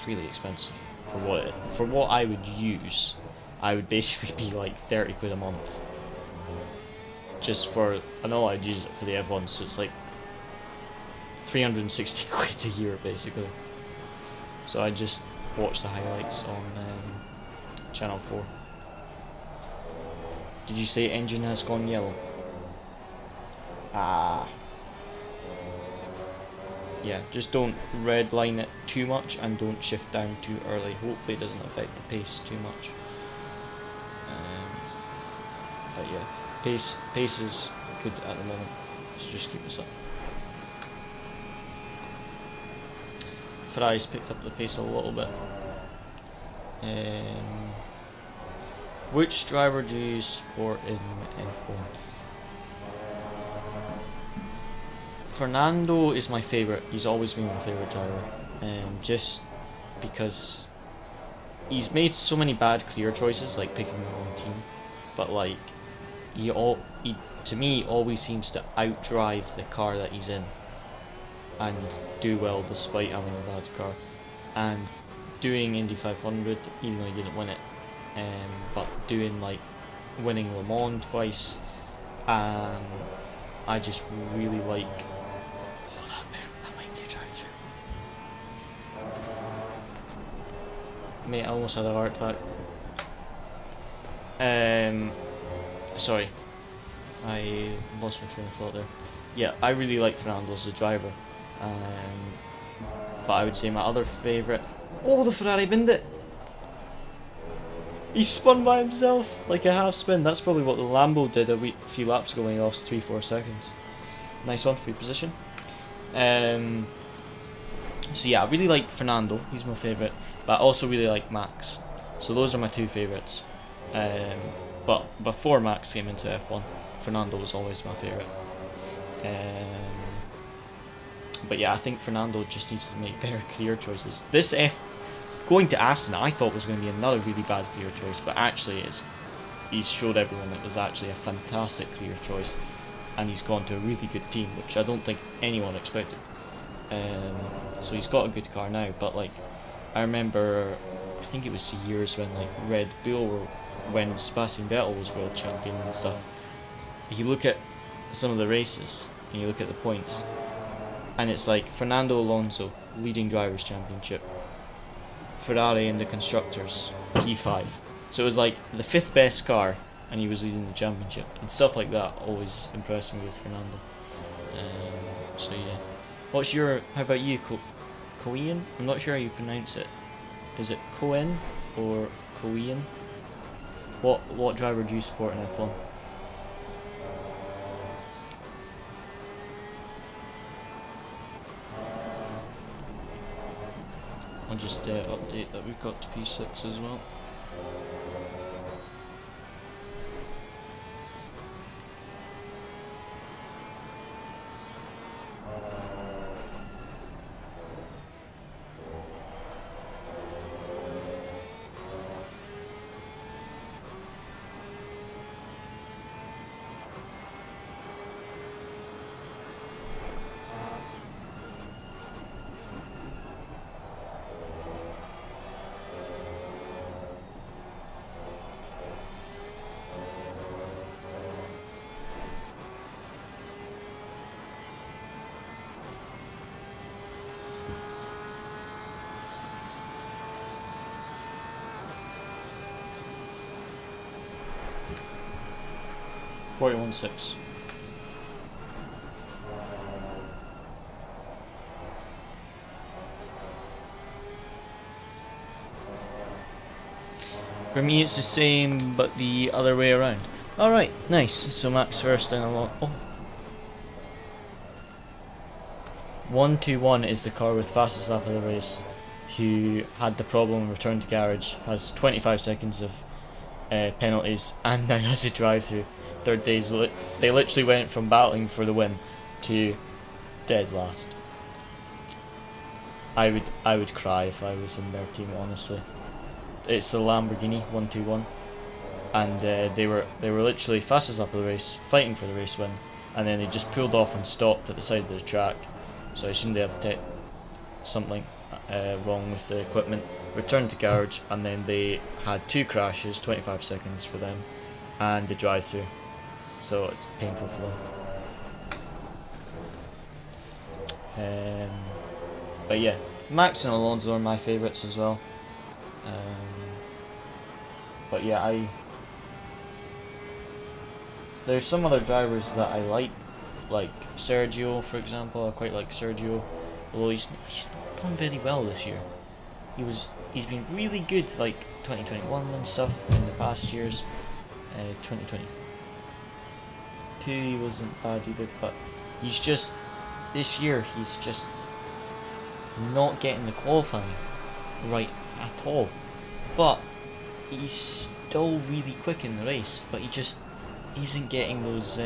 really expensive for what I would use. I would basically be like 30 quid a month just for, and all I'd use it for the F1, so it's like 360 quid a year basically. So I just watch the highlights on Channel 4. Did you say engine has gone yellow? Ah. Yeah, just don't redline it too much and don't shift down too early. Hopefully it doesn't affect the pace too much. But yeah, pace is good at the moment, so just keep this up. Ferrari's picked up the pace a little bit. Which driver do you support in F1? Fernando is my favourite. He's always been my favourite driver, just because he's made so many bad career choices, like picking the wrong team, but like he to me always seems to outdrive the car that he's in and do well despite having a bad car. And doing Indy 500, even though he didn't win it, but doing like winning Le Mans twice, I just really like. Hold on, I might do drive through. Mate, I almost had a heart attack. Sorry, I lost my train of thought there. Yeah, I really like Fernando as a driver, but I would say my other favourite. Oh, the Ferrari binned it! He spun by himself like a half spin. That's probably what the Lambo did a few laps ago when he lost 3-4 seconds. Nice one, free position. So yeah, I really like Fernando. He's my favourite, but I also really like Max. So those are my two favourites. But before Max came into F1, Fernando was always my favourite. But yeah, I think Fernando just needs to make better career choices. Going to Aston, I thought was going to be another really bad career choice, but actually he's showed everyone it was actually a fantastic career choice, and he's gone to a really good team, which I don't think anyone expected. So he's got a good car now, but like I remember, I think it was years when like Red Bull when Sebastian Vettel was world champion and stuff. You look at some of the races and you look at the points, and it's like Fernando Alonso leading drivers championship, Ferrari in the constructors P5, so it was like the 5th best car and he was leading the championship, and stuff like that always impressed me with Fernando. So yeah, how about you, Coen? I'm not sure how you pronounce it. Is it Coen or Coen? What driver do you support in F1? I'll just update that we've got to P6 as well. .41.6. For me it's the same, but the other way around. Alright, nice. So Max first and a lot. Oh. 121 is the car with fastest lap of the race, who had the problem return to garage, has 25 seconds of penalties, and now has a drive through. Third days, they literally went from battling for the win to dead last. I would cry if I was in their team, honestly. It's the Lamborghini 121, and they were literally fastest lap of the race, fighting for the race win, and then they just pulled off and stopped at the side of the track. So I assume they have something wrong with the equipment. Returned to garage, and then they had 2 crashes, 25 seconds for them, and the drive through. So it's painful for them. But yeah, Max and Alonso are my favourites as well. there's some other drivers that I like Sergio, for example. I quite like Sergio, although he's not done very well this year. He's been really good like 2021 and stuff in the past years. 2022 he wasn't bad either, but he's just this year he's just not getting the qualifying right at all. But he's still really quick in the race, but he just isn't getting those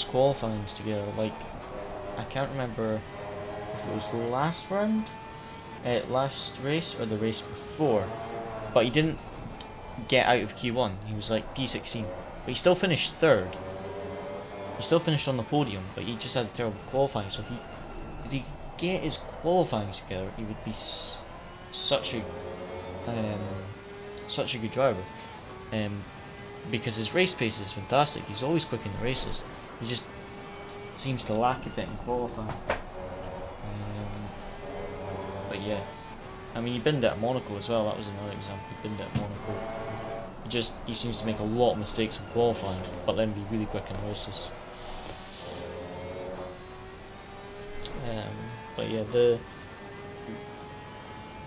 qualifyings together. Like, I can't remember if it was the last round, last race, or the race before, but he didn't get out of Q1. He was like P16, but he still finished third. He still finished on the podium, but he just had a terrible qualifying. So if he get his qualifying together, he would be such a good driver. Because his race pace is fantastic. He's always quick in the races. He just seems to lack a bit in qualifying. But yeah, I mean, he binned it at Monaco as well. That was another example. He binned it at Monaco. He seems to make a lot of mistakes in qualifying, but then be really quick in races. But yeah, the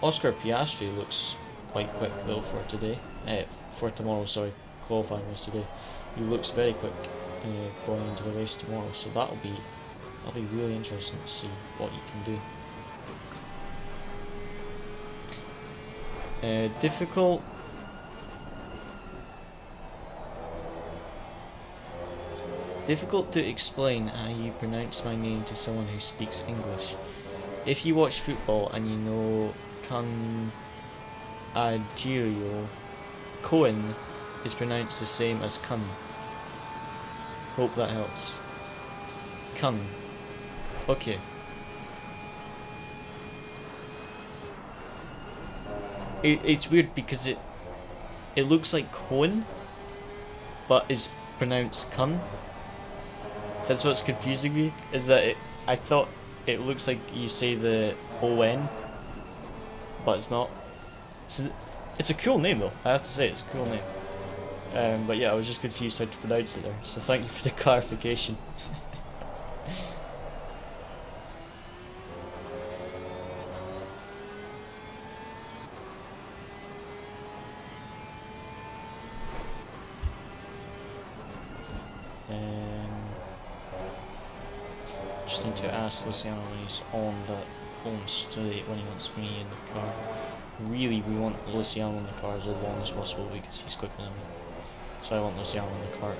Oscar Piastri looks quite quick though for today. For tomorrow, sorry, qualifying race today. He looks very quick going into the race tomorrow. So that'll be really interesting to see what he can do. Difficult. Difficult to explain how you pronounce my name to someone who speaks English. If you watch football and you know Agirio, Cohen is pronounced the same as Kun. Hope that helps. Kun. Okay. It's weird because it looks like Cohen, but is pronounced Kun. That's what's confusing me, is that I thought it looks like you say the O-N, but it's not. It's a cool name though, I have to say, it's a cool name. But yeah, I was just confused how to pronounce it there, so thank you for the clarification. Just need to ask Luciano when he's on the home straight when he wants me in the car. Really, we want Luciano in the car as long as possible because he's quicker than me. So I want Luciano in the car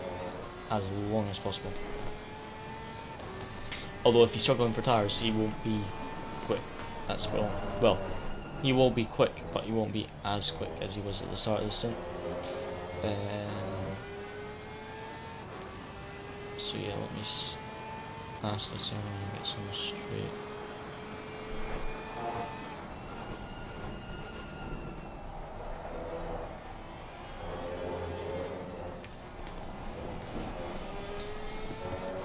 as long as possible. Although if he's struggling for tyres, he won't be quick. That's well, he will be quick, but he won't be as quick as he was at the start of the stint. So yeah, let me pass this on and get some straight.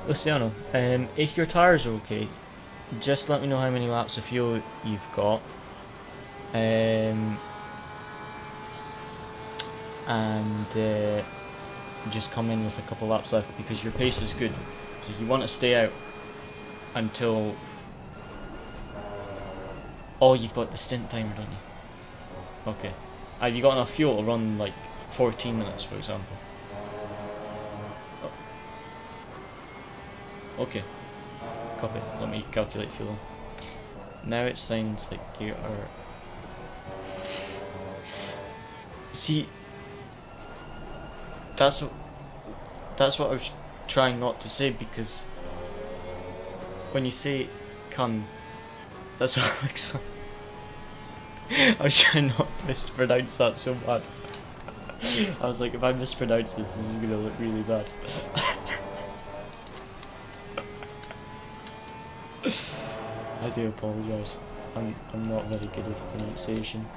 Luciano, if your tyres are okay, just let me know how many laps of fuel you've got. And just come in with a couple laps left because your pace is good. So you want to stay out until... Oh, you've got the stint timer, don't you? Okay. Have you got enough fuel to run like 14 minutes, for example? Okay. Copy. Let me calculate fuel. Now it sounds like you are... See... That's what I was trying not to say, because when you say "kun," that's what it looks like. I was trying not to mispronounce that so bad. I was like, if I mispronounce this is gonna look really bad. I do apologise. I'm not very good with pronunciation.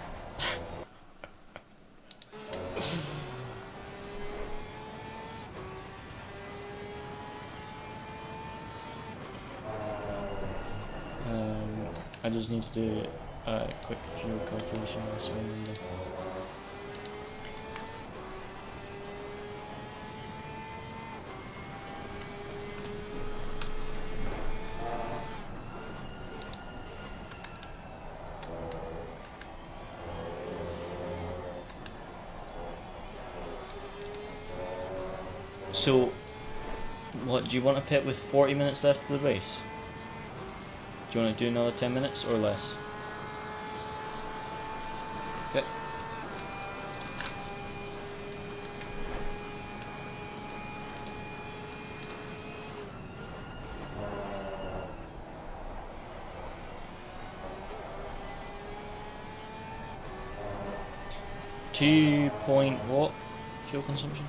I just need to do a quick fuel calculation on this one. So, what do you want to pit with 40 minutes left of the race? Do you want to do another 10 minutes or less? Okay. What fuel consumption?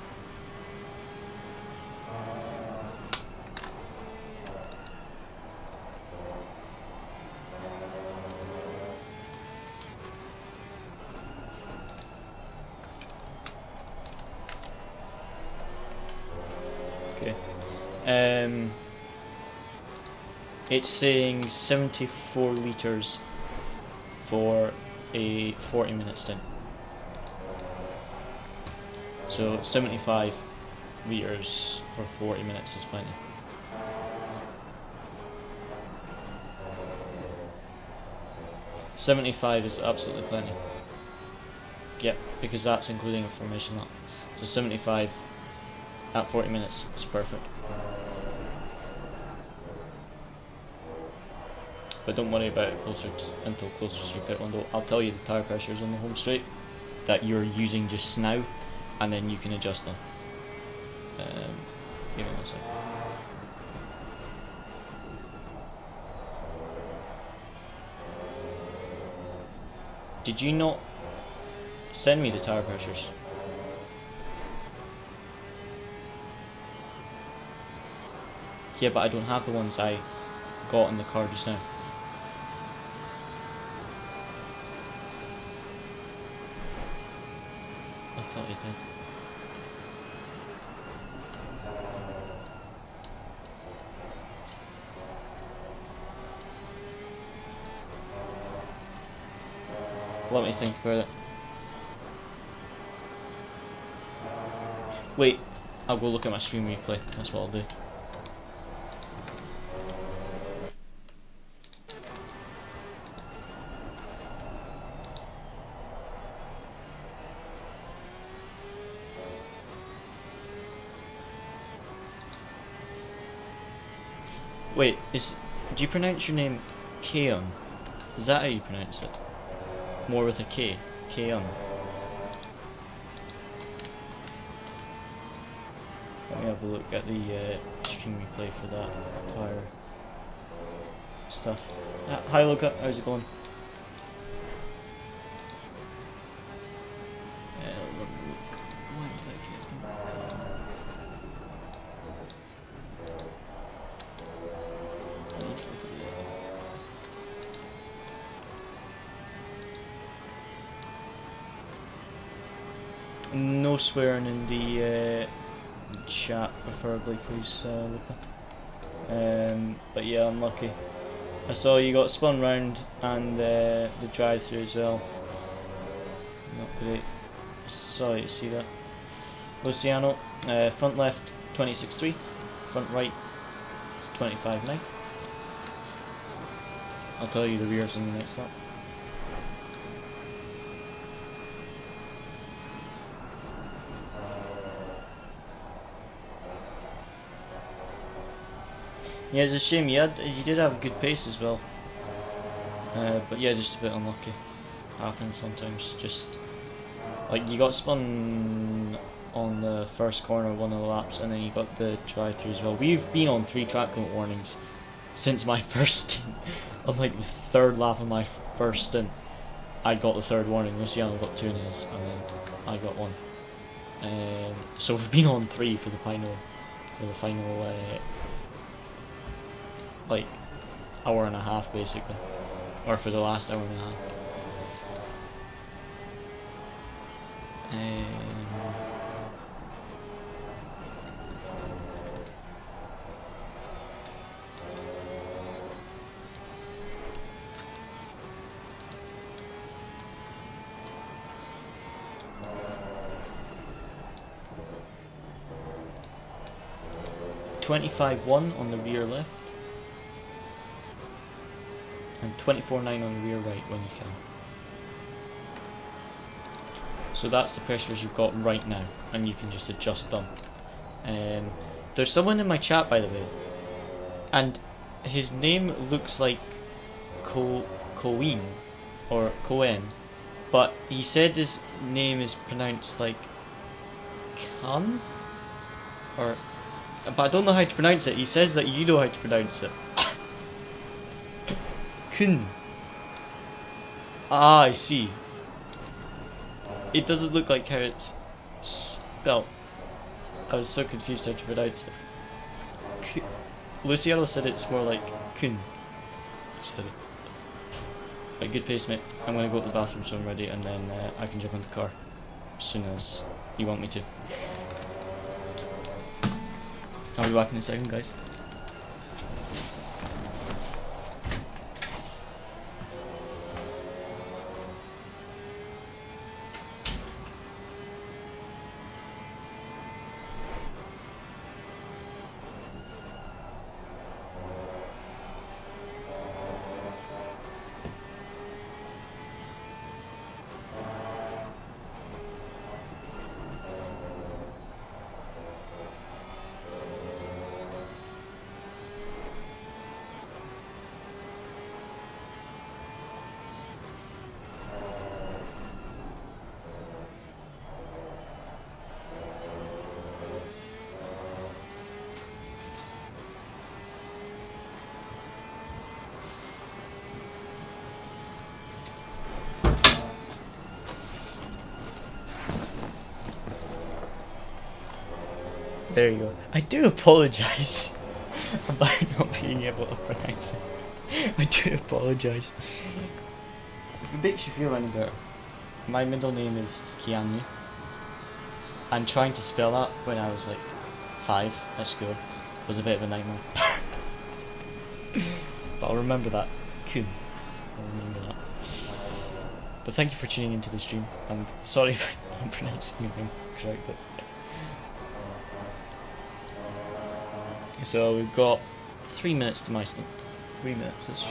Okay. It's saying 74 litres for a 40-minute stint. So 75 litres for 40 minutes is plenty. $75 is absolutely plenty. Yep, because that's including a formation lap. So 75 at 40 minutes is perfect. But don't worry about it until closer to your pit window. I'll tell you the tyre pressures on the home straight that you're using just now, and then you can adjust them. Give me 1 second. Did you not send me the tyre pressures? Yeah, but I don't have the ones I got in the car just now. I thought you did. Let me think about it. Wait, I'll go look at my stream replay. That's what I'll do. Wait, do you pronounce your name Keon? Is that how you pronounce it? More with a K. Keon. Let me have a look at the stream replay for that tyre stuff. Hi Luca, how's it going? Why did I get no swearing in the chat, preferably, please, Luca. But yeah, unlucky. I saw you got spun round and the drive-through as well. Not great. Sorry to see that. Luciano, front left 26.3, front right 25.9. I'll tell you the rears on the next lap. Yeah, it's a shame. You did have a good pace as well, but yeah, just a bit unlucky. Happens sometimes. Just like you got spun on the first corner one of the laps, and then you got the drive-through as well. We've been on 3 track limit warnings since my first stint. On like the 3rd lap of my first stint, I got the 3rd warning. Luciano got 2 in his, and then I got 1. So we've been on 3 for the final like hour and a half basically, or for the last hour and a half. 25.1 on the rear left. And 24.9 on the rear right when you can. So that's the pressures you've got right now, and you can just adjust them There's someone in my chat, by the way, and his name looks like Coen or Coen, but he said his name is pronounced like Kun, or, but I don't know how to pronounce it. He says that you know how to pronounce it. Kun. Ah, I see. It doesn't look like how it's spelled. I was so confused how to pronounce it. Luciano said it's more like Kun. Said it. Right, good pace, mate. I'm gonna go to the bathroom so I'm ready, and then I can jump in the car as soon as you want me to. I'll be back in a second, guys. There you go. I do apologise about not being able to pronounce it. I do apologise. If it makes you feel any better, my middle name is Keanu. And trying to spell that when I was like 5 at school was a bit of a nightmare. But I'll remember that. Kun. I'll remember that. But thank you for tuning into the stream, and sorry if I'm pronouncing your name correctly. So we've got 3 minutes to my stint. 3 minutes. Let's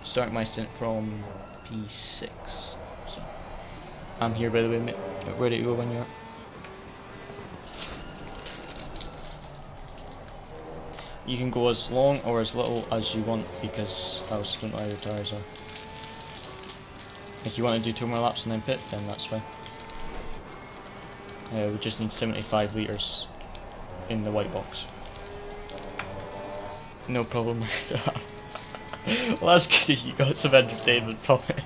start my stint from P6. So I'm here, by the way, mate. Ready to go when you are. You can go as long or as little as you want, because I also don't know how your tires are. If you want to do 2 more laps and then pit, then that's fine. We just need 75 litres in the white box. No problem. Well, that's good if you got some entertainment from it.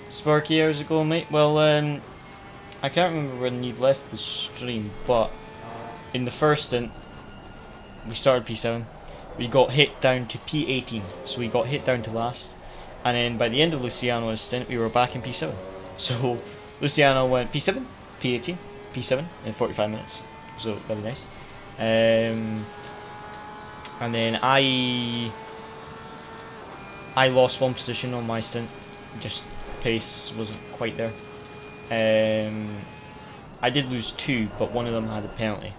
Sparky, how's it going, mate? Well, I can't remember when you left the stream, but in the first stint, we started P7. We got hit down to P18, so we got hit down to last. And then by the end of Luciano's stint, we were back in P7. So Luciano went P7, P18, P7 in 45 minutes. So very nice. And then I lost 1 position on my stint. Just pace wasn't quite there. I did lose 2, but one of them had a penalty.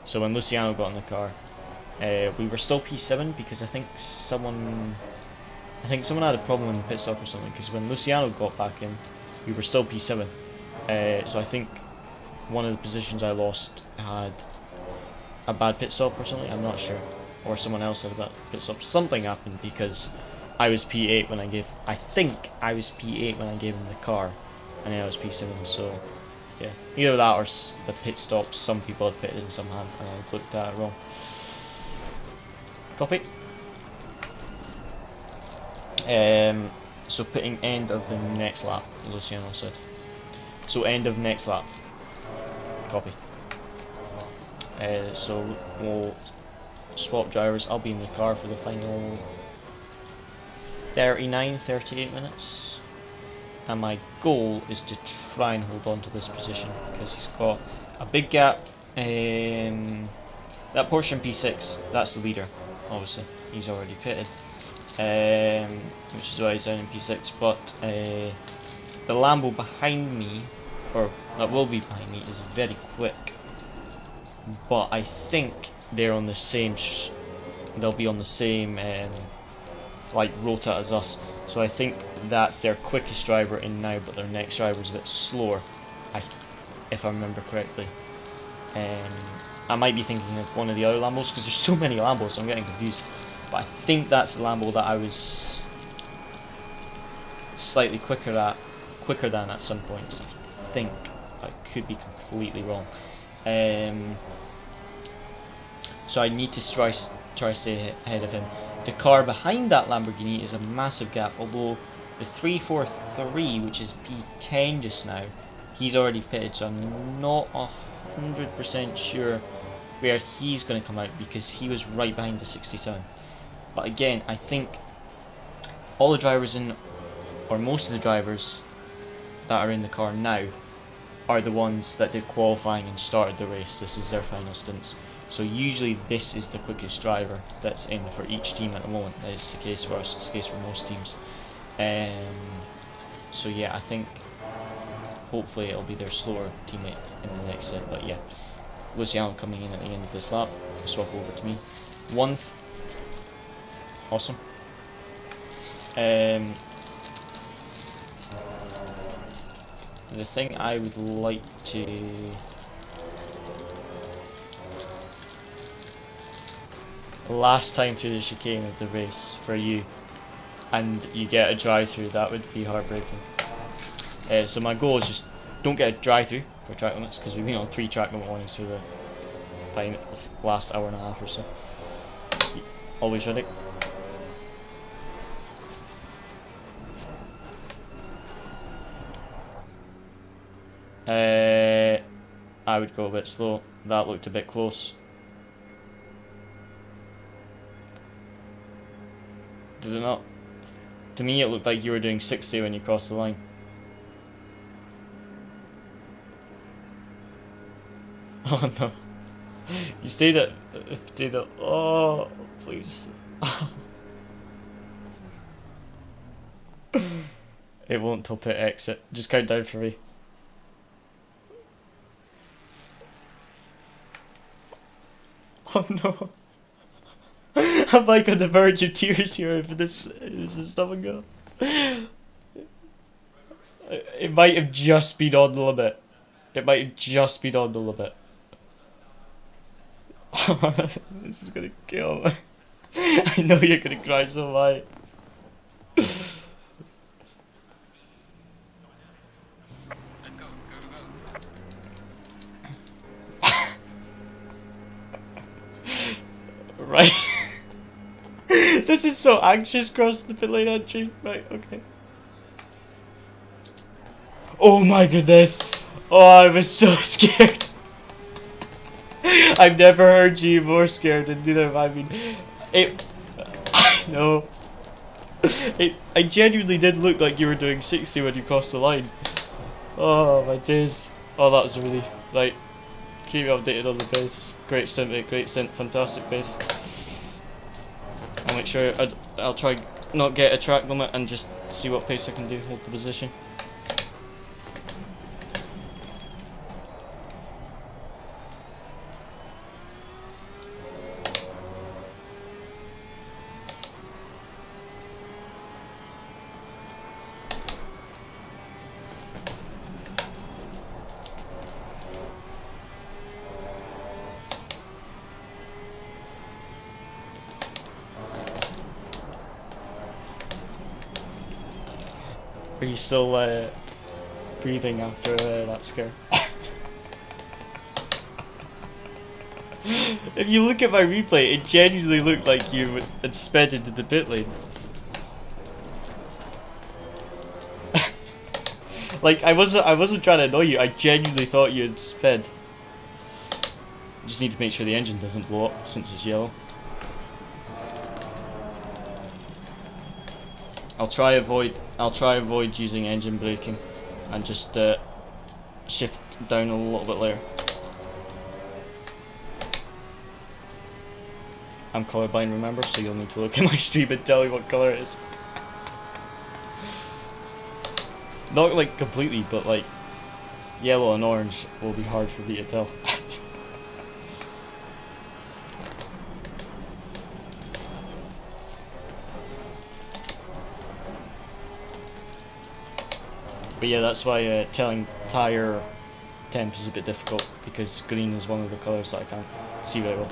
So when Luciano got in the car, we were still P7 because I think someone had a problem in the pit stop or something. Because when Luciano got back in, we were still P7. So I think one of the positions I lost had a bad pit stop or something. I'm not sure, or someone else had a bad pit stop. Something happened because I was P8 when I gave. I think I was P8 when I gave him the car. And then I was P7, so yeah. Either that or the pit stops. Some people had pitted and some hadn't, and I looked at it wrong. Copy. So pitting end of the next lap, Luciano said. So end of next lap. Copy. So we'll swap drivers. I'll be in the car for the final 38 minutes. And my goal is to try and hold on to this position because he's got a big gap. That Porsche in P6, that's the leader, obviously. He's already pitted, which is why he's down in P6. But the Lambo behind me, or that will be behind me, is very quick. But I think they're on the same. They'll be on the same like rota as us. So I think that's their quickest driver in now, but their next driver is a bit slower, if I remember correctly. I might be thinking of one of the other Lambos because there's so many Lambos, so I'm getting confused. But I think that's the Lambo that I was slightly quicker than at some points. I think I could be completely wrong. So I need to try to stay ahead of him. The car behind that Lamborghini is a massive gap, although the 343, which is P10 just now, he's already pitted, so I'm not 100% sure where he's going to come out because he was right behind the 67. But again, I think all the drivers or most of the drivers that are in the car now are the ones that did qualifying and started the race. This is their final stints. So usually this is the quickest driver that's in for each team at the moment. That is the case for us, it's the case for most teams. So yeah, I think hopefully it'll be their slower teammate in the next set. But yeah, Luciano coming in at the end of this lap. Swap over to me. 1th. Awesome. The thing I would like to last time through the chicane of the race for you, and you get a drive-through, that would be heartbreaking. So my goal is just don't get a drive-through for track limits, because we've been on 3 track limit warnings through the last hour and a half or so. Always ready. I would go a bit slow. That looked a bit close. Did it not? To me it looked like you were doing 60 when you crossed the line. Oh no. You stayed at 50. Oh, please. It won't till pit exit. Just count down for me. Oh no. I'm like on the verge of tears here for this stuff and go. It might have just been on the limit. It might have just been on the limit. This is gonna kill me. I know you're gonna cry, so am I. Let's go, Right. This is so anxious across the pit lane entry. Right, okay. Oh my goodness. Oh, I was so scared. I've never heard you more scared, and neither have I. I know. I genuinely did look like you were doing 60 when you crossed the line. Oh my days. Oh, that was a relief. Right. Keep me updated on the pace. Great stint, mate. Great stint. Fantastic pace. I'll make sure I'll try not get a track limit and just see what pace I can do. Hold the position. Are you still breathing after that scare? If you look at my replay, it genuinely looked like you had sped into the pit lane. Like I wasn't trying to annoy you. I genuinely thought you had sped. Just need to make sure the engine doesn't blow up since it's yellow. I'll try avoid using engine braking and just shift down a little bit later. I'm colourblind, remember, so you'll need to look at my stream and tell me what colour it is. Not like completely, but like yellow and orange will be hard for me to tell. But yeah, that's why telling tyre temp is a bit difficult, because green is one of the colours that I can't see very well.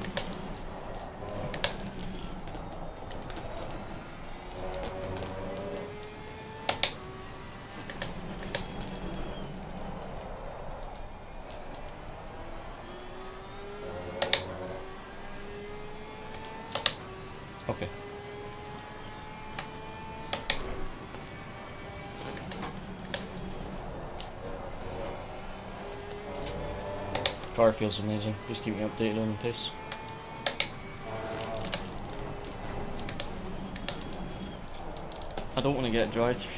Okay. Car feels amazing. Just keep me updated on the pace. I don't want to get a drive-through.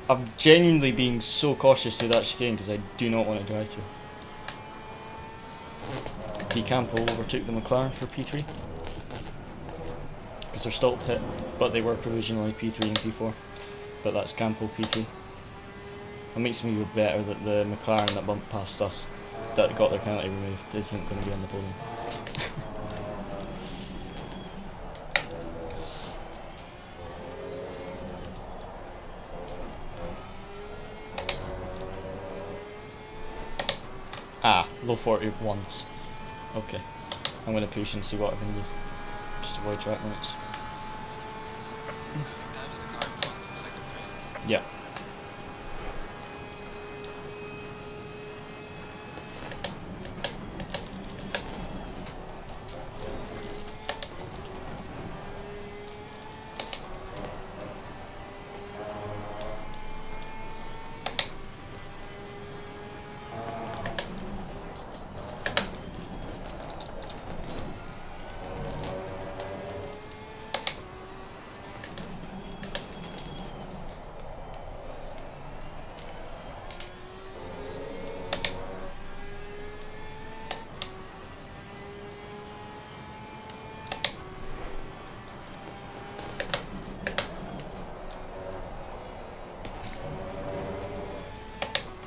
I'm genuinely being so cautious through that chicane because I do not want to drive through. D Campo overtook the McLaren for P3 because they're still pit, but they were provisionally P3 and P4. But that's Campo P3. It makes me feel better that the McLaren that bumped past us, that got their penalty removed, isn't going to be on the podium. Ah, low 40 once. Okay. I'm going to push and see what I can do. Just avoid track limits. Yeah.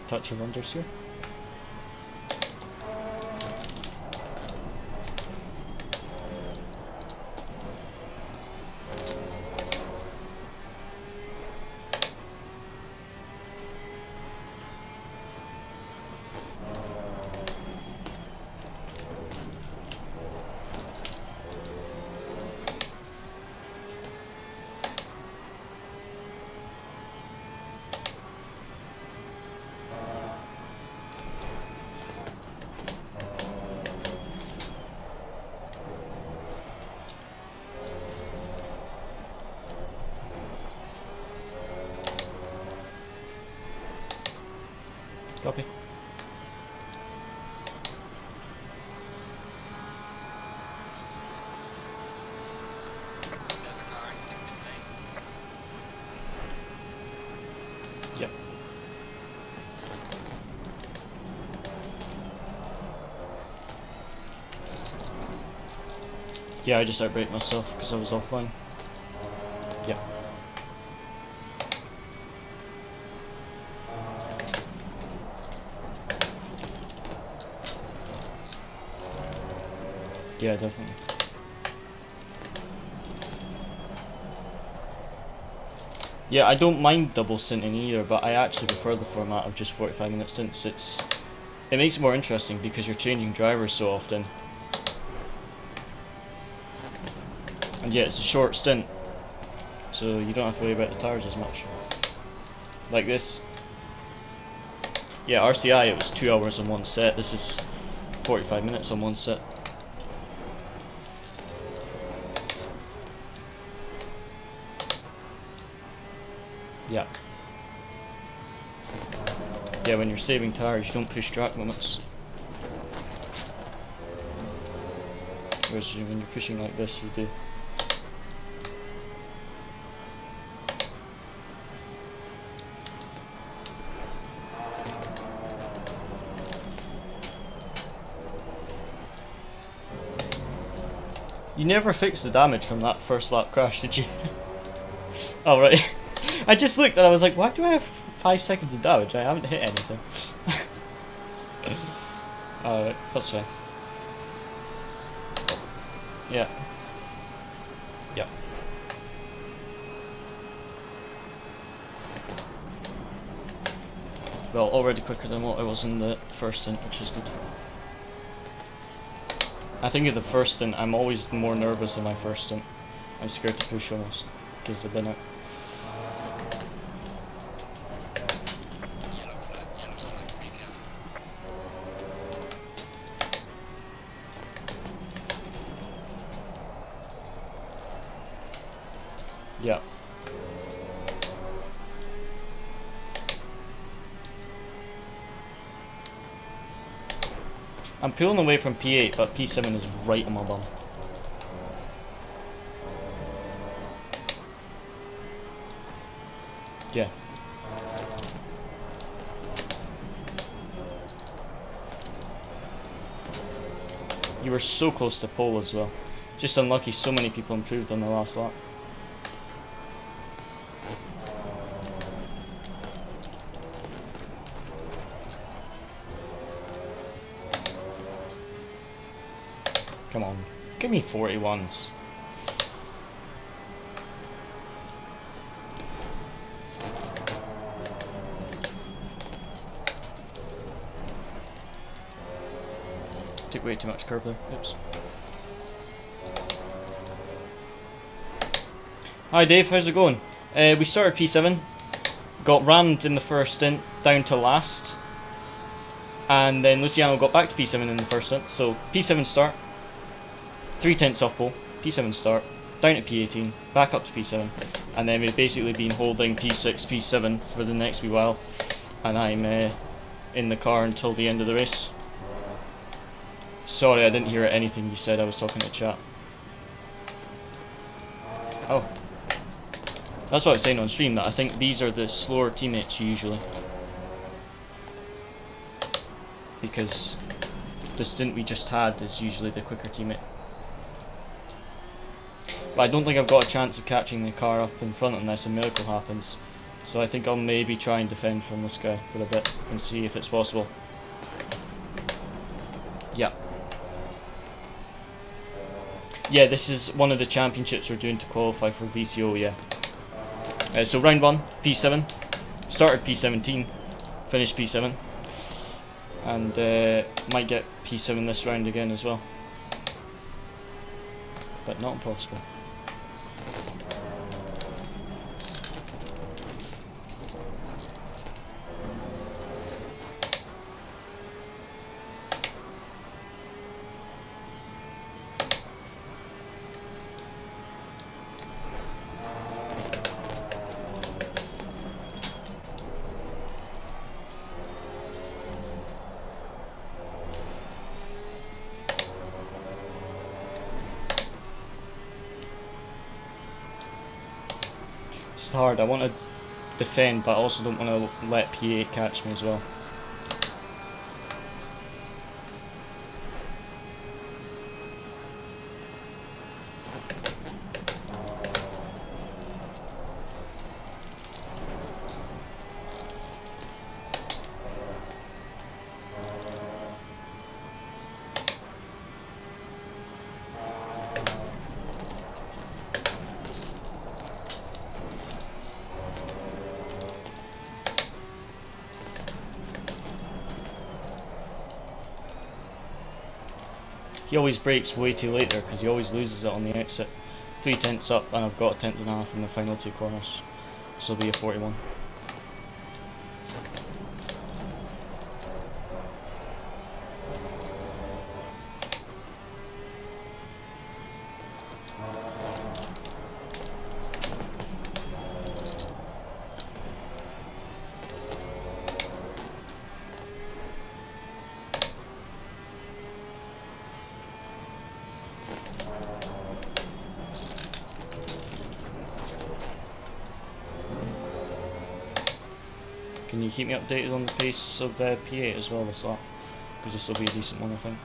Touch of understeer. Copy. There's a car sticking in lane. Yep. Yeah, I just outbraked myself because I was offline. Yep. Yeah, definitely. Yeah, I don't mind double stinting either, but I actually prefer the format of just 45-minute stints. It makes it more interesting because you're changing drivers so often. And yeah, it's a short stint, so you don't have to worry about the tyres as much. Like this. Yeah, RCI it was 2 hours on one set. This is 45 minutes on one set. Yeah. Yeah, when you're saving tyres, you don't push track limits. Whereas when you're pushing like this, you do. You never fixed the damage from that first lap crash, did you? Oh, right. I just looked and I was like, why do I have 5 seconds of damage? I haven't hit anything. Alright, that's fine. Yeah. Yeah. Well, already quicker than what I was in the first stint, which is good. I think in the first stint, I'm always more nervous in my first stint. I'm scared to push almost, because I've been out. Yellow flag, be careful. Yeah. I'm pulling away from P8, but P7 is right on my bum. Yeah. You were so close to pole as well. Just unlucky, so many people improved on the last lap. Come on, give me 41s. Took way too much curb there. Oops. Hi Dave, how's it going? We started P7, got rammed in the first stint, down to last, and then Luciano got back to P7 in the first stint, so P7 start, 3/10 off pole, P7 start, down to P18, back up to P7, and then we've basically been holding P6, P7 for the next wee while, and I'm in the car until the end of the race. Sorry, I didn't hear anything you said, I was talking to chat. Oh. That's what I was saying on stream, that I think these are the slower teammates usually. Because the stint we just had is usually the quicker teammate. But I don't think I've got a chance of catching the car up in front unless a miracle happens. So I think I'll maybe try and defend from this guy for a bit and see if it's possible. Yeah. Yeah, this is one of the championships we're doing to qualify for VCO, yeah. So round 1, P7. Started P17, finished P7. And might get P7 this round again as well. But not impossible. It's hard, I want to defend, but I also don't want to let P8 catch me as well. He always brakes way too late there because he always loses it on the exit. 3/10 up and I've got a 10.5 in the final 2 corners. So it'll be a 41. Can you keep me updated on the pace of P8 as well this lap? Because this will be a decent one, I think.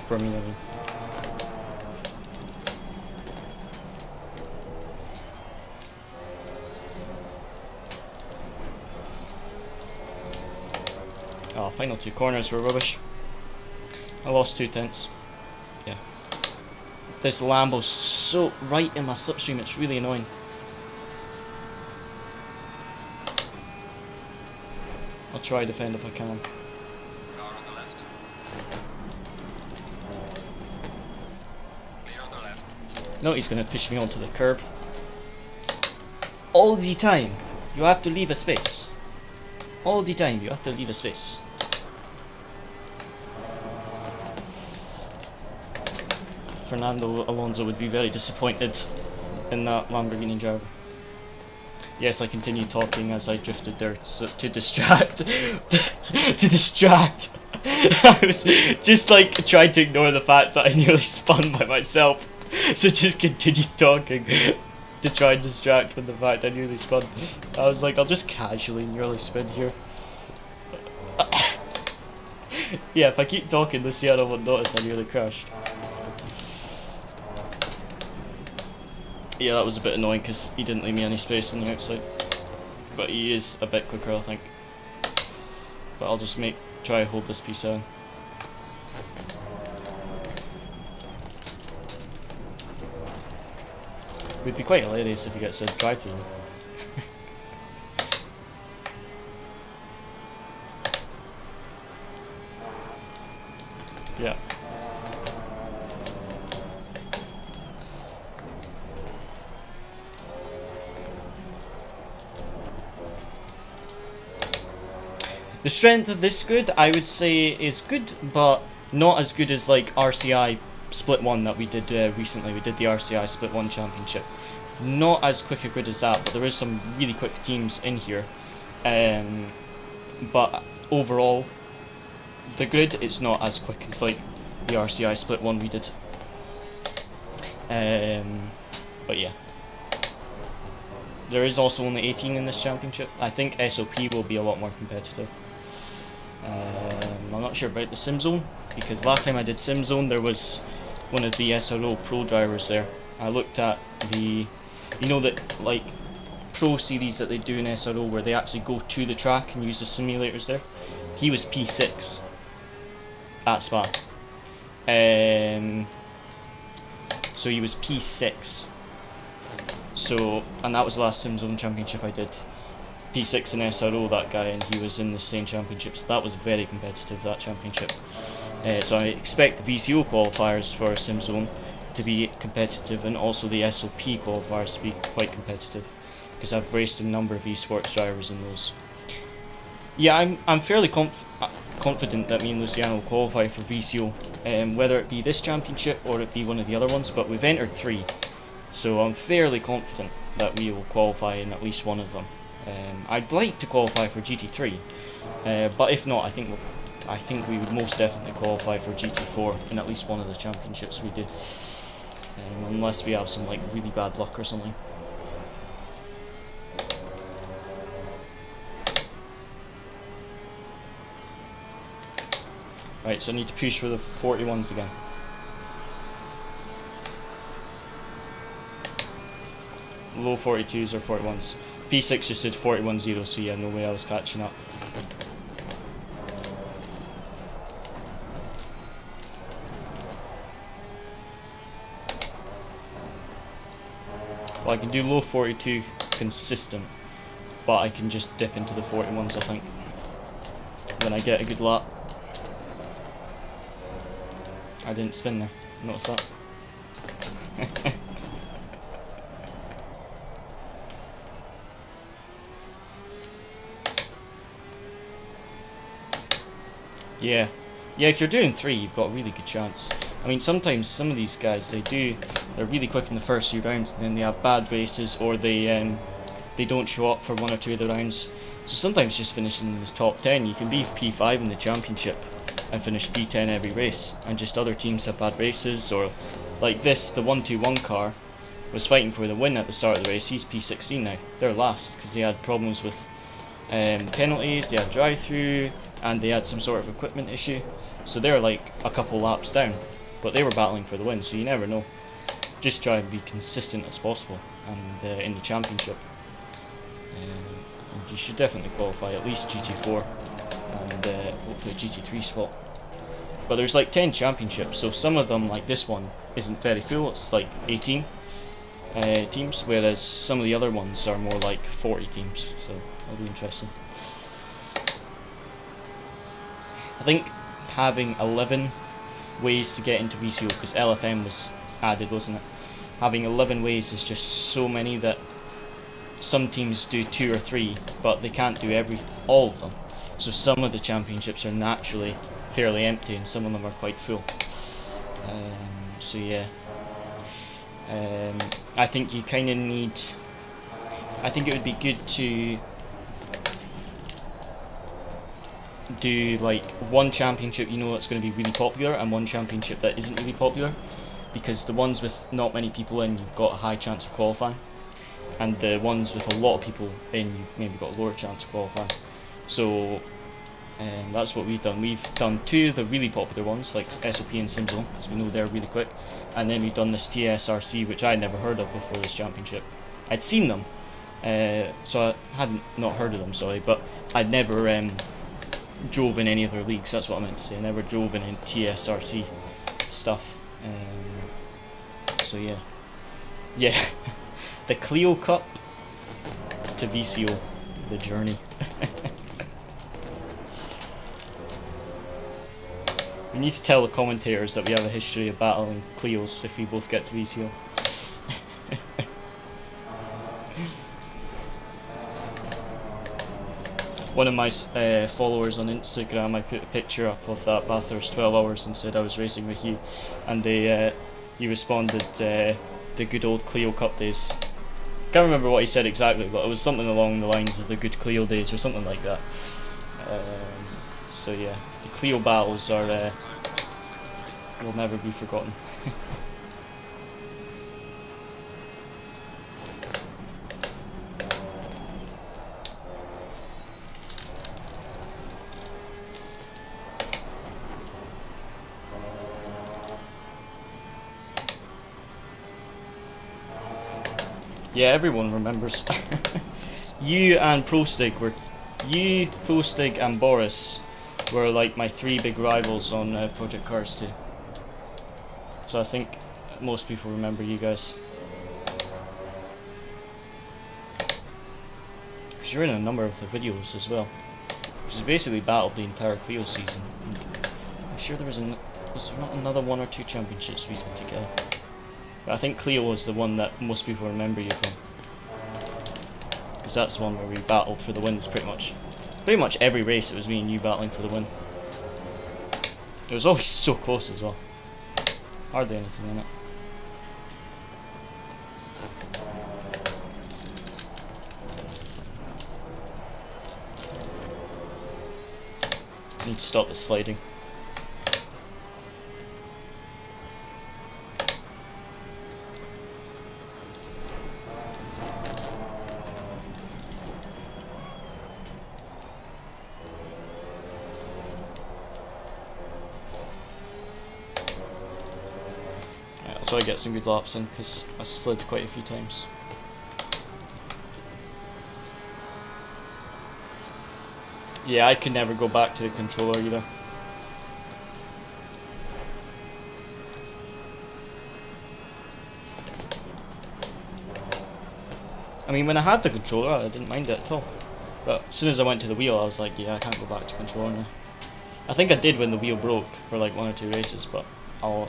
For me, I mean. Oh, final 2 corners were rubbish. I lost 2 tenths. Yeah. This Lambo's so right in my slipstream, it's really annoying. I'll try defend if I can. Car on the left. Clear on the left. No, he's going to push me onto the curb. All the time, you have to leave a space. All the time, you have to leave a space. Fernando Alonso would be very disappointed in that Lamborghini driver. Yes, I continued talking as I drifted there to distract. To distract. I was just like trying to ignore the fact that I nearly spun by myself. So just continued talking to try and distract from the fact I nearly spun. I was like, I'll just casually nearly spin here. Yeah, if I keep talking, Luciano won't notice I nearly crashed. Yeah, that was a bit annoying because he didn't leave me any space on the outside. But he is a bit quicker, I think. But I'll just try to hold this piece on. It would be quite hilarious if he gets a drive-through. Yeah. The strength of this grid, I would say, is good, but not as good as like RCI Split 1 that we did recently. We did the RCI Split 1 Championship. Not as quick a grid as that, but there is some really quick teams in here. But overall, the grid is not as quick as like the RCI Split 1 we did. But yeah. There is also only 18 in this championship. I think SOP will be a lot more competitive. I'm not sure about the Sim Zone, because last time I did Sim Zone there was one of the SRO Pro drivers there. I looked at the, you know, that like Pro series that they do in SRO where they actually go to the track and use the simulators there. He was P6 at Spa. So he was P6. So, and that was the last Sim Zone championship I did. P6 in SRO, that guy, and he was in the same championship, so that was very competitive, that championship. So I expect the VCO qualifiers for Sim Zone to be competitive, and also the SOP qualifiers to be quite competitive, because I've raced a number of esports drivers in those. Yeah, I'm fairly confident that me and Luciano will qualify for VCO, whether it be this championship or it be one of the other ones, but we've entered 3, so I'm fairly confident that we will qualify in at least one of them. I'd like to qualify for GT3, but if not, I think we would most definitely qualify for GT4 in at least one of the championships we do, unless we have some like really bad luck or something. Right, so I need to push for the 41s again. Low 42s or 41s. P6 just did 41.0, so yeah, no way I was catching up. Well, I can do low 42 consistent, but I can just dip into the 41s, I think, when I get a good lap. I didn't spin there, notice that. Yeah, if you're doing 3, you've got a really good chance. I mean, sometimes some of these guys, they're really quick in the first few rounds, and then they have bad races, or they don't show up for 1 or 2 of the rounds. So sometimes just finishing in the top 10, you can be P5 in the championship and finish P10 every race, and just other teams have bad races, or like this, the 121 car was fighting for the win at the start of the race. He's P16 now. They're last because they had problems with penalties, they had drive-through, and they had some sort of equipment issue, so they're like a couple laps down, but they were battling for the win, so you never know. Just try and be consistent as possible, and in the championship, and you should definitely qualify at least GT4, and and hopefully a GT3 spot. But there's like 10 championships, so some of them, like this one, isn't very full. It's like 18 teams, whereas some of the other ones are more like 40 teams, so that'll be interesting. I think having 11 ways to get into VCO, because LFM was added, wasn't it? Having 11 ways is just so many that some teams do 2 or 3, but they can't do all of them. So some of the championships are naturally fairly empty, and some of them are quite full. So yeah, I think you kind of need. I think it would be good to do like one championship you know that's going to be really popular, and one championship that isn't really popular, because the ones with not many people in, you've got a high chance of qualifying, and the ones with a lot of people in, you've maybe got a lower chance of qualifying. So that's what we've done. We've done 2 of the really popular ones, like SOP and Simzone, because we know they're really quick, and then we've done this TSRC, which I had never heard of before this championship. I'd seen them, so I hadn't not heard of them, sorry, but I'd never drove in any of their leagues. That's what I meant to say. I never drove in TSRC stuff. So yeah, the Clio Cup to VCO, the journey. We need to tell the commentators that we have a history of battling Clios if we both get to VCO. One of my followers on Instagram, I put a picture up of that Bathurst 12 hours and said I was racing with you, and he responded, the good old Clio Cup days. Can't remember what he said exactly, but it was something along the lines of the good Clio days or something like that. So yeah, the Clio battles are will never be forgotten. Yeah, everyone remembers. You, Prostig and Boris were like my 3 big rivals on Project Cars 2. So I think most people remember you guys. Because you're in a number of the videos as well. Which is basically battled the entire Clio season. I'm sure there was there not another 1 or 2 championships we did together? But I think Clio was the one that most people remember you from. Because that's the one where we battled for the wins pretty much every race. It was me and you battling for the win. It was always so close as well. Hardly anything in it. Need to stop the sliding. So I get some good laps in because I slid quite a few times. Yeah, I could never go back to the controller either. I mean, when I had the controller, I didn't mind it at all. But as soon as I went to the wheel, I was like, yeah, I can't go back to controller now. I think I did when the wheel broke for like 1 or 2 races, but I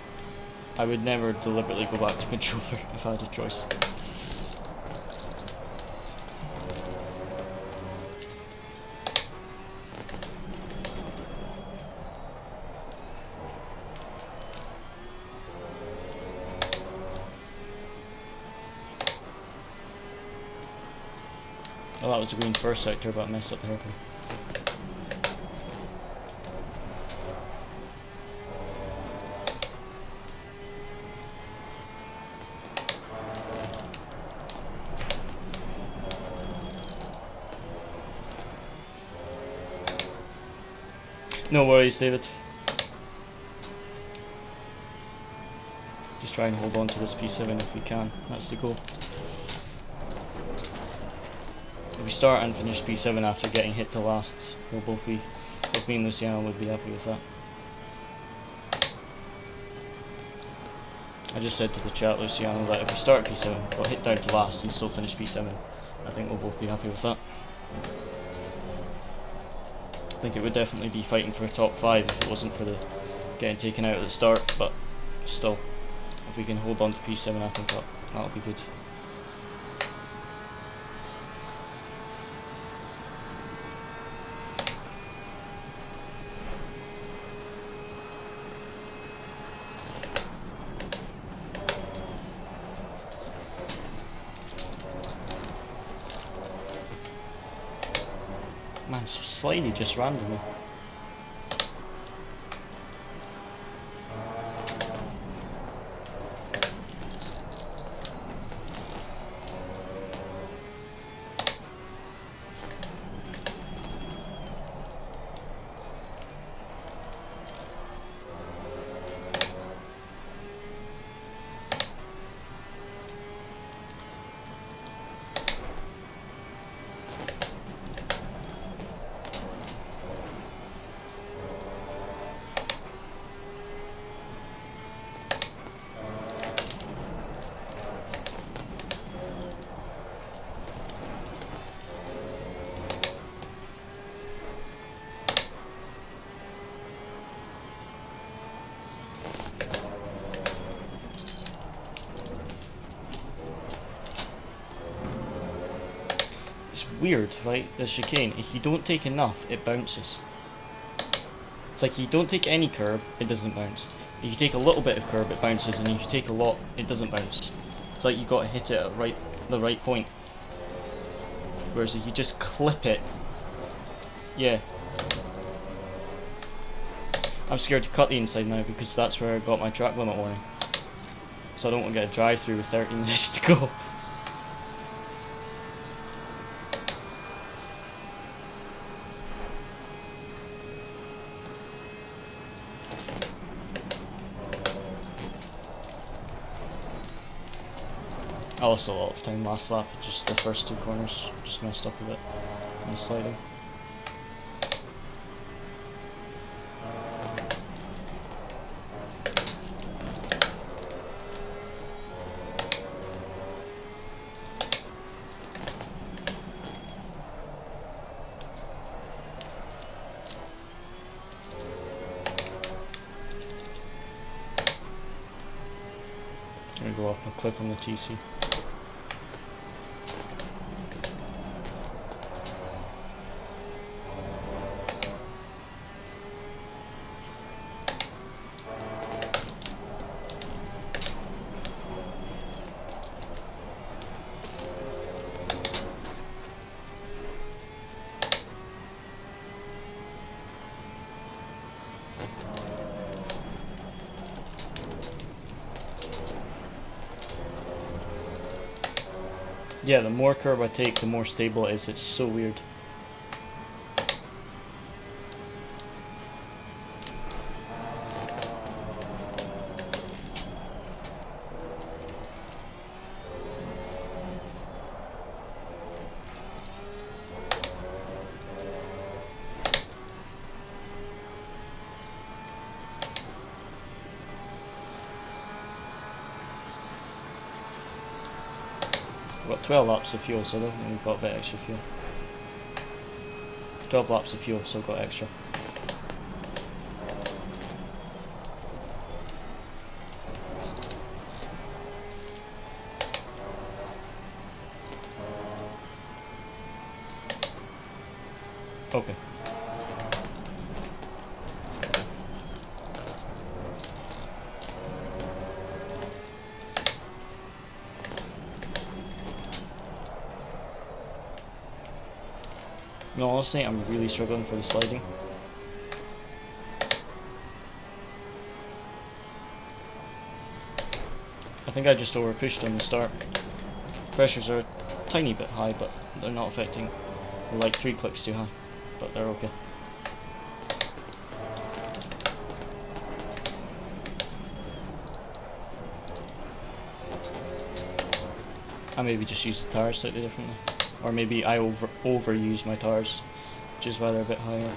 would never deliberately go back to controller if I had a choice. Well, that was a green first sector, but I messed up the hairpin. No worries, David. Just try and hold on to this P7 if we can. That's the goal. If we start and finish P7 after getting hit to last, we'll both be Both me and Luciano would be happy with that. I just said to the chat, Luciano, that if we start P7, we'll hit down to last and still finish P7. I think we'll both be happy with that. I think it would definitely be fighting for a top 5 if it wasn't for the getting taken out at the start, but still, if we can hold on to P7, I think that'll be good. Man, so slidey just randomly. Weird, right? The chicane, if you don't take enough, it bounces. It's like you don't take any curb, it doesn't bounce. If you take a little bit of curb, it bounces, and if you take a lot, it doesn't bounce. It's like you got to hit it at the right point. Whereas if you just clip it, yeah. I'm scared to cut the inside now because that's where I got my track limit warning. So I don't want to get a drive through with 30 minutes to go. I lost a lot of time last lap, just the first 2 corners just messed up a bit. Nice sliding. I'm gonna go up and click on the TC. Yeah, the more curb I take, the more stable it is. It's so weird. We've got 12 laps of fuel, so I don't think we've got a bit extra fuel. 12 laps of fuel, so I've got extra. Okay. No, honestly, I'm really struggling for the sliding. I think I just over pushed on the start. Pressures are a tiny bit high, but they're not affecting. They're like 3 clicks too high, but they're okay. I maybe just use the tires slightly differently. Or maybe I overuse my tires, which is why they're a bit higher.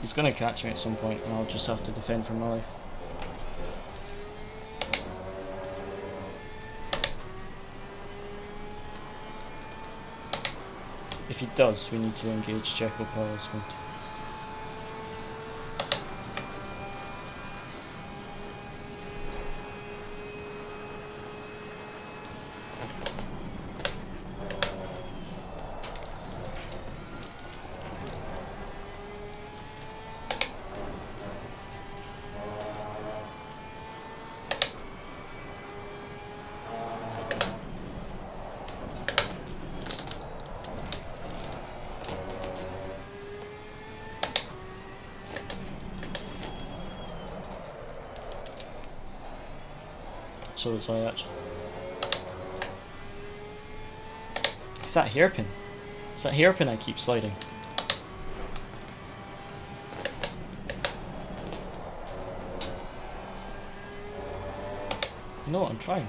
He's gonna catch me at some point, and I'll just have to defend for my life. If he does, we need to engage Checo Harassment. So was I actually. It's that hairpin. It's that hairpin I keep sliding. You know what, I'm trying.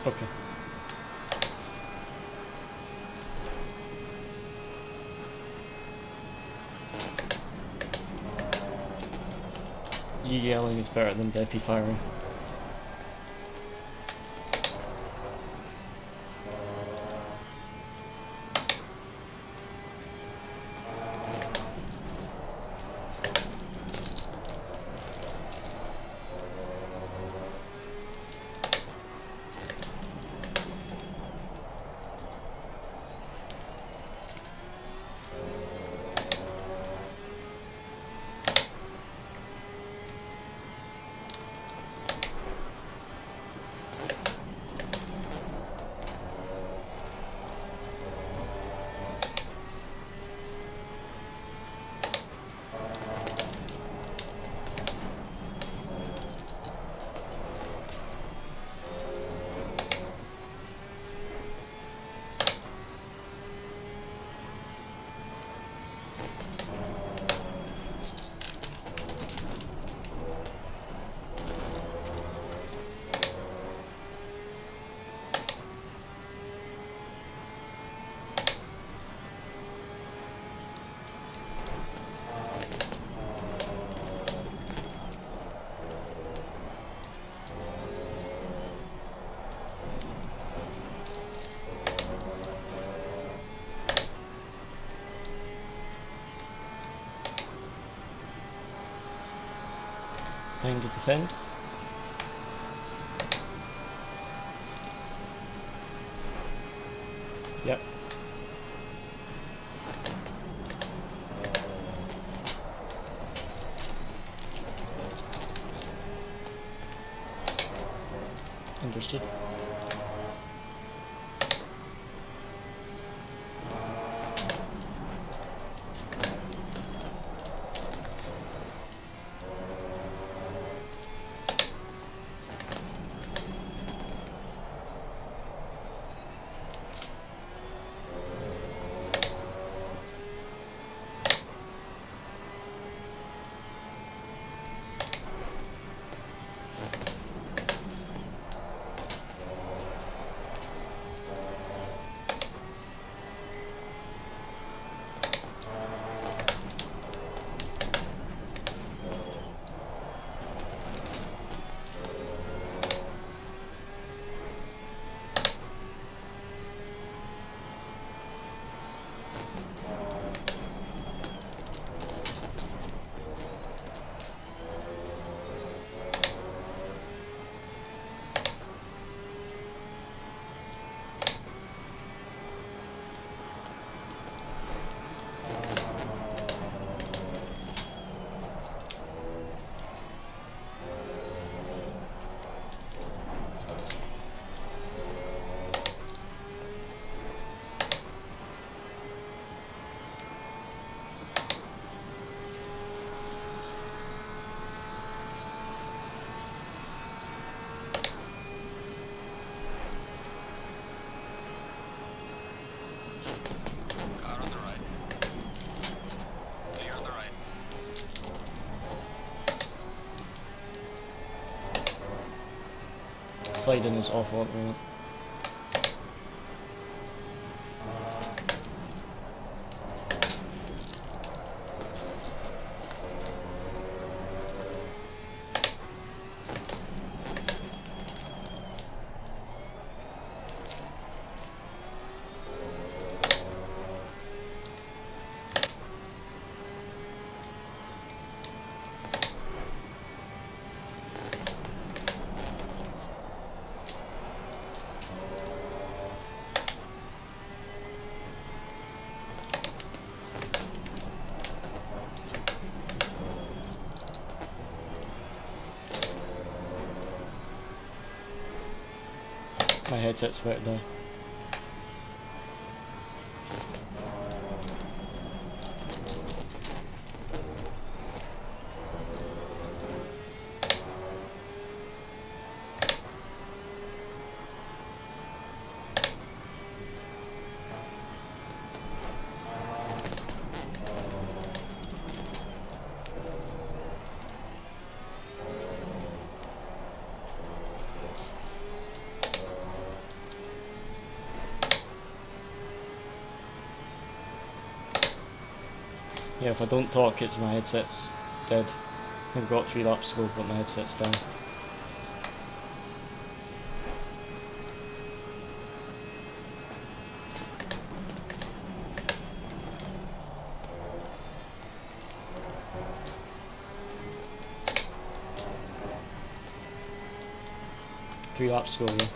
Okay. You yelling is better than Deppy firing. Time to defend. Yep. Understood. Sliding is awful at the moment. My headset's about to die. Yeah, if I don't talk, it's my headset's dead. I've got 3 laps to go, but my headset's down. Three laps to go, yeah.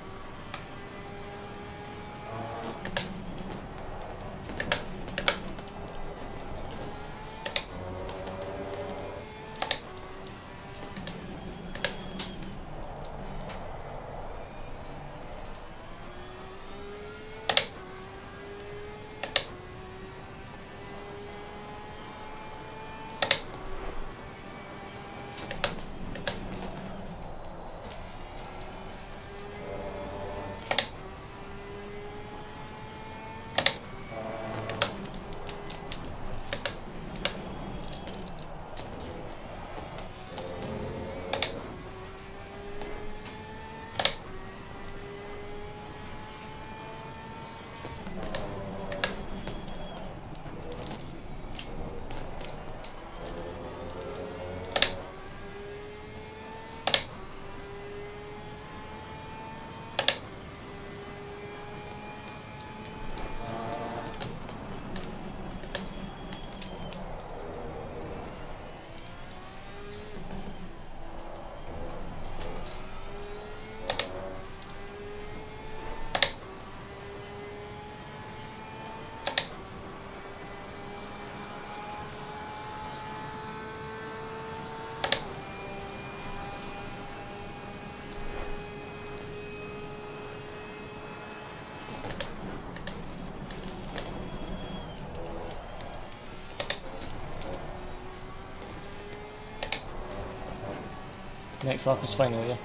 Next lap is final, yeah.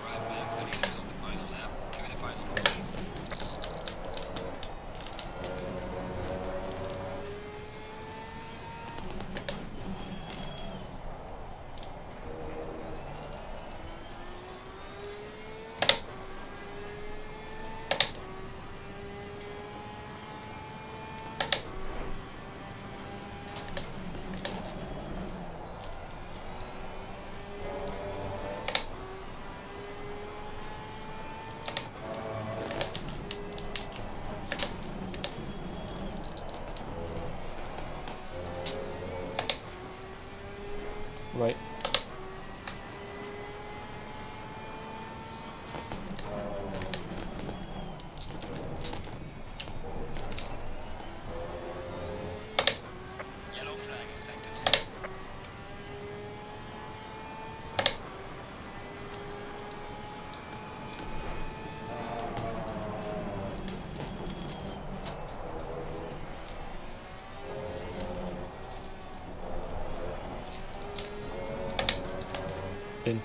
Alright, man, good news on the final lap. Give me the final push. Right. Yellow flag in sector 2. In.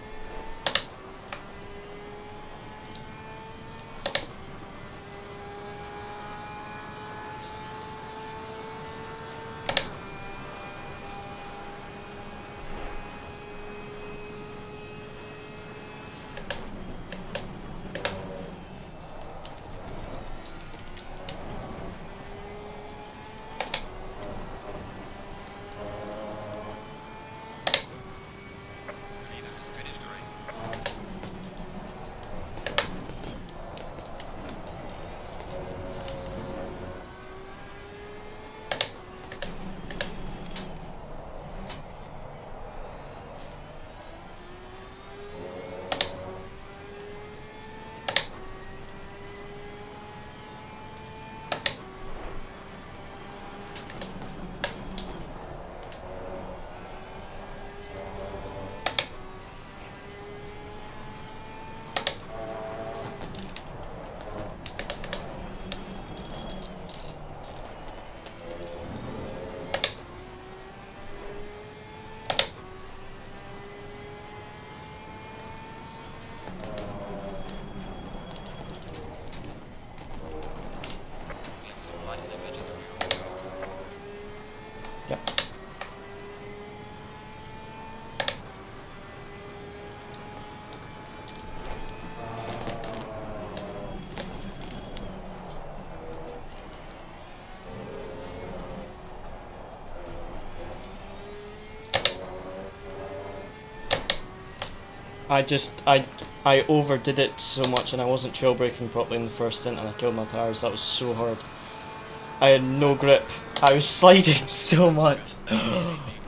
I overdid it so much, and I wasn't trail braking properly in the first stint, and I killed my tires. That was so hard. I had no grip. I was sliding so much.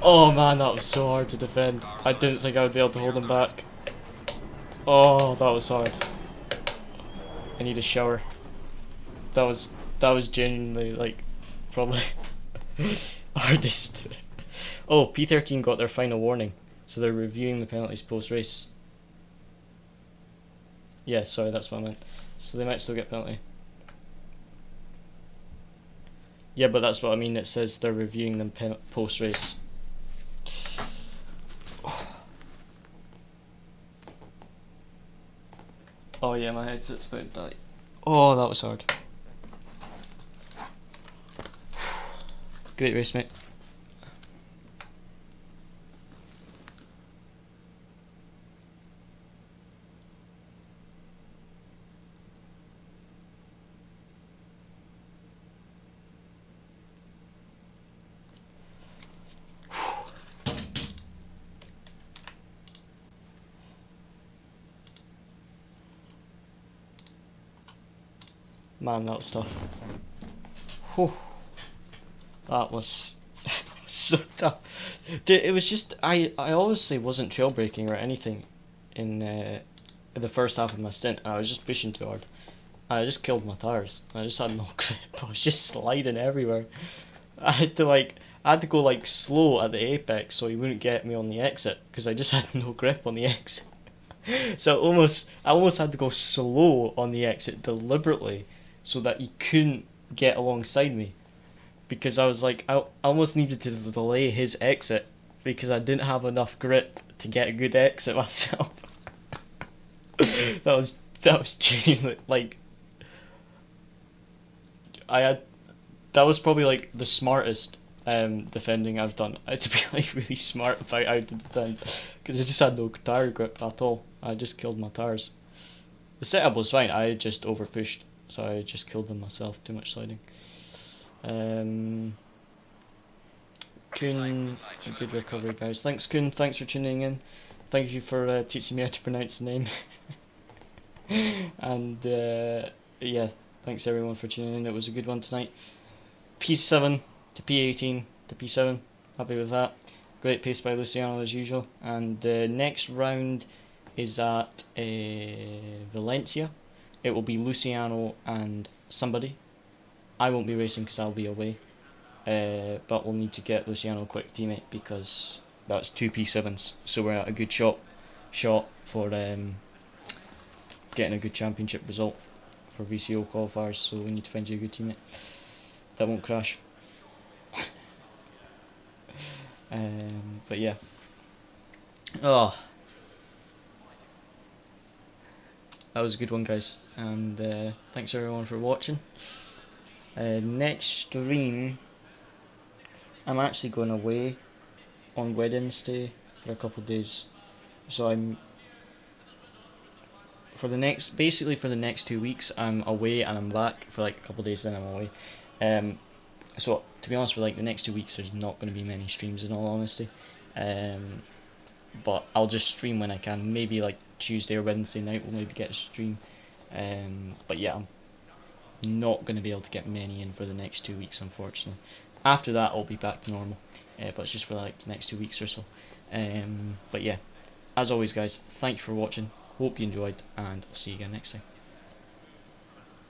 Oh man, that was so hard to defend. I didn't think I would be able to hold them back. Oh, that was hard. I need a shower. That was genuinely like probably hardest. Oh, P13 got their final warning, so they're reviewing the penalties post race. Yeah, sorry, that's what I meant. So they might still get penalty. Yeah, but that's what I mean. It says they're reviewing them post race. Oh yeah, my headset's about to die. Oh, that was hard. Great race, mate. Man, that was tough. Whew. That was so tough. Dude, it was just I obviously wasn't trail braking or anything in the first half of my stint. I was just pushing too hard. I just killed my tires. I just had no grip. I was just sliding everywhere. I had to go like slow at the apex so he wouldn't get me on the exit because I just had no grip on the exit. So I almost had to go slow on the exit deliberately so that he couldn't get alongside me, because I was like I almost needed to delay his exit because I didn't have enough grip to get a good exit myself. that was genuinely like that was probably like the smartest defending I've done. I had to be like really smart about how to defend because I just had no tire grip at all. I just killed my tires. The setup was fine. I just over pushed, so I just killed them myself. Too much sliding. Kuhn, a good recovery, guys. Thanks, Kuhn. Thanks for tuning in. Thank you for teaching me how to pronounce the name. And yeah, thanks everyone for tuning in. It was a good one tonight. P7 to P18 to P7. Happy with that. Great pace by Luciano as usual. And next round is at Valencia. It will be Luciano and somebody. I won't be racing because I'll be away. But we'll need to get Luciano a quick teammate because that's two P7s. So we're at a good shot for getting a good championship result for VCO qualifiers. So we need to find you a good teammate that won't crash. But yeah. Oh, that was a good one, guys, and thanks everyone for watching. Next stream, I'm actually going away on Wednesday for a couple of days, so I'm basically for the next 2 weeks I'm away and I'm back for like a couple of days, then I'm away. So to be honest, for like the next 2 weeks there's not going to be many streams in all honesty, but I'll just stream when I can. Maybe like Tuesday or Wednesday night we'll maybe get a stream, but yeah, I'm not going to be able to get many in for the next 2 weeks, unfortunately. After that I'll be back to normal, but it's just for like the next 2 weeks or so. But yeah, as always guys, thank you for watching, hope you enjoyed, and I'll see you again next time.